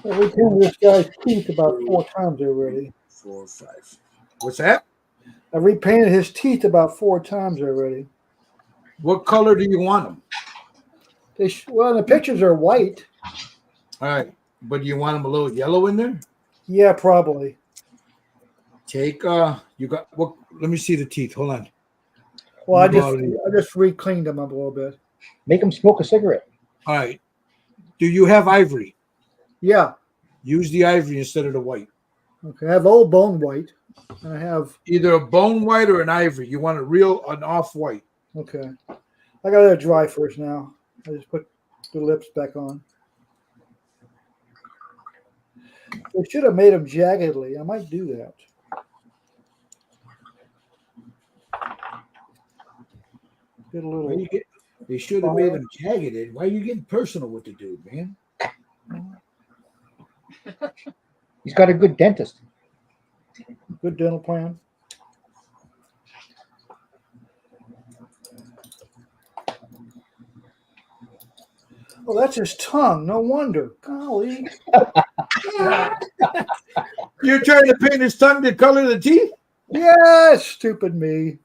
I've repainted this guy's teeth about 4 times already. 4 or 5. What's that? I've repainted his teeth about 4 times already. What color do you want them? Well, the pictures are white. All right, but do you want them a little yellow in there? Yeah, probably. Take you got what? Let me see the teeth. Hold on. Well, I just re-cleaned them up a little bit. Make them smoke a cigarette. All right. Do you have ivory? Yeah. Use the ivory instead of the white. Okay, I have old bone white, and I have either a bone white or an ivory. You want an off white. Okay, I gotta let it dry first. Now I just put the lips back on. They should have made them jaggedly. I might do that. Get a little. They should have made them jagged. Why are you getting personal with the dude, man? He's got a good dentist. Good dental plan. Oh, that's his tongue. No wonder. Golly. You're trying to paint his tongue to color the teeth? Yeah, stupid me.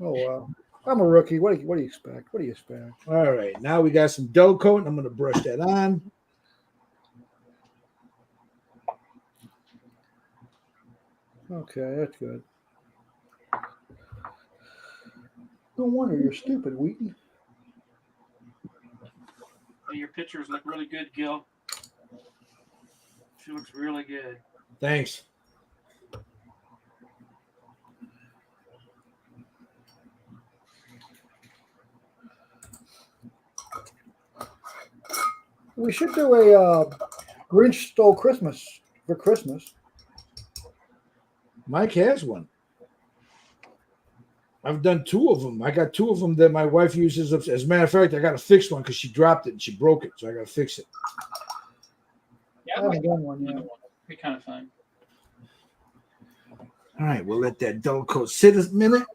Oh, wow. I'm a rookie. What do you expect? What do you expect? All right. Now we got some dough coat. I'm going to brush that on. Okay, that's good. No wonder you're stupid, Wheaton. Your pictures look really good, Gil. She looks really good. Thanks. We should do a Grinch Stole Christmas for Christmas. Mike has one. I've done 2 of them. I got 2 of them that my wife uses. As a matter of fact, I got to fix one because she dropped it and she broke it, so I got to fix it. Yeah, I I'd like haven't done one to yet. do one. It'd be kind of fun. All right, we'll let that dull coat sit a minute.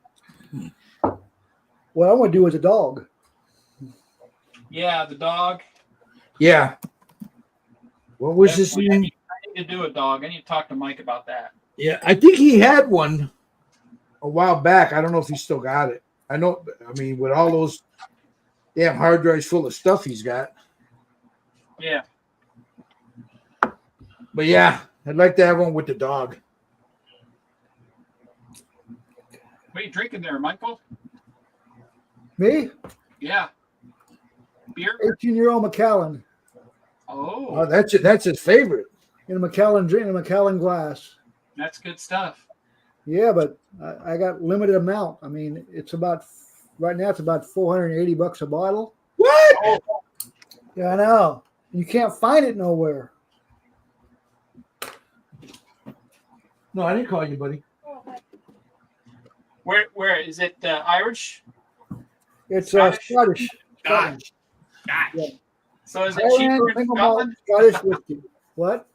What I want to do is a dog. Yeah, the dog. Yeah. What was his Definitely. name? I need to do a dog. I need to talk to Mike about that. Yeah, I think he had one a while back. I don't know if he still got it. I know. I mean, with all those damn hard drives full of stuff he's got. Yeah. But yeah, I'd like to have one with the dog. What are you drinking there, Michael? Me, Yeah. Beer? 18-year-old Macallan Oh, Oh, that's his favorite. in a Macallan drink, in a Macallan glass. that's good stuff. Yeah, but I got limited amount. I mean, it's about right now. It's about $480 a bottle. What? Oh, Yeah, I know. You can't find it nowhere. No, I didn't call you, buddy. where is it? Irish? It's Scottish? Scottish. Gosh. Yeah. So is it Highland cheaper in single malt Scotland? Scottish whiskey. What?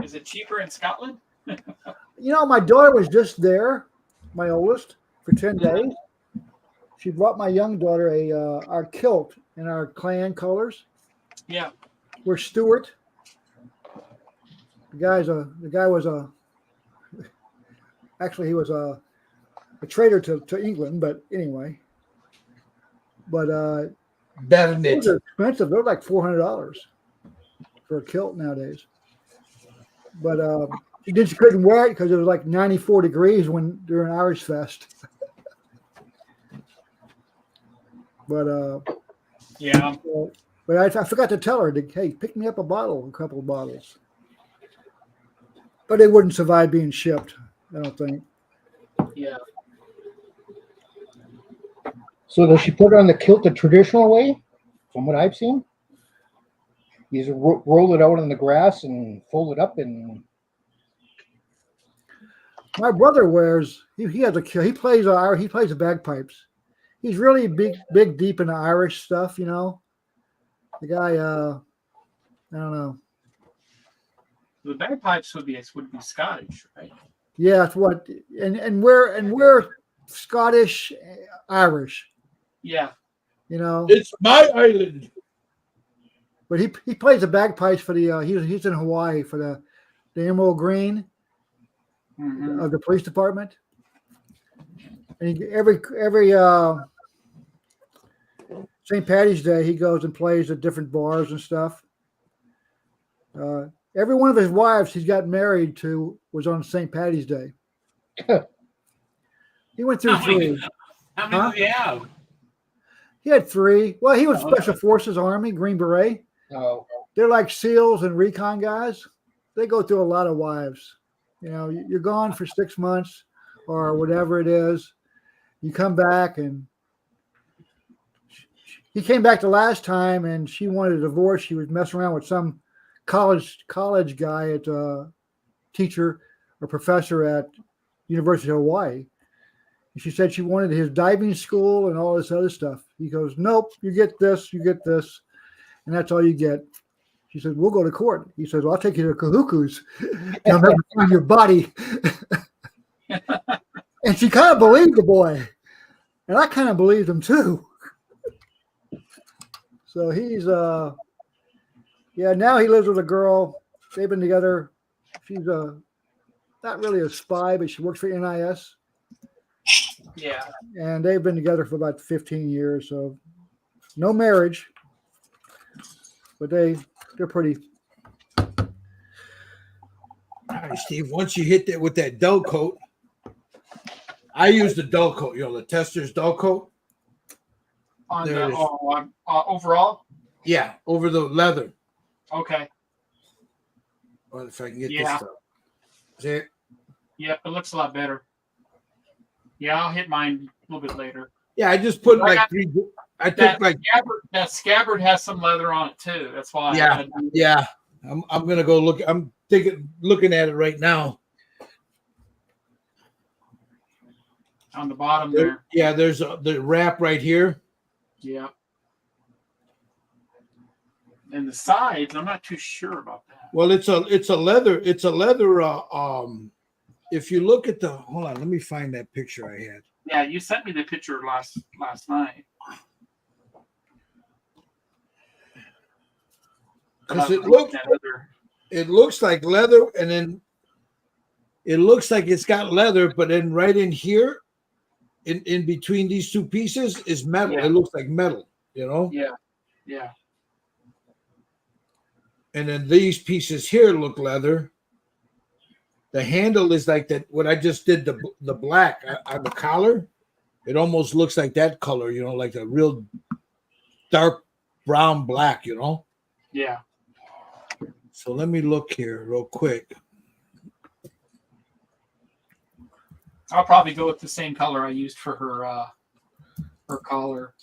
Is it cheaper in Scotland? You know, my daughter was just there, my oldest, for 10 days. She brought my young daughter our kilt in our clan colors. Yeah. We're Stuart. The guy was actually he was a traitor to England, but anyway. But Better than those it. are expensive. They're like $400 for a kilt nowadays. But she couldn't wear it because it was like 94 degrees during Irish Fest. But Yeah. but I forgot to tell her, hey, pick me up a couple of bottles. But it wouldn't survive being shipped, I don't think. Yeah. So does she put on the kilt the traditional way, from what I've seen? You just roll it out in the grass and fold it up, and My brother wears he has he plays the bagpipes. He's really big deep in the Irish stuff, you know. The guy I don't know. The bagpipes would be Scottish, right? Yeah, it's what and we're Scottish Irish, Yeah. you know. It's my island. But he plays the bagpipes for the he's in Hawaii for the Emerald Green Mhm. of the police department. And every St. Patty's Day he goes and plays at different bars and stuff. Every one of his wives he's got married to was on St. Patty's Day. He went through How many- 3. How many Huh? do you have? He had 3. Well, he was Oh, Special Forces Army, Green Beret. oh, They're like SEALs and recon guys. They go through a lot of wives. You know, you're gone for 6 months or whatever it is. You come back, and he came back the last time, and she wanted a divorce. She was messing around with some college guy at teacher or professor at University of Hawaii. And she said she wanted his diving school and all this other stuff. He goes, nope, you get this, and that's all you get. She said, we'll go to court. He says, well, I'll take you to Kahuku's. They'll never find your body. And she kind of believed the boy. And I kind of believed him too. So he's now he lives with a girl. They've been together. She's not really a spy, but she works for NIS. Yeah. And they've been together for about 15 years. So no marriage. But they're pretty. All right, Steve. Once you hit that with that dull coat, I use the dull coat. You know, the Tester's dull coat. On There it the is. overall. Yeah, over the leather. Okay. Well, if I can get Yeah. this stuff. See it? Yep, it looks a lot better. Yeah, I'll hit mine a little bit later. Yeah, I just put I like got 3. I took That like scabbard has some leather on it too. That's why. Yeah. Yeah. I'm gonna go look. I'm looking at it right now. on the bottom there. Yeah, there's the wrap right here. Yeah. And the sides, I'm not too sure about that. Well, it's a leather. It's a leather. If you look at the, hold on, let me find that picture I had. Yeah, you sent me the picture last night. Because But I it was looking at it looks like leather, and then it looks like it's got leather, but then right in here, in between these two pieces is metal. Yeah. It looks like metal, you know. Yeah, yeah, And then these pieces here look leather. The handle is like that. What I just did, the black on the collar, it almost looks like that color, you know, like a real dark brown black, you know. yeah. So let me look here real quick. I'll probably go with the same color I used for her collar.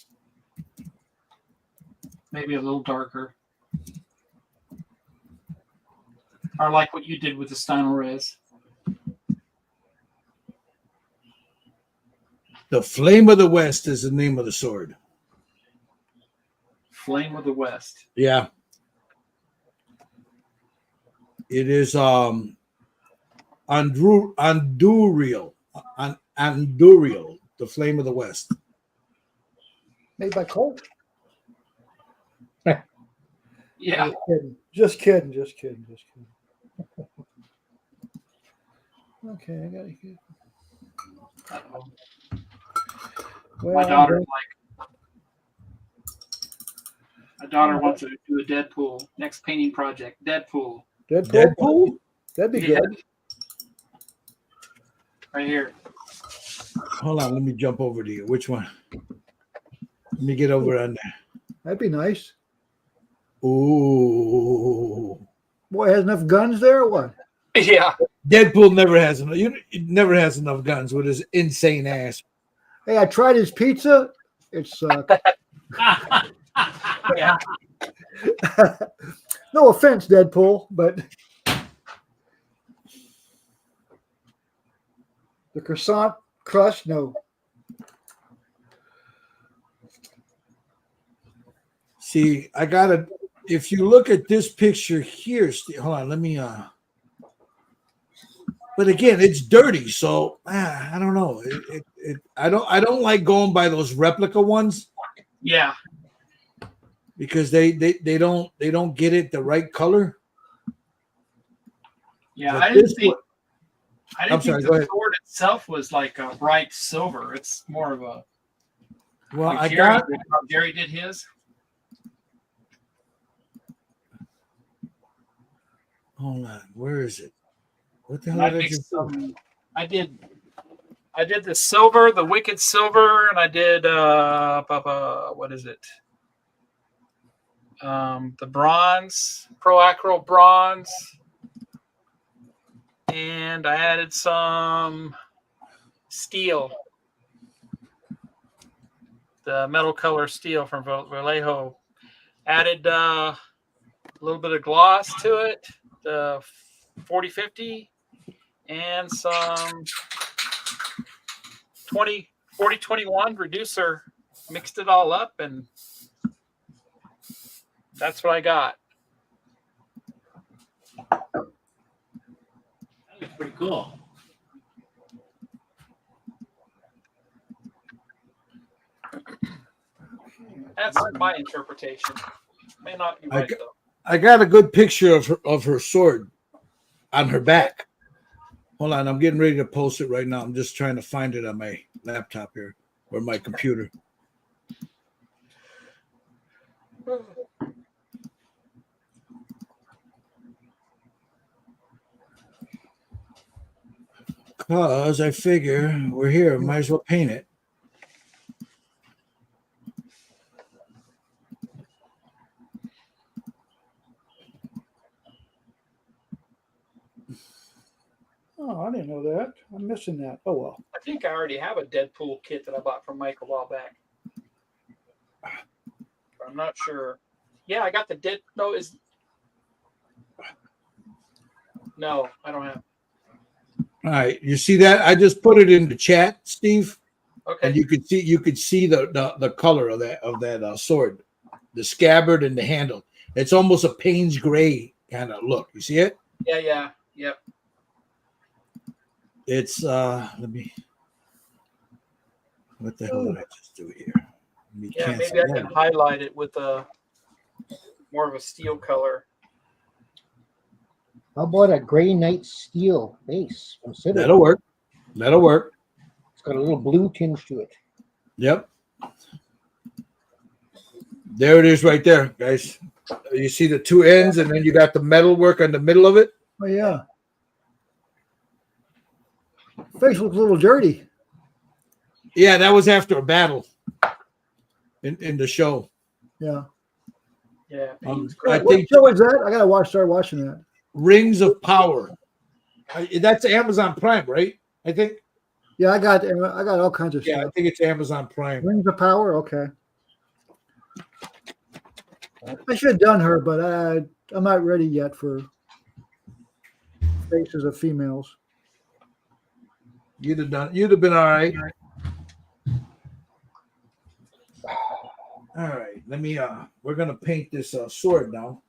Maybe a little darker. Or like what you did with the Steino Res. The Flame of the West is the name of the sword. Flame of the West. Yeah. It is Anduriel, the Flame of the West. Made by Colt. Yeah. Just kidding. Okay, I gotta get. Uh-oh. Well, My daughter wants to do a Deadpool next painting project. Deadpool. Deadpool? That'd be Yeah. good. Right here. Hold on, let me jump over to you. Which one? Let me get over on there. That'd be nice. Ooh. Boy, has enough guns there or what? Yeah. Deadpool never has enough. He never has enough guns with his insane ass. Hey, I tried his pizza. It's Yeah. no offense, Deadpool, but the croissant crust, no. See, I gotta. If you look at this picture here, hold on. Let me. But again, it's dirty, so I don't know. I don't like going by those replica ones. Yeah. Because they don't get it the right color. Yeah. But I didn't this think one- the go ahead. sword itself was like a bright silver. It's more of a Well, like I Jerry did his. hold on. Where is it? What the hell I did I mixed just do? some. I did the silver, the wicked silver, and I did what is it? The bronze, Pro Acro bronze, and I added some steel, the metal color steel from Vallejo. Added a little bit of gloss to it, the 4050, and some 4021 reducer. Mixed it all up, and that's what I got. That's pretty cool. That's my interpretation. May not be right though. I got a good picture of her sword on her back. Hold on, I'm getting ready to post it right now. I'm just trying to find it on my laptop here or my computer. Because I figure we're here, might as well paint it. Oh, I didn't know that. I'm missing that. Oh well. I think I already have a Deadpool kit that I bought from Mike a while back. I'm not sure. Yeah, I got the Dead. No, I don't have. All right, you see that? I just put it in the chat, Steve, Okay. and you could see the color of that sword, the scabbard and the handle. It's almost a Payne's gray kind of look. You see it? Yeah. It's what the hell did I just do here? Let me Yeah, cancel maybe I can that. highlight it with a more of a steel color. How about a gray night steel base from Citadel? That'll work. That'll work. It's got a little blue tinge to it. Yep. There it is right there, guys. You see the two ends, and then you got the metal work on the middle of it. Oh yeah. Face looks a little dirty. Yeah, that was after a battle in the show. Yeah. Yeah. I What think show is that? I gotta start watching that. Rings of Power. That's Amazon Prime, right? I think. Yeah, I got all kinds of Yeah, I stuff. think it's Amazon Prime. Rings of Power. Okay. I should have done her, but I'm not ready yet for faces of females. You'd have been all right. All right. Let me we're gonna paint this sword now.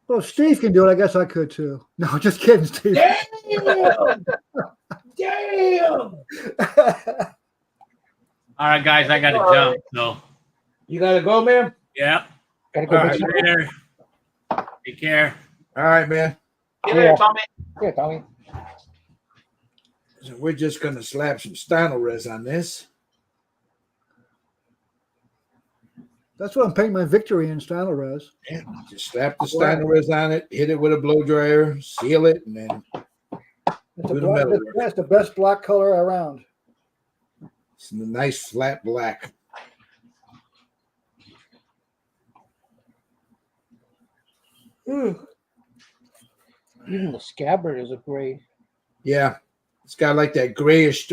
Well, if Steve can do it, I guess I could too. No, just kidding, Steve. Damn! Damn! All right, guys, I got to jump. So, You gotta go, man. yeah. Gotta go All get right. some- Later. Take care. All right, man. Get there, Tommy. Yeah, Tommy. So we're just gonna slap some Stynylrez on this. That's what I'm painting my victory in Stynylrez. Yeah, just slap the Stynylrez on it, hit it with a blow dryer, seal it, and then It's, Do the metal work. that's the best black color around. it's a nice flat black. Even the scabbard is a gray. Yeah, it's got like that grayish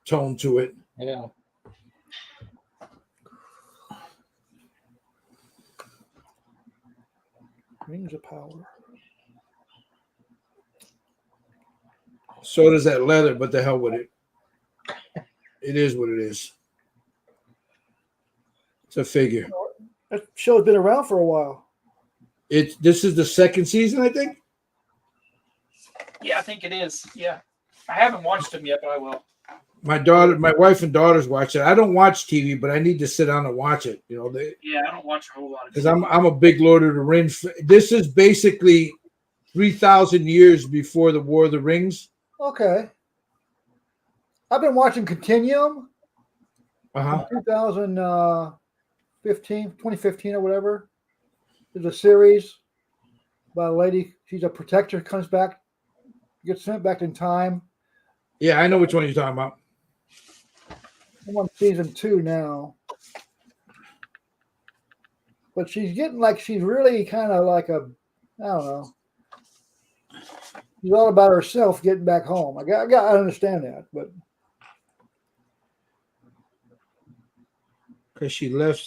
tone to it. Yeah. Rings of Power. So does that leather, but the hell with it. It is what it is. It's a figure. That show's been around for a while. This is the second season, I think. Yeah, I think it is. Yeah. I haven't watched them yet, but I will. My wife and daughters watch it. I don't watch TV, but I need to sit down and watch it. You know, Yeah, I don't watch a whole lot of because I'm a big Lord of the Rings. This is basically 3,000 years before the War of the Rings. Okay. I've been watching Continuum, Uh-huh. 2015 or whatever. There's a series about a lady. She's a protector, comes back, gets sent back in time. Yeah, I know which one you're talking about. I'm on season 2 now. But she's getting like, she's really kind of like I don't know. She's all about herself getting back home. I understand that, but Because she left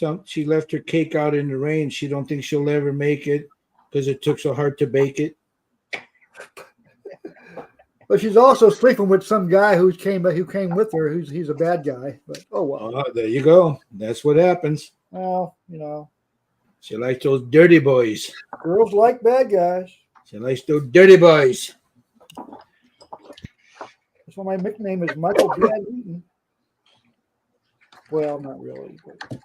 her cake out in the rain. She don't think she'll ever make it because it took so hard to bake it. she's also sleeping with some guy who came with her. He's a bad guy. But oh well. Oh, there you go. That's what happens. Well, She likes those dirty boys. girls like bad guys. She likes those dirty boys. That's why my nickname is Michael Brad Eaton. Well, not really. But.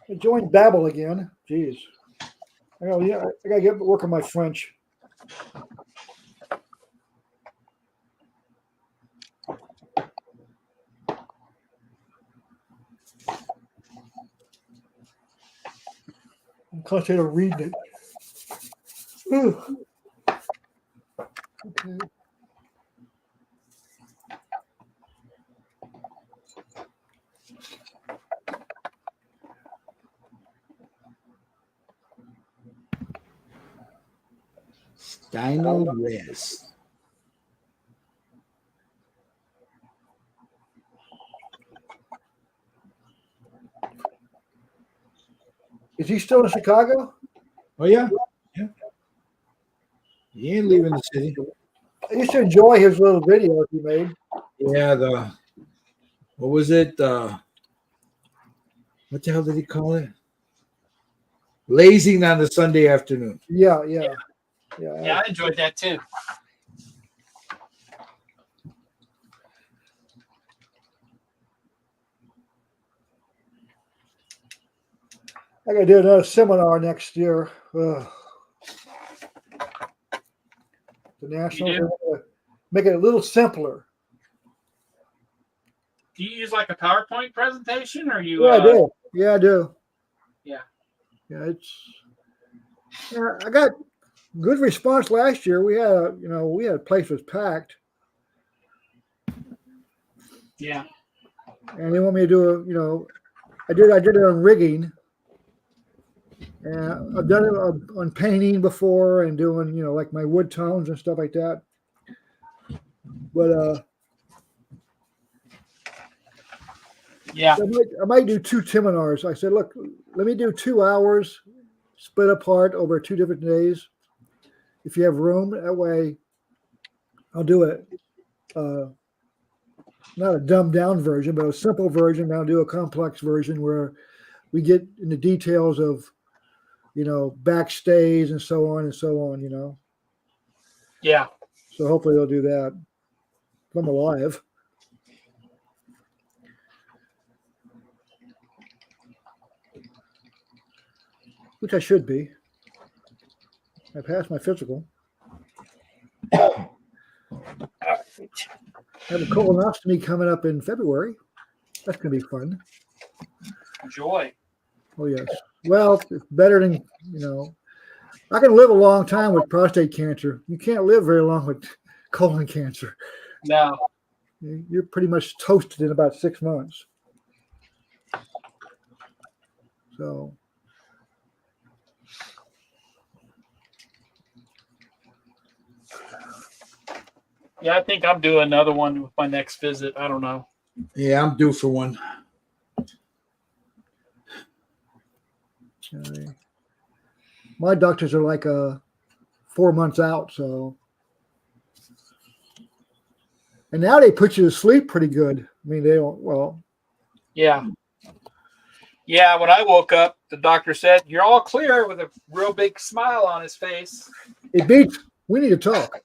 I joined Babbel again. Jeez. I gotta get work on my French. concentrate on reading it. Whew. Okay. Dino Res. Is he still in Chicago? Oh yeah, yeah. He ain't leaving the city. I used to enjoy his little videos he made. Yeah, what was it? What the hell did he call it? Lazing on the Sunday afternoon. Yeah. Yeah, I enjoyed that too. I gotta do another seminar next year. Ugh. The national, make it a little simpler. Do you use like a PowerPoint presentation, or you? Yeah, I do. Yeah, I do. Yeah. Yeah, I got good response last year. We had a place was packed, Yeah. and they want me to do I did it on rigging. And I've done it on painting before and doing, like my wood tones and stuff like that. But Yeah. I might do 2 seminars. I said, look, let me do 2 hours split apart over 2 different days. If you have room, that way I'll do it. Not a dumbed down version, but a simple version. I'll do a complex version where we get into details of, backstays and so on. Yeah. So hopefully they'll do that. If I'm alive. Which I should be. I passed my physical. I have a colonoscopy coming up in February. That's going to be fun. Joy. Oh, yes. Well, it's better than, I can live a long time with prostate cancer. You can't live very long with colon cancer. No. You're pretty much toasted in about 6 months. So. Yeah, I think I'm doing another one with my next visit. I don't know. Yeah, I'm due for one. Okay. My doctors are like 4 months out, so. And now they put you to sleep pretty good. I mean, they don't, well. Yeah. Yeah, when I woke up, the doctor said, "You're all clear," with a real big smile on his face. It beats, we need to talk.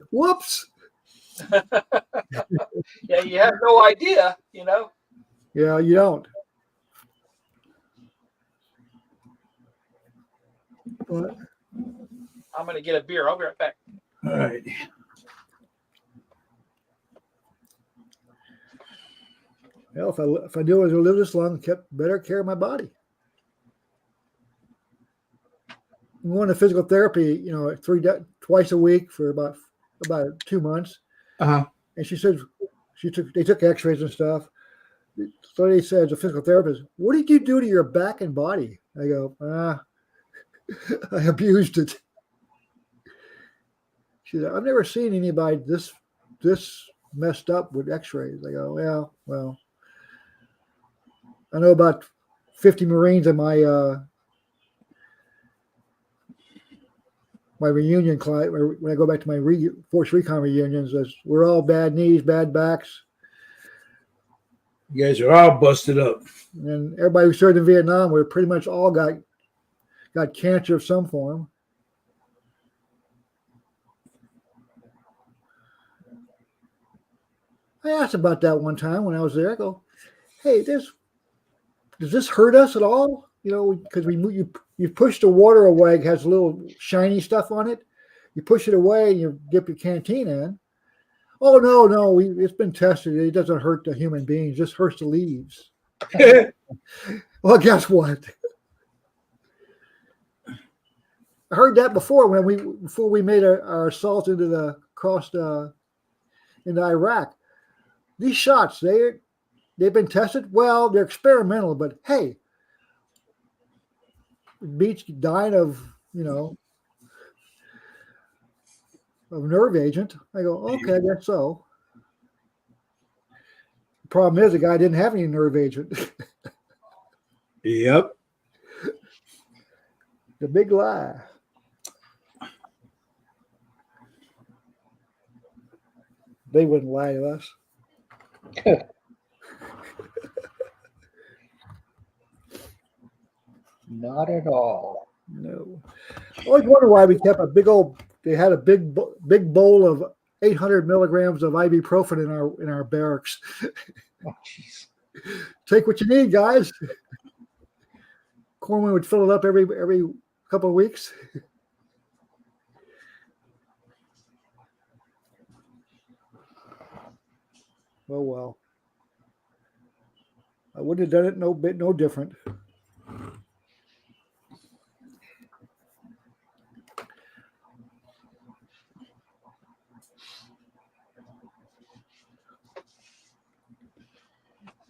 Whoops. Yeah, you have no idea, Yeah, you don't. But I'm going to get a beer. I'll be right back. All right. well, if I do as I live this long, kept better care of my body. I'm going to physical therapy, twice a week for about 2 months. Uh-huh. And she said they took X-rays and stuff. So they said, as a physical therapist, what did you do to your back and body? I go, I abused it. She said, I've never seen anybody this messed up with X-rays. I go, yeah, well, I know about 50 Marines in my my reunion client. When I go back to my Force Recon reunions, we're all bad knees, bad backs. You guys are all busted up. And everybody who served in Vietnam, we pretty much all got cancer of some form. I asked about that one time when I was there. I go, hey, does this hurt us at all? Because you push the water away, it has a little shiny stuff on it. You push it away and you dip your canteen in. Oh, no, it's been tested. It doesn't hurt the human beings, it just hurts the leaves. Well, guess what? I heard that before before we made our assault into into Iraq. These shots, they've been tested. Well, they're experimental, but hey, beats dying of of nerve agent. I go, okay, I guess so. The problem is the guy didn't have any nerve agent. Yep. The big lie. They wouldn't lie to us. Not at all. No. I always wonder why we kept they had a big bowl of 800 milligrams of ibuprofen in our barracks. Oh, jeez. Take what you need, guys. Corman would fill it up every couple of weeks. Oh well. I wouldn't have done it no different.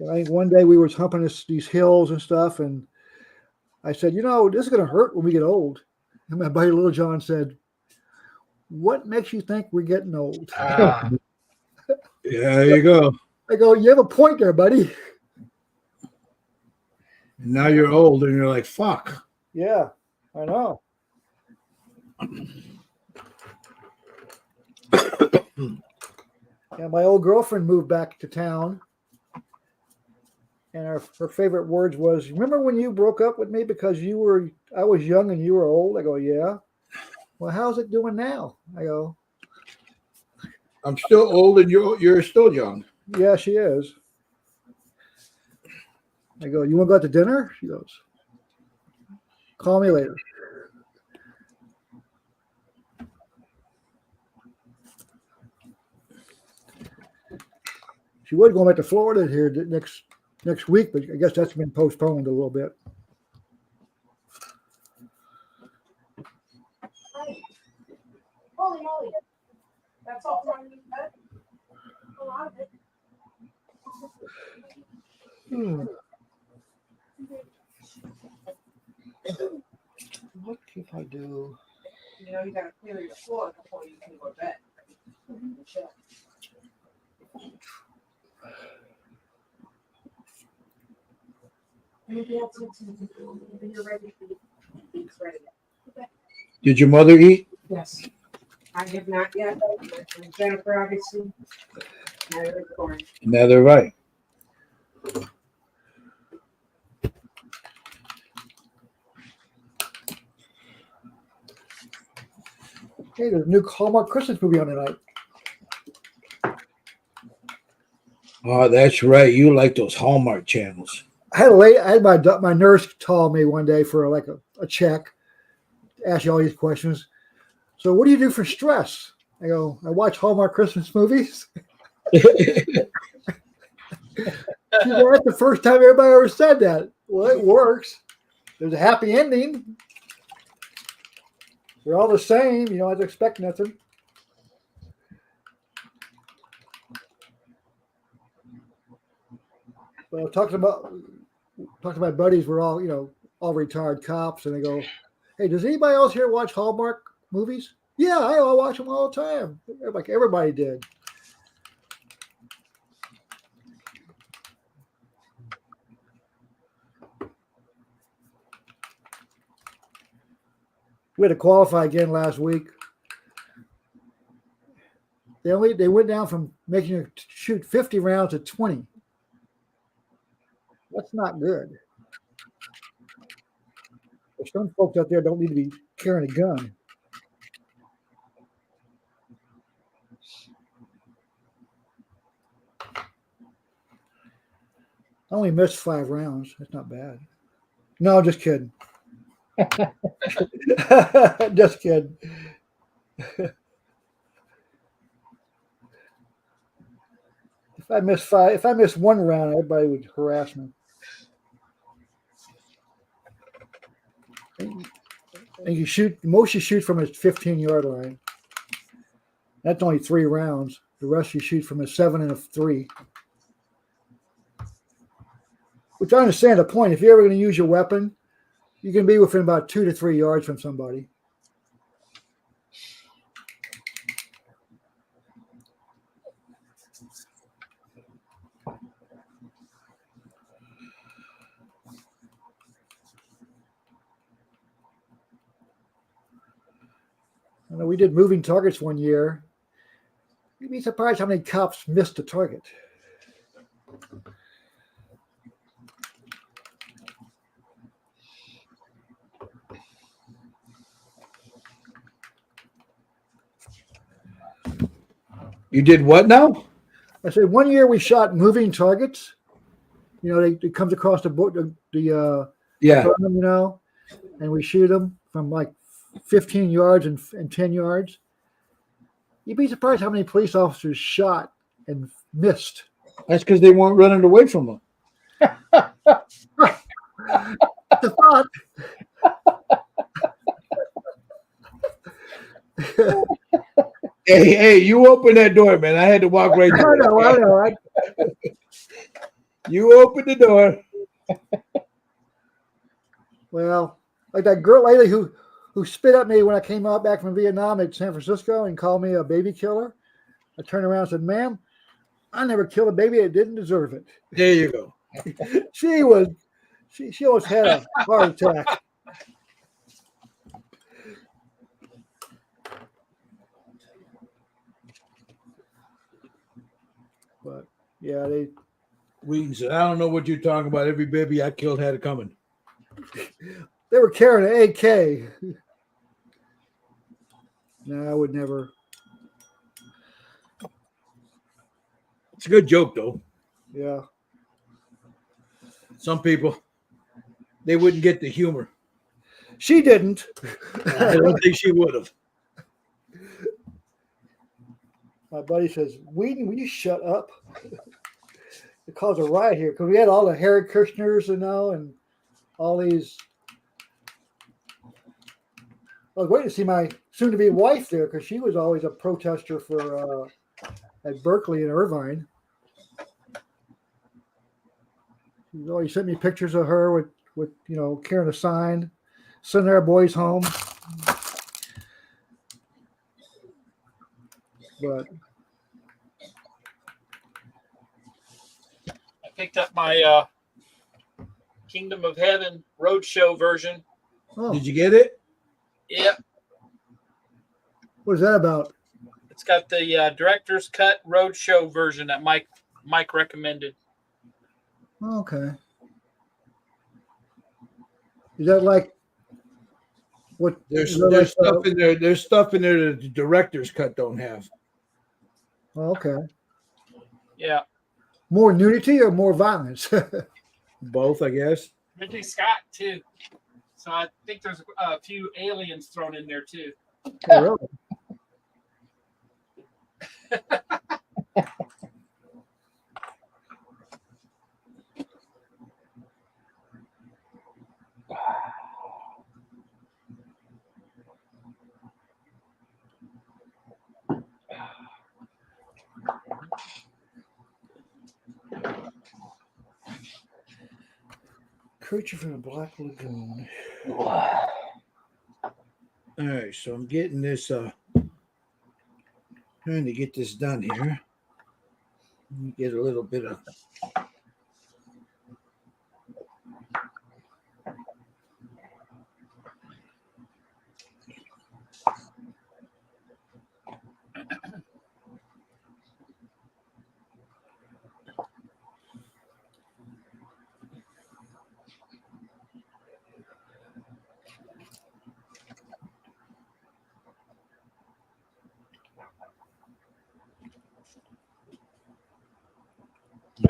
I think one day we were humping these hills and stuff, and I said, this is going to hurt when we get old. And my buddy Little John said, "What makes you think we're getting old?" Yeah, there you go. I go, "You have a point there, buddy." Now you're old and you're like, fuck. Yeah, I know. Yeah, my old girlfriend moved back to town. And her favorite words was, "Remember when you broke up with me because I was young and you were old?" I go, "Yeah." "Well, how's it doing now?" I go, I'm still old and you're still young. "Yeah, she is." I go, "You want to go out to dinner?" She goes, "Call me later." She was going back to Florida here next week, but I guess that's been postponed a little bit. Holy moly. That's all from you, bud? A lot of it. What if I do? You got to clear your floor before you can go to bed. Chill. Anything else when you're ready? It's ready. Okay. Did your mother eat? Yes. I have not yet. And Jennifer, obviously. Neither corn. Now they're right. Hey, there's a new Hallmark Christmas movie on tonight. Oh, that's right. You like those Hallmark channels. I had my nurse call me one day for like a check, ask you all these questions. "So what do you do for stress?" I go, "I watch Hallmark Christmas movies." She said, "That's the first time everybody ever said that." Well, it works. There's a happy ending. They're all the same. You don't have to expect nothing. Well, talking to my buddies, we're all retired cops, and they go, "Hey, does anybody else here watch Hallmark movies?" "Yeah, I watch them all the time." Like everybody did. We had to qualify again last week. They went down from making you shoot 50 rounds to 20. That's not good. There's some folks out there don't need to be carrying a gun. I only missed 5 rounds. That's not bad. No, just kidding. Just kidding. If I miss 1 round, everybody would harass me. And you shoot, most you shoot from a 15-yard line. That's only 3 rounds. The rest you shoot from a 7 and a 3. Which I understand the point. If you're ever going to use your weapon, you can be within about 2 to 3 yards from somebody. I know we did moving targets one year. You'd be surprised how many cops missed the target. You did what now? I said one year we shot moving targets. You know, it comes across the board, Yeah. you know, and we shoot them from like 15 yards and 10 yards. You'd be surprised how many police officers shot and missed. That's because they weren't running away from them. The thought. Hey, you open that door, man. I had to walk right through. I know. You open the door. Well, like that girl lady who spit at me when I came out back from Vietnam at San Francisco and called me a baby killer. I turned around and said, "Ma'am, I never killed a baby that didn't deserve it." There you go. She almost had a heart attack. But yeah, Wheaton said, "I don't know what you're talking about. Every baby I killed had it coming." they were carrying an AK. No, I would never. It's a good joke, though. Yeah. Some people, they wouldn't get the humor. She didn't. I don't think she would have. My buddy says, "Wheaton, will you shut up?" It caused a riot here because we had all the Harry Kirschners, and all these. I was waiting to see my soon-to-be wife there because she was always a protester for at Berkeley and Irvine. She always sent me pictures of her with carrying a sign, sending our boys home. But I picked up my Kingdom of Heaven Roadshow version. oh, Did you get it? Yep. what is that about? It's got the director's cut Roadshow version that Mike recommended. Oh, okay. Is that like what? There's is that there's like, stuff in there. There's stuff in there that the director's cut don't have. oh, okay. Yeah. More nudity or more violence? Both, I guess. Ridley Scott too. So I think there's a few aliens thrown in there too. Oh, really? Creature from the Black Lagoon. All right, so I'm getting this. Trying to get this done here. Let me get a little bit of.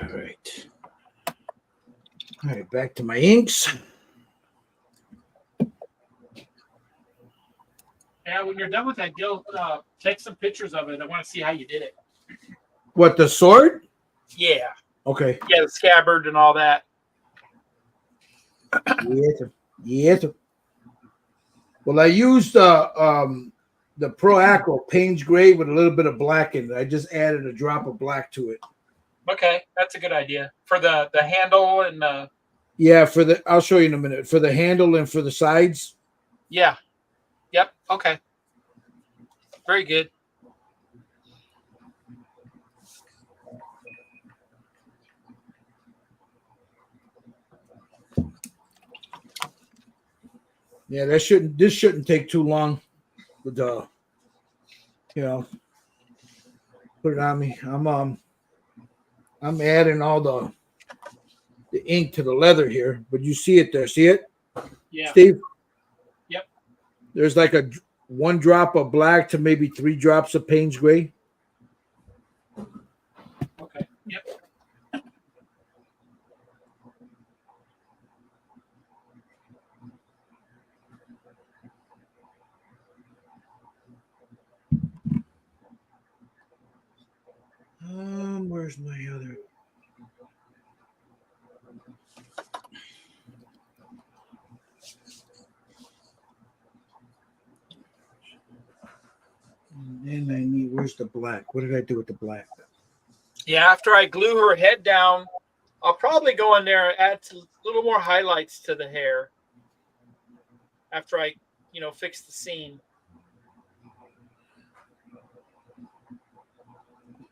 All right. All right, back to my inks. Yeah, when you're done with that, Gil, take some pictures of it. I want to see how you did it. What, the sword? Yeah. Okay. Yeah, the scabbard and all that. Yes, sir. Yes, sir. Well, I used the Pro Acro Payne's Gray with a little bit of black in it. I just added a drop of black to it. Okay, that's a good idea for the handle and Yeah, I'll show you in a minute. For the handle and for the sides. yeah, yep. Okay, very good. Yeah, this shouldn't take too long. But put it on me. I'm adding all the ink to the leather here, but you see it there. See it, Yeah. Steve? Yep. There's like a 1 drop of black to maybe 3 drops of Payne's Gray. Okay. Yep. Where's my other? And then I need. Where's the black? What did I do with the black? Yeah. After I glue her head down, I'll probably go in there and add a little more highlights to the hair. After I, fix the scene.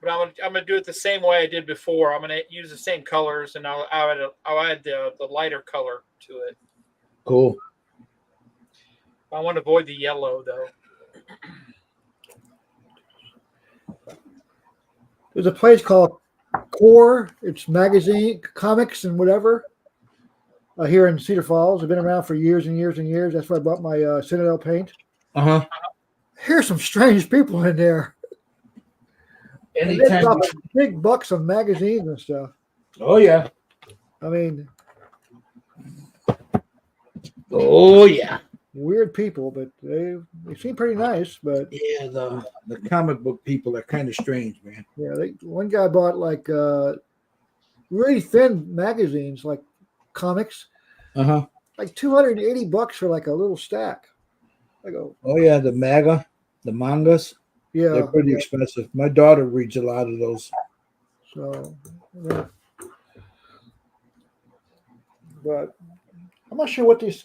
But I'm gonna do it the same way I did before. I'm gonna use the same colors, and I'll add the lighter color to it. Cool. I want to avoid the yellow though. There's a place called Core. It's magazine, comics, and whatever. Here in Cedar Falls, I've been around for years and years and years. That's where I bought my Citadel paint. Here's some strange people in there. And they're dropping big bucks on magazines and stuff. Oh yeah. I mean, oh yeah. Weird people, but they seem pretty nice. But yeah, the comic book people are kind of strange, man. Yeah, one guy bought like really thin magazines, like comics. Like $280 for like a little stack. I go, oh yeah, the mangas. Yeah, they're pretty expensive. My daughter reads a lot of those. So, yeah. But I'm not sure what this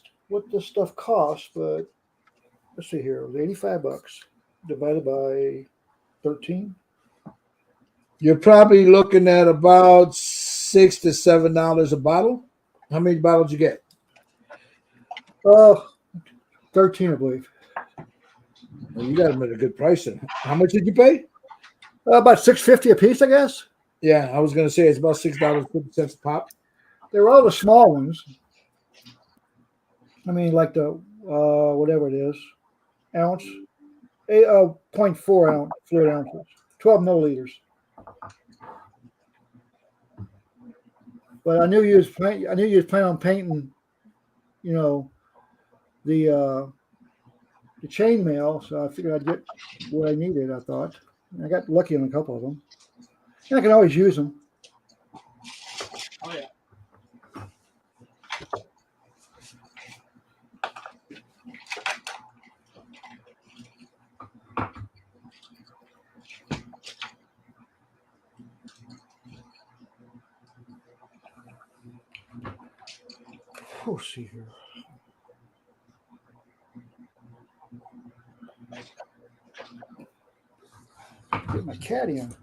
stuff costs. But let's see here, it was $85 divided by 13. You're probably looking at about $6 to $7 a bottle. How many bottles you get? 13, I believe. Well, you got them at a good price. Then. How much did you pay? About $6.50 a piece, I guess. Yeah, I was going to say it's about $6.50 a pop. They were all the small ones. I mean, like the whatever it is, ounce, 0.4 ounce fluid ounces, 12 milliliters. But I knew you was planning on painting, the chainmail, so I figured I'd get what I needed. I thought, and I got lucky on a couple of them, and I can always use them. Oh yeah. We'll see here. Get my caddy on.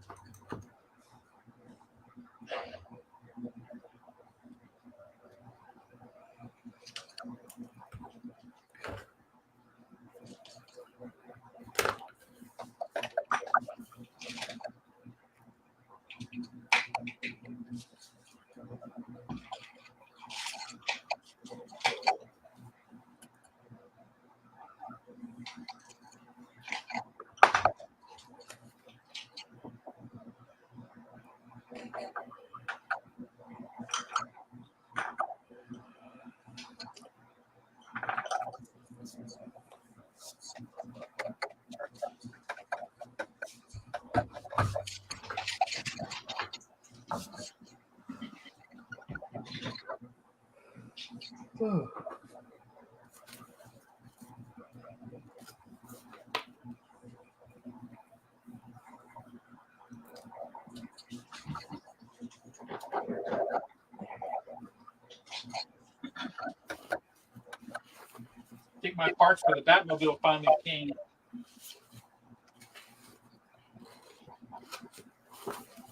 think my parts for the Batmobile finally came.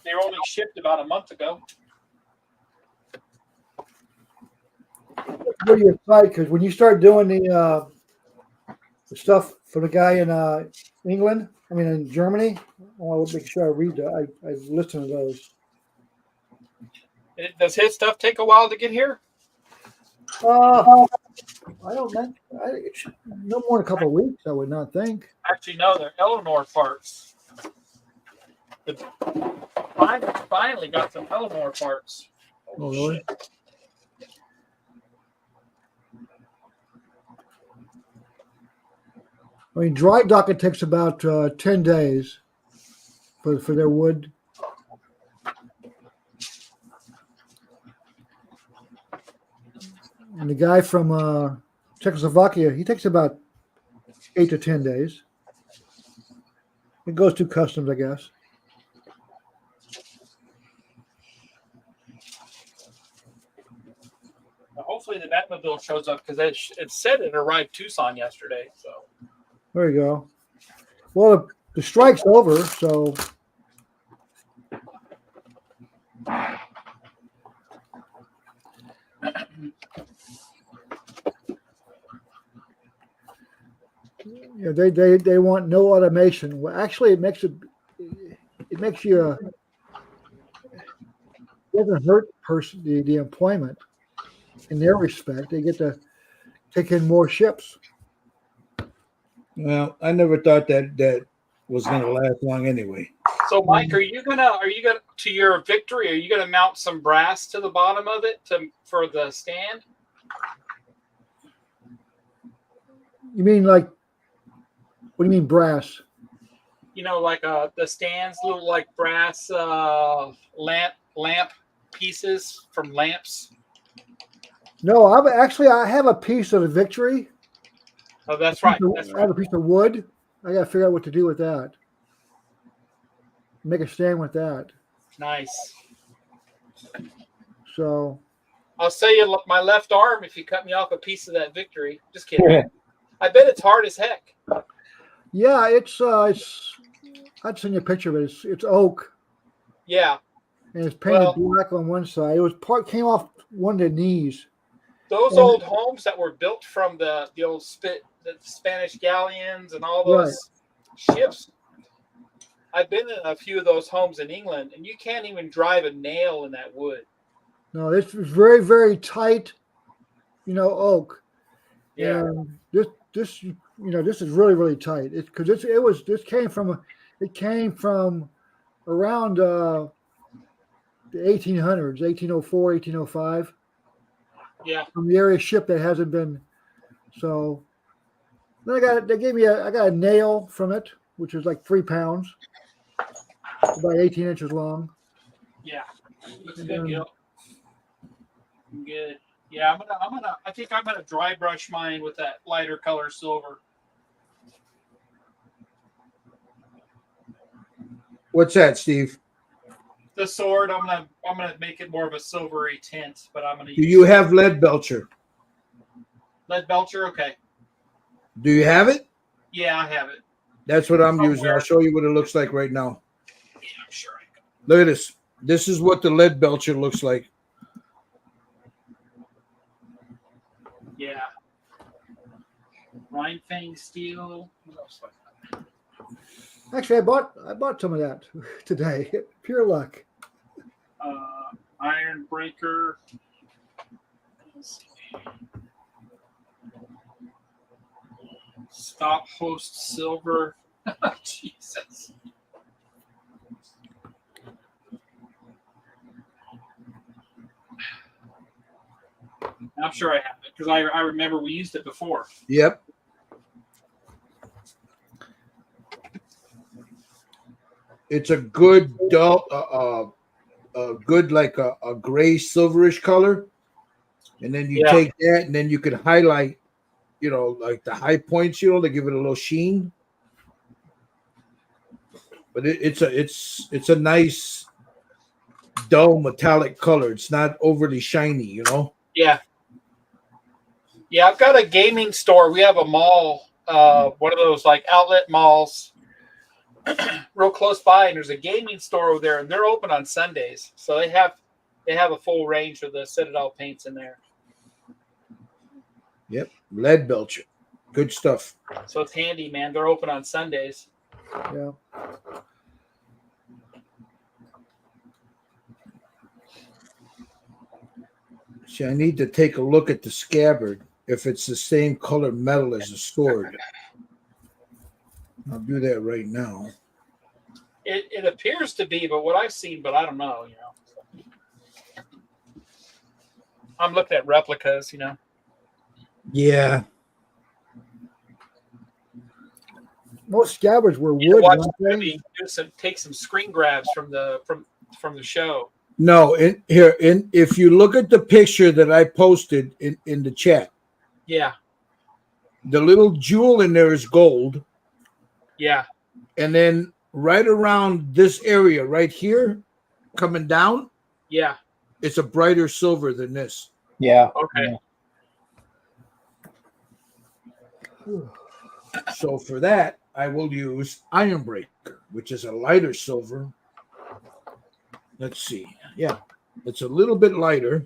They were only shipped about a month ago. Really excited because when you start doing the stuff for the guy in England, I mean in Germany, I want to make sure I read that. I listen to those. Does his stuff take a while to get here? I don't know. It should, no more than a couple of weeks, I would not think. Actually, no, they're Eleanor parts. Finally got some Eleanor parts. Oh, really? Shit. I mean, dry dock it takes about 10 days for their wood. And the guy from Czechoslovakia, he takes about 8 to 10 days. It goes through customs, I guess. Hopefully the Batmobile shows up because it said it arrived Tucson yesterday. So There you go. Well, the strike's over, so yeah, they want no automation. Well, actually, it makes you it doesn't hurt the employment in their respect. They get to take in more ships. Well, I never thought that was going to last long anyway. So, Mike, are you gonna to your victory? Are you gonna mount some brass to the bottom of it for the stand? You mean like? What do you mean brass? You know, like the stands, little like brass lamp pieces from lamps. No, I have a piece of the victory. Oh, that's right. That's I right. have a piece of wood. I got to figure out what to do with that. Make a stand with that. Nice. So I'll sell you my left arm if you cut me off a piece of that victory. Just kidding. I bet it's hard as heck. yeah, it's I'd send you a picture of it. It's oak Yeah. and it's painted black on one side. It was came off one of the knees. Those old homes that were built from the old the Spanish galleons and all those ships. I've been in a few of those homes in England, and you can't even drive a nail in that wood. No, it's very, very tight, oak. Yeah. And this this is really, really tight. It's because this came from around the 1800s, 1804, 1805. Yeah. From the area ship that hasn't been. So then I got a nail from it, which is like 3 pounds, about 18 inches long. Yeah. Looks good, Gil. Good. Yeah, I think I'm gonna dry brush mine with that lighter color silver. What's that, Steve? The sword, I'm gonna make it more of a silvery tint, but I'm gonna Do you have lead belcher? lead belcher? Okay. Do you have it? Yeah, I have it. That's what I'm using. I'll show you what it looks like right now. Yeah, I'm sure I can. Look at this. This is what the lead belcher looks like. Yeah. Rhinefang steel. What else like that? Actually, I bought some of that today. Pure luck. Iron breaker. Let's see. Stop host silver. Jesus. I'm sure I have it because I remember we used it before. Yep. It's a good dull, good like a gray silverish color, and then you take that and then you can highlight, like the high points, to give it a little sheen. But it's a nice dull metallic color. It's not overly shiny, Yeah. Yeah, I've got a gaming store. We have a mall, one of those like outlet malls, real close by, and there's a gaming store over there, and they're open on Sundays, so they have a full range of the Citadel paints in there. Yep, lead belcher, good stuff. So it's handy, man. They're open on Sundays. Yeah. See, I need to take a look at the scabbard if it's the same color metal as the sword. I'll do that right now. It appears to be, but what I've seen, but I don't know. I'm looking at replicas. Yeah. Most scabbards were You wood. watch weren't the they? movie, take some screen grabs from the show. No, if you look at the picture that I posted in the chat, Yeah, the little jewel in there is gold. yeah, And then right around this area right here, coming down, yeah. it's a brighter silver than this. Yeah. Okay. So for that, I will use Ironbreaker, which is a lighter silver. Let's see. Yeah, it's a little bit lighter.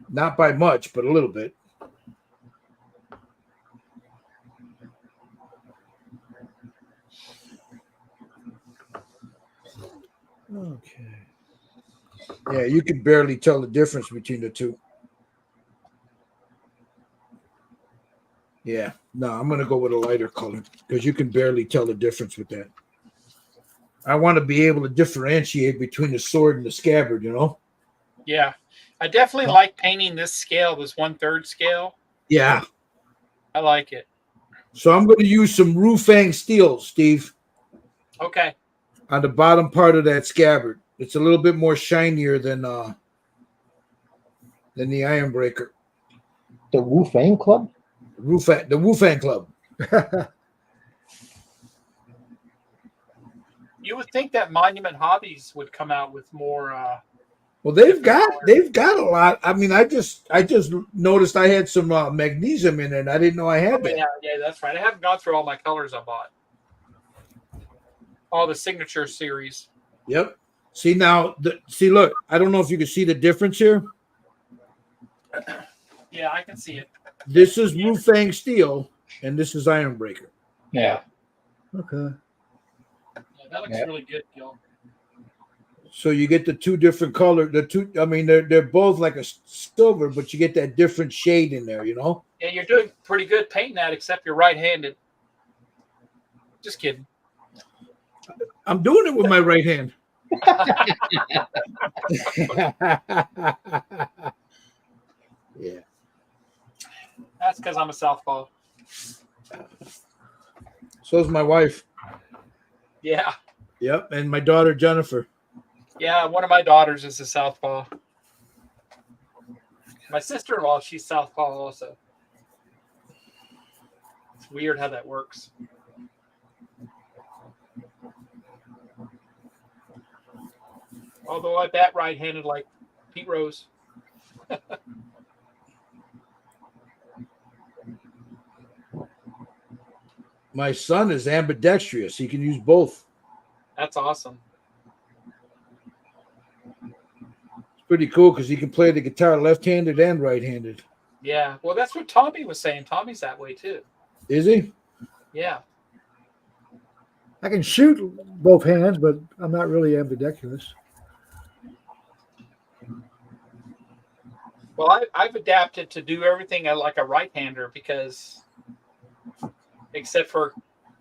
Not by much, but a little bit. Okay. Yeah, you can barely tell the difference between the two. Yeah, no, I'm going to go with a lighter color because you can barely tell the difference with that. I want to be able to differentiate between the sword and the scabbard, Yeah, I definitely like painting this scale, this 1/3 scale. Yeah. I like it. So I'm going to use some Rufang steel, Steve, Okay. on the bottom part of that scabbard. It's a little bit more shinier than the Ironbreaker. The Wu Fang Club? The Wufang Club. You would think that Monument Hobbies would come out with more. Well, they've got a lot. I mean, I just noticed I had some magnesium in it, and I didn't know I had that. Yeah, that's right. I haven't gone through all my colors I bought. All the signature series. Yep. See now, look. I don't know if you can see the difference here. Yeah, I can see it. This is Rufang steel, and this is Ironbreaker. Yeah. Okay. Yeah, that looks really good, Gil. So you get the two different color. I mean, they're both like a silver, but you get that different shade in there. Yeah, you're doing pretty good painting that, except you're right-handed. Just kidding. I'm doing it with my right hand. Yeah. That's because I'm a southpaw. So is my wife. Yeah. Yep, and my daughter Jennifer. Yeah, one of my daughters is a southpaw. My sister-in-law, she's southpaw also. It's weird how that works. Although I bat right-handed like Pete Rose. My son is ambidextrous. He can use both. That's awesome. It's pretty cool because he can play the guitar left-handed and right-handed. Yeah, well, that's what Tommy was saying. Tommy's that way too. Is he? Yeah. I can shoot both hands, but I'm not really ambidextrous. Well, I've adapted to do everything like a right-hander because, except for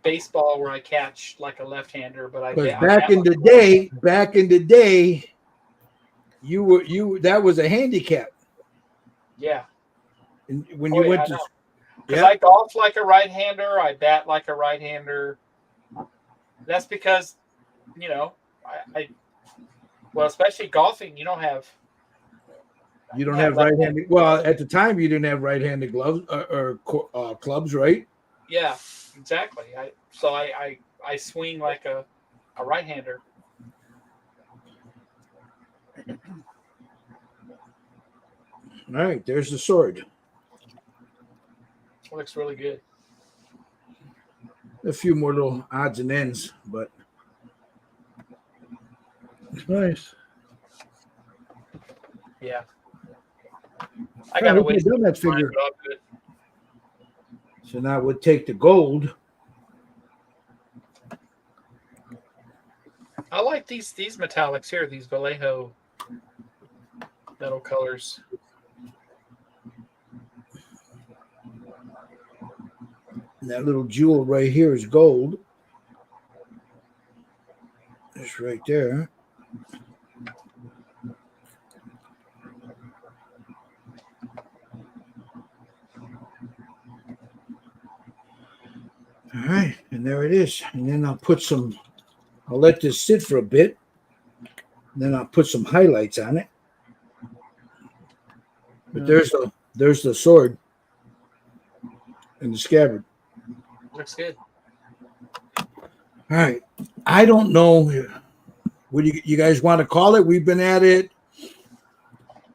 baseball where I catch like a left-hander, but back in the day, that was a handicap. Yeah. And when you went to, because I golf like a right-hander, I bat like a right-hander. That's because, I especially golfing, you don't have right-handed. Well, at the time, you didn't have right-handed gloves or clubs, right? Yeah, exactly. I swing like a right-hander. All right, there's the sword. Looks really good. A few more little odds and ends, but It's nice. Yeah. I got to wait. Done that figure. But I'll do it. so now we'll take the gold. I like these metallics here, these Vallejo metal colors. And that little jewel right here is gold. It's right there. All right, and there it is. And then I'll let this sit for a bit. And then I'll put some highlights on it. But there's the sword and the scabbard. Looks good. All right. I don't know. What do you guys want to call it? We've been at it.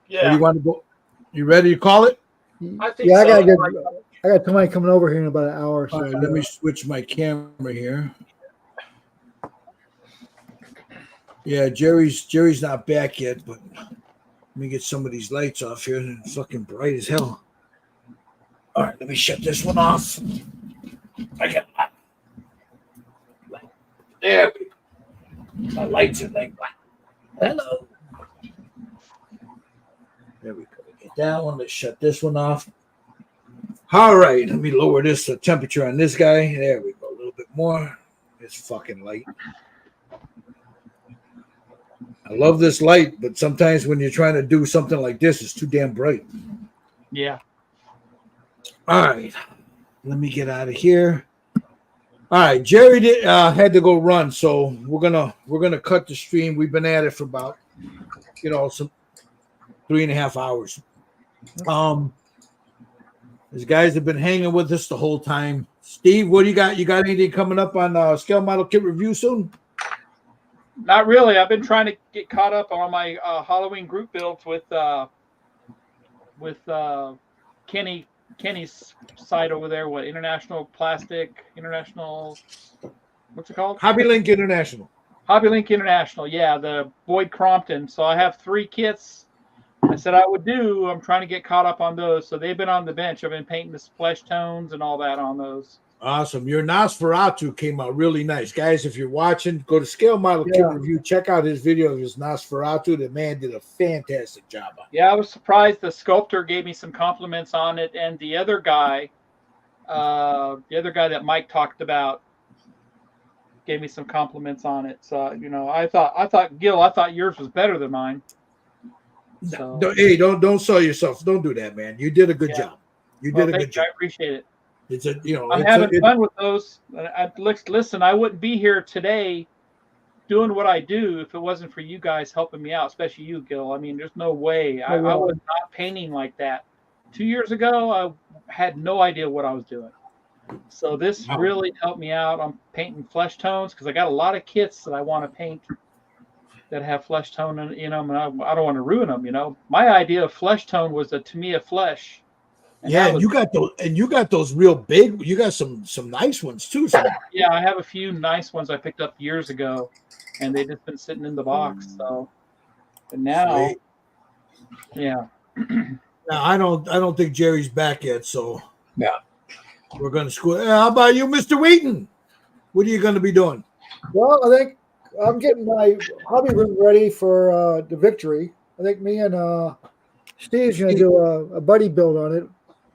Yeah. Or do you want to go? You ready to call it? I think Yeah, so. I got somebody coming over here in about an hour or so. All right, let me switch my camera here. Yeah, Jerry's not back yet, but let me get some of these lights off here. It's fucking bright as hell. All right, let me shut this one off. I got there. My lights are like, hello. There we go. Get that one. Let's shut this one off. All right, let me lower this temperature on this guy. There we go. A little bit more. It's fucking light. I love this light, but sometimes when you're trying to do something like this, it's too damn bright. Yeah. All right, let me get out of here. All right, Jerry had to go run, so we're gonna cut the stream. We've been at it for about some 3.5 hours. These guys have been hanging with us the whole time. Steve, what do you got? You got anything coming up on Scale Model Kit review soon? Not really. I've been trying to get caught up on my Halloween group builds with Kenny's site over there. What International, what's it called? HobbyLink International. HobbyLink International. Yeah, the Boyd Crompton. So I have 3 kits. I said I would do. I'm trying to get caught up on those. So they've been on the bench. I've been painting the flesh tones and all that on those. Awesome. Your Nosferatu came out really nice. Guys, if you're watching, go to Scale Model Kit Review. Check out his video of his Nosferatu. The man did a fantastic job on it. Yeah, I was surprised. The sculptor gave me some compliments on it. And the other guy that Mike talked about, gave me some compliments on it. So, I thought Gil, I thought yours was better than mine. So, Hey, don't sell yourself. Don't do that, man. You did a good job. You did a good job. I appreciate it. It's I'm having fun with those. Listen, I wouldn't be here today doing what I do if it wasn't for you guys helping me out, especially you, Gil. I mean, there's no way. I was not painting like that. 2 years ago, I had no idea what I was doing. So this really helped me out. I'm painting flesh tones because I got a lot of kits that I want to paint that have flesh tone in them, and I don't want to ruin them. My idea of flesh tone was a Tamiya flesh. And you got those real big. You got some nice ones too. Yeah, I have a few nice ones I picked up years ago, and they've just been sitting in the box. So, but now, Sweet. Yeah. Now I don't think Jerry's back yet. So Yeah. we're gonna school. How about you, Mr. Wheaton? What are you gonna be doing? Well, I think I'm getting my hobby room ready for the victory. I think me and Steve's going to do a buddy build on it,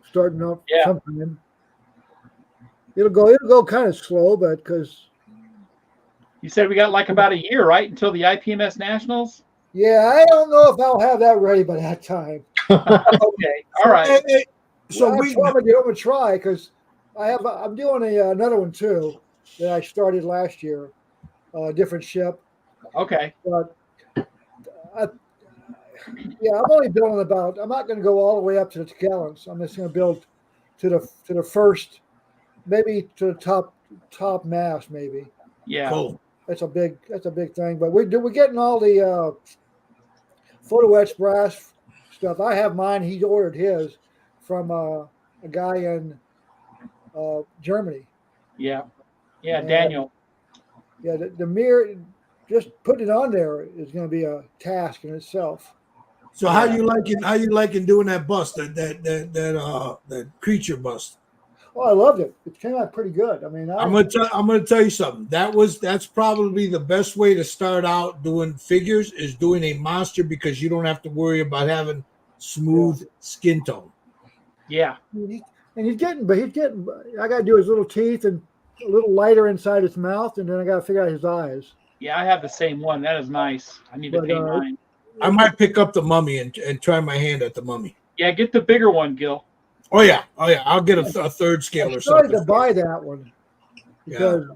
starting off something. It'll go kind of slow, but because you said we got like about a year, right, until the IPMS Nationals. Yeah, I don't know if I'll have that ready by that time. Okay, all right. So I'm gonna try because I'm doing another one too that I started last year, different ship. Okay. But I'm only building about. I'm not going to go all the way up to the gallons. I'm just going to build to the first, maybe to the top mast, maybe. Yeah. Cool. That's a big thing. But we're getting all the photo etched brass stuff. I have mine. He ordered his from a guy in Germany. Yeah, And, Daniel. Yeah, the mirror, just putting it on there is going to be a task in itself. So how you liking? How you liking doing that bust? That creature bust? Oh, I loved it. It came out pretty good. I mean, I'm gonna tell you something. That's probably the best way to start out doing figures is doing a monster because you don't have to worry about having smooth skin tone. Yeah. he's getting. I got to do his little teeth and a little lighter inside his mouth, and then I got to figure out his eyes. Yeah, I have the same one. That is nice. I need to paint mine. I might pick up the mummy and try my hand at the mummy. Yeah, get the bigger one, Gil. Oh yeah. I'll get a third scale or I started something. to buy that one because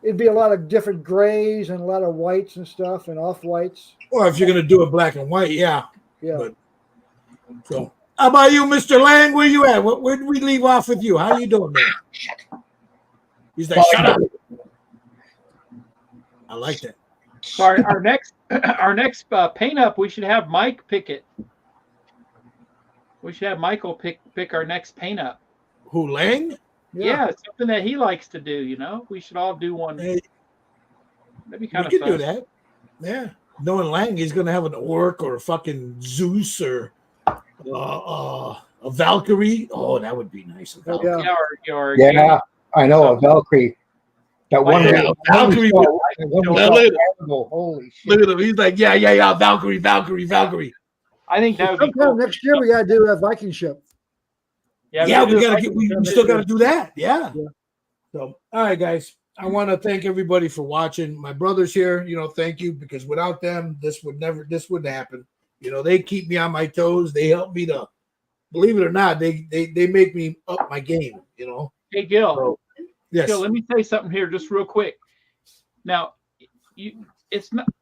it'd be a lot of different grays and a lot of whites and stuff and off whites. Or if you're gonna do it black and white, yeah. Yeah. So how about you, Mr. Lang? Where you at? Where did we leave off with you? How you doing, man? He's like, shut up. I like that. So our next paint up, we should have Mike pick it. We should have Michael pick our next paint up. Who, Lang? Yeah, it's something that he likes to do. You know, we should all do one. Hey, that'd be kind of we fun. could do that. Yeah, knowing Lang, he's gonna have an orc or a fucking Zeus or a Valkyrie. Oh, that would be nice. Yeah, I know a Valkyrie. That one. Valkyrie. Holy shit! Look at him. He's like, yeah. Valkyrie. I think that would be Sometime cool. next year we got to do a Viking ship. Yeah, we still got to do that. Yeah. So, all right, guys. I want to thank everybody for watching. My brothers here, thank you, because without them, this wouldn't happen. They keep me on my toes. They help me to, believe it or not, they make me up my game. Hey, Gil. So, yes. Gil, let me say something here, just real quick. Now,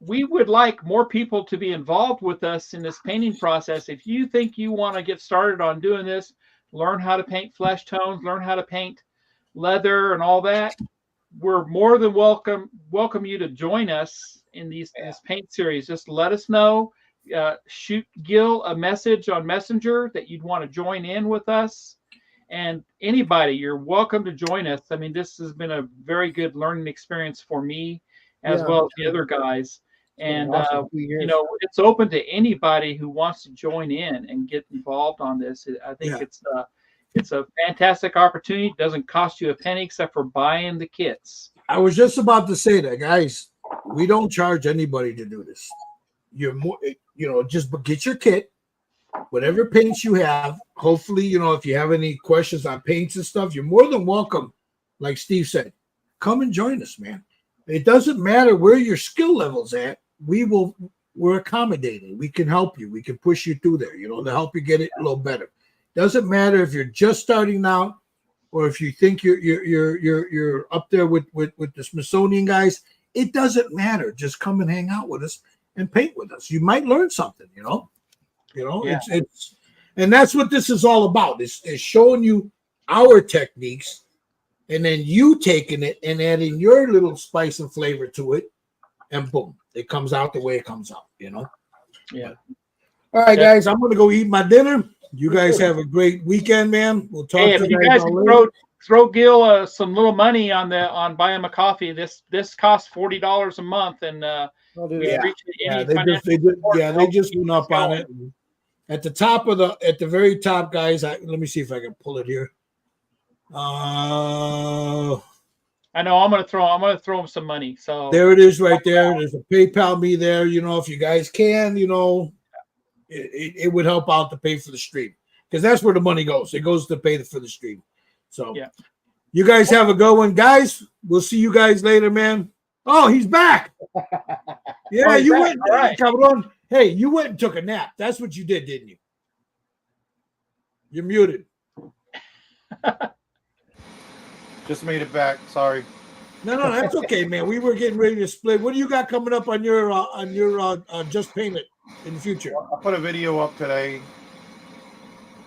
we would like more people to be involved with us in this painting process. If you think you want to get started on doing this, learn how to paint flesh tones, learn how to paint leather and all that, we're more than welcome you to join us in this paint series. Just let us know. Shoot Gil a message on Messenger that you'd want to join in with us. And anybody, you're welcome to join us. I mean, this has been a very good learning experience for me as well as the other guys. And, awesome. It's open to anybody who wants to join in and get involved on this. I think it's a fantastic opportunity. It doesn't cost you a penny except for buying the kits. I was just about to say that, guys. We don't charge anybody to do this. You're more, just get your kit, whatever paints you have. Hopefully, if you have any questions on paints and stuff, you're more than welcome. Like Steve said, come and join us, man. It doesn't matter where your skill level's at. We're accommodating. We can help you. We can push you through there, to help you get it a little better. Doesn't matter if you're just starting out or if you think you're up there with the Smithsonian guys. It doesn't matter. Just come and hang out with us and paint with us. You might learn something, It's and that's what this is all about. Is showing you our techniques and then you taking it and adding your little spice and flavor to it, and boom, it comes out the way it comes out, Yeah. All right, guys, I'm gonna go eat my dinner. You guys have a great weekend, man. We'll talk to you guys throw Gil some little money on buying him a coffee. This costs $40 a month, and they just went up on it. At the very top, guys. Let me see if I can pull it here. I know I'm gonna throw him some money. So there it is, right there. There's a PayPal me there. If you guys can, it would help out to pay for the stream, because that's where the money goes. It goes to pay for the stream. So you guys have a good one, guys. We'll see you guys later, man. Oh, he's back. Yeah, you went. All right. Cabron. Hey, you went and took a nap. That's what you did, didn't you? You're muted. Just made it back. Sorry. No, that's okay, man. We were getting ready to split. What do you got coming up on your Just Paint It in the future? I put a video up today,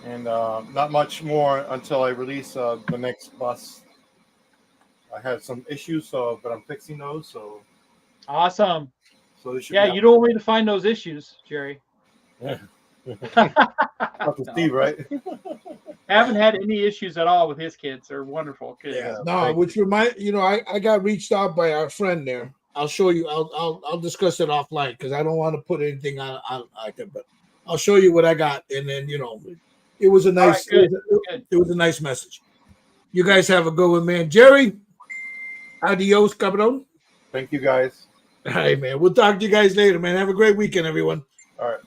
and not much more until I release the next bus. I had some issues, but I'm fixing those. So awesome. So this should you don't want me to find those issues, Jerry. Yeah. Talk to Steve, right? Haven't had any issues at all with his kids. They're wonderful kids. Yeah, no, which remind I got reached out by our friend there. I'll show you. I'll discuss it offline because I don't want to put anything on like that. But I'll show you what I got, and then it was a nice good. it was a nice message. You guys have a good one, man. Jerry, adios, cabrón. Thank you, guys. All right, man. We'll talk to you guys later, man. Have a great weekend, everyone. All right.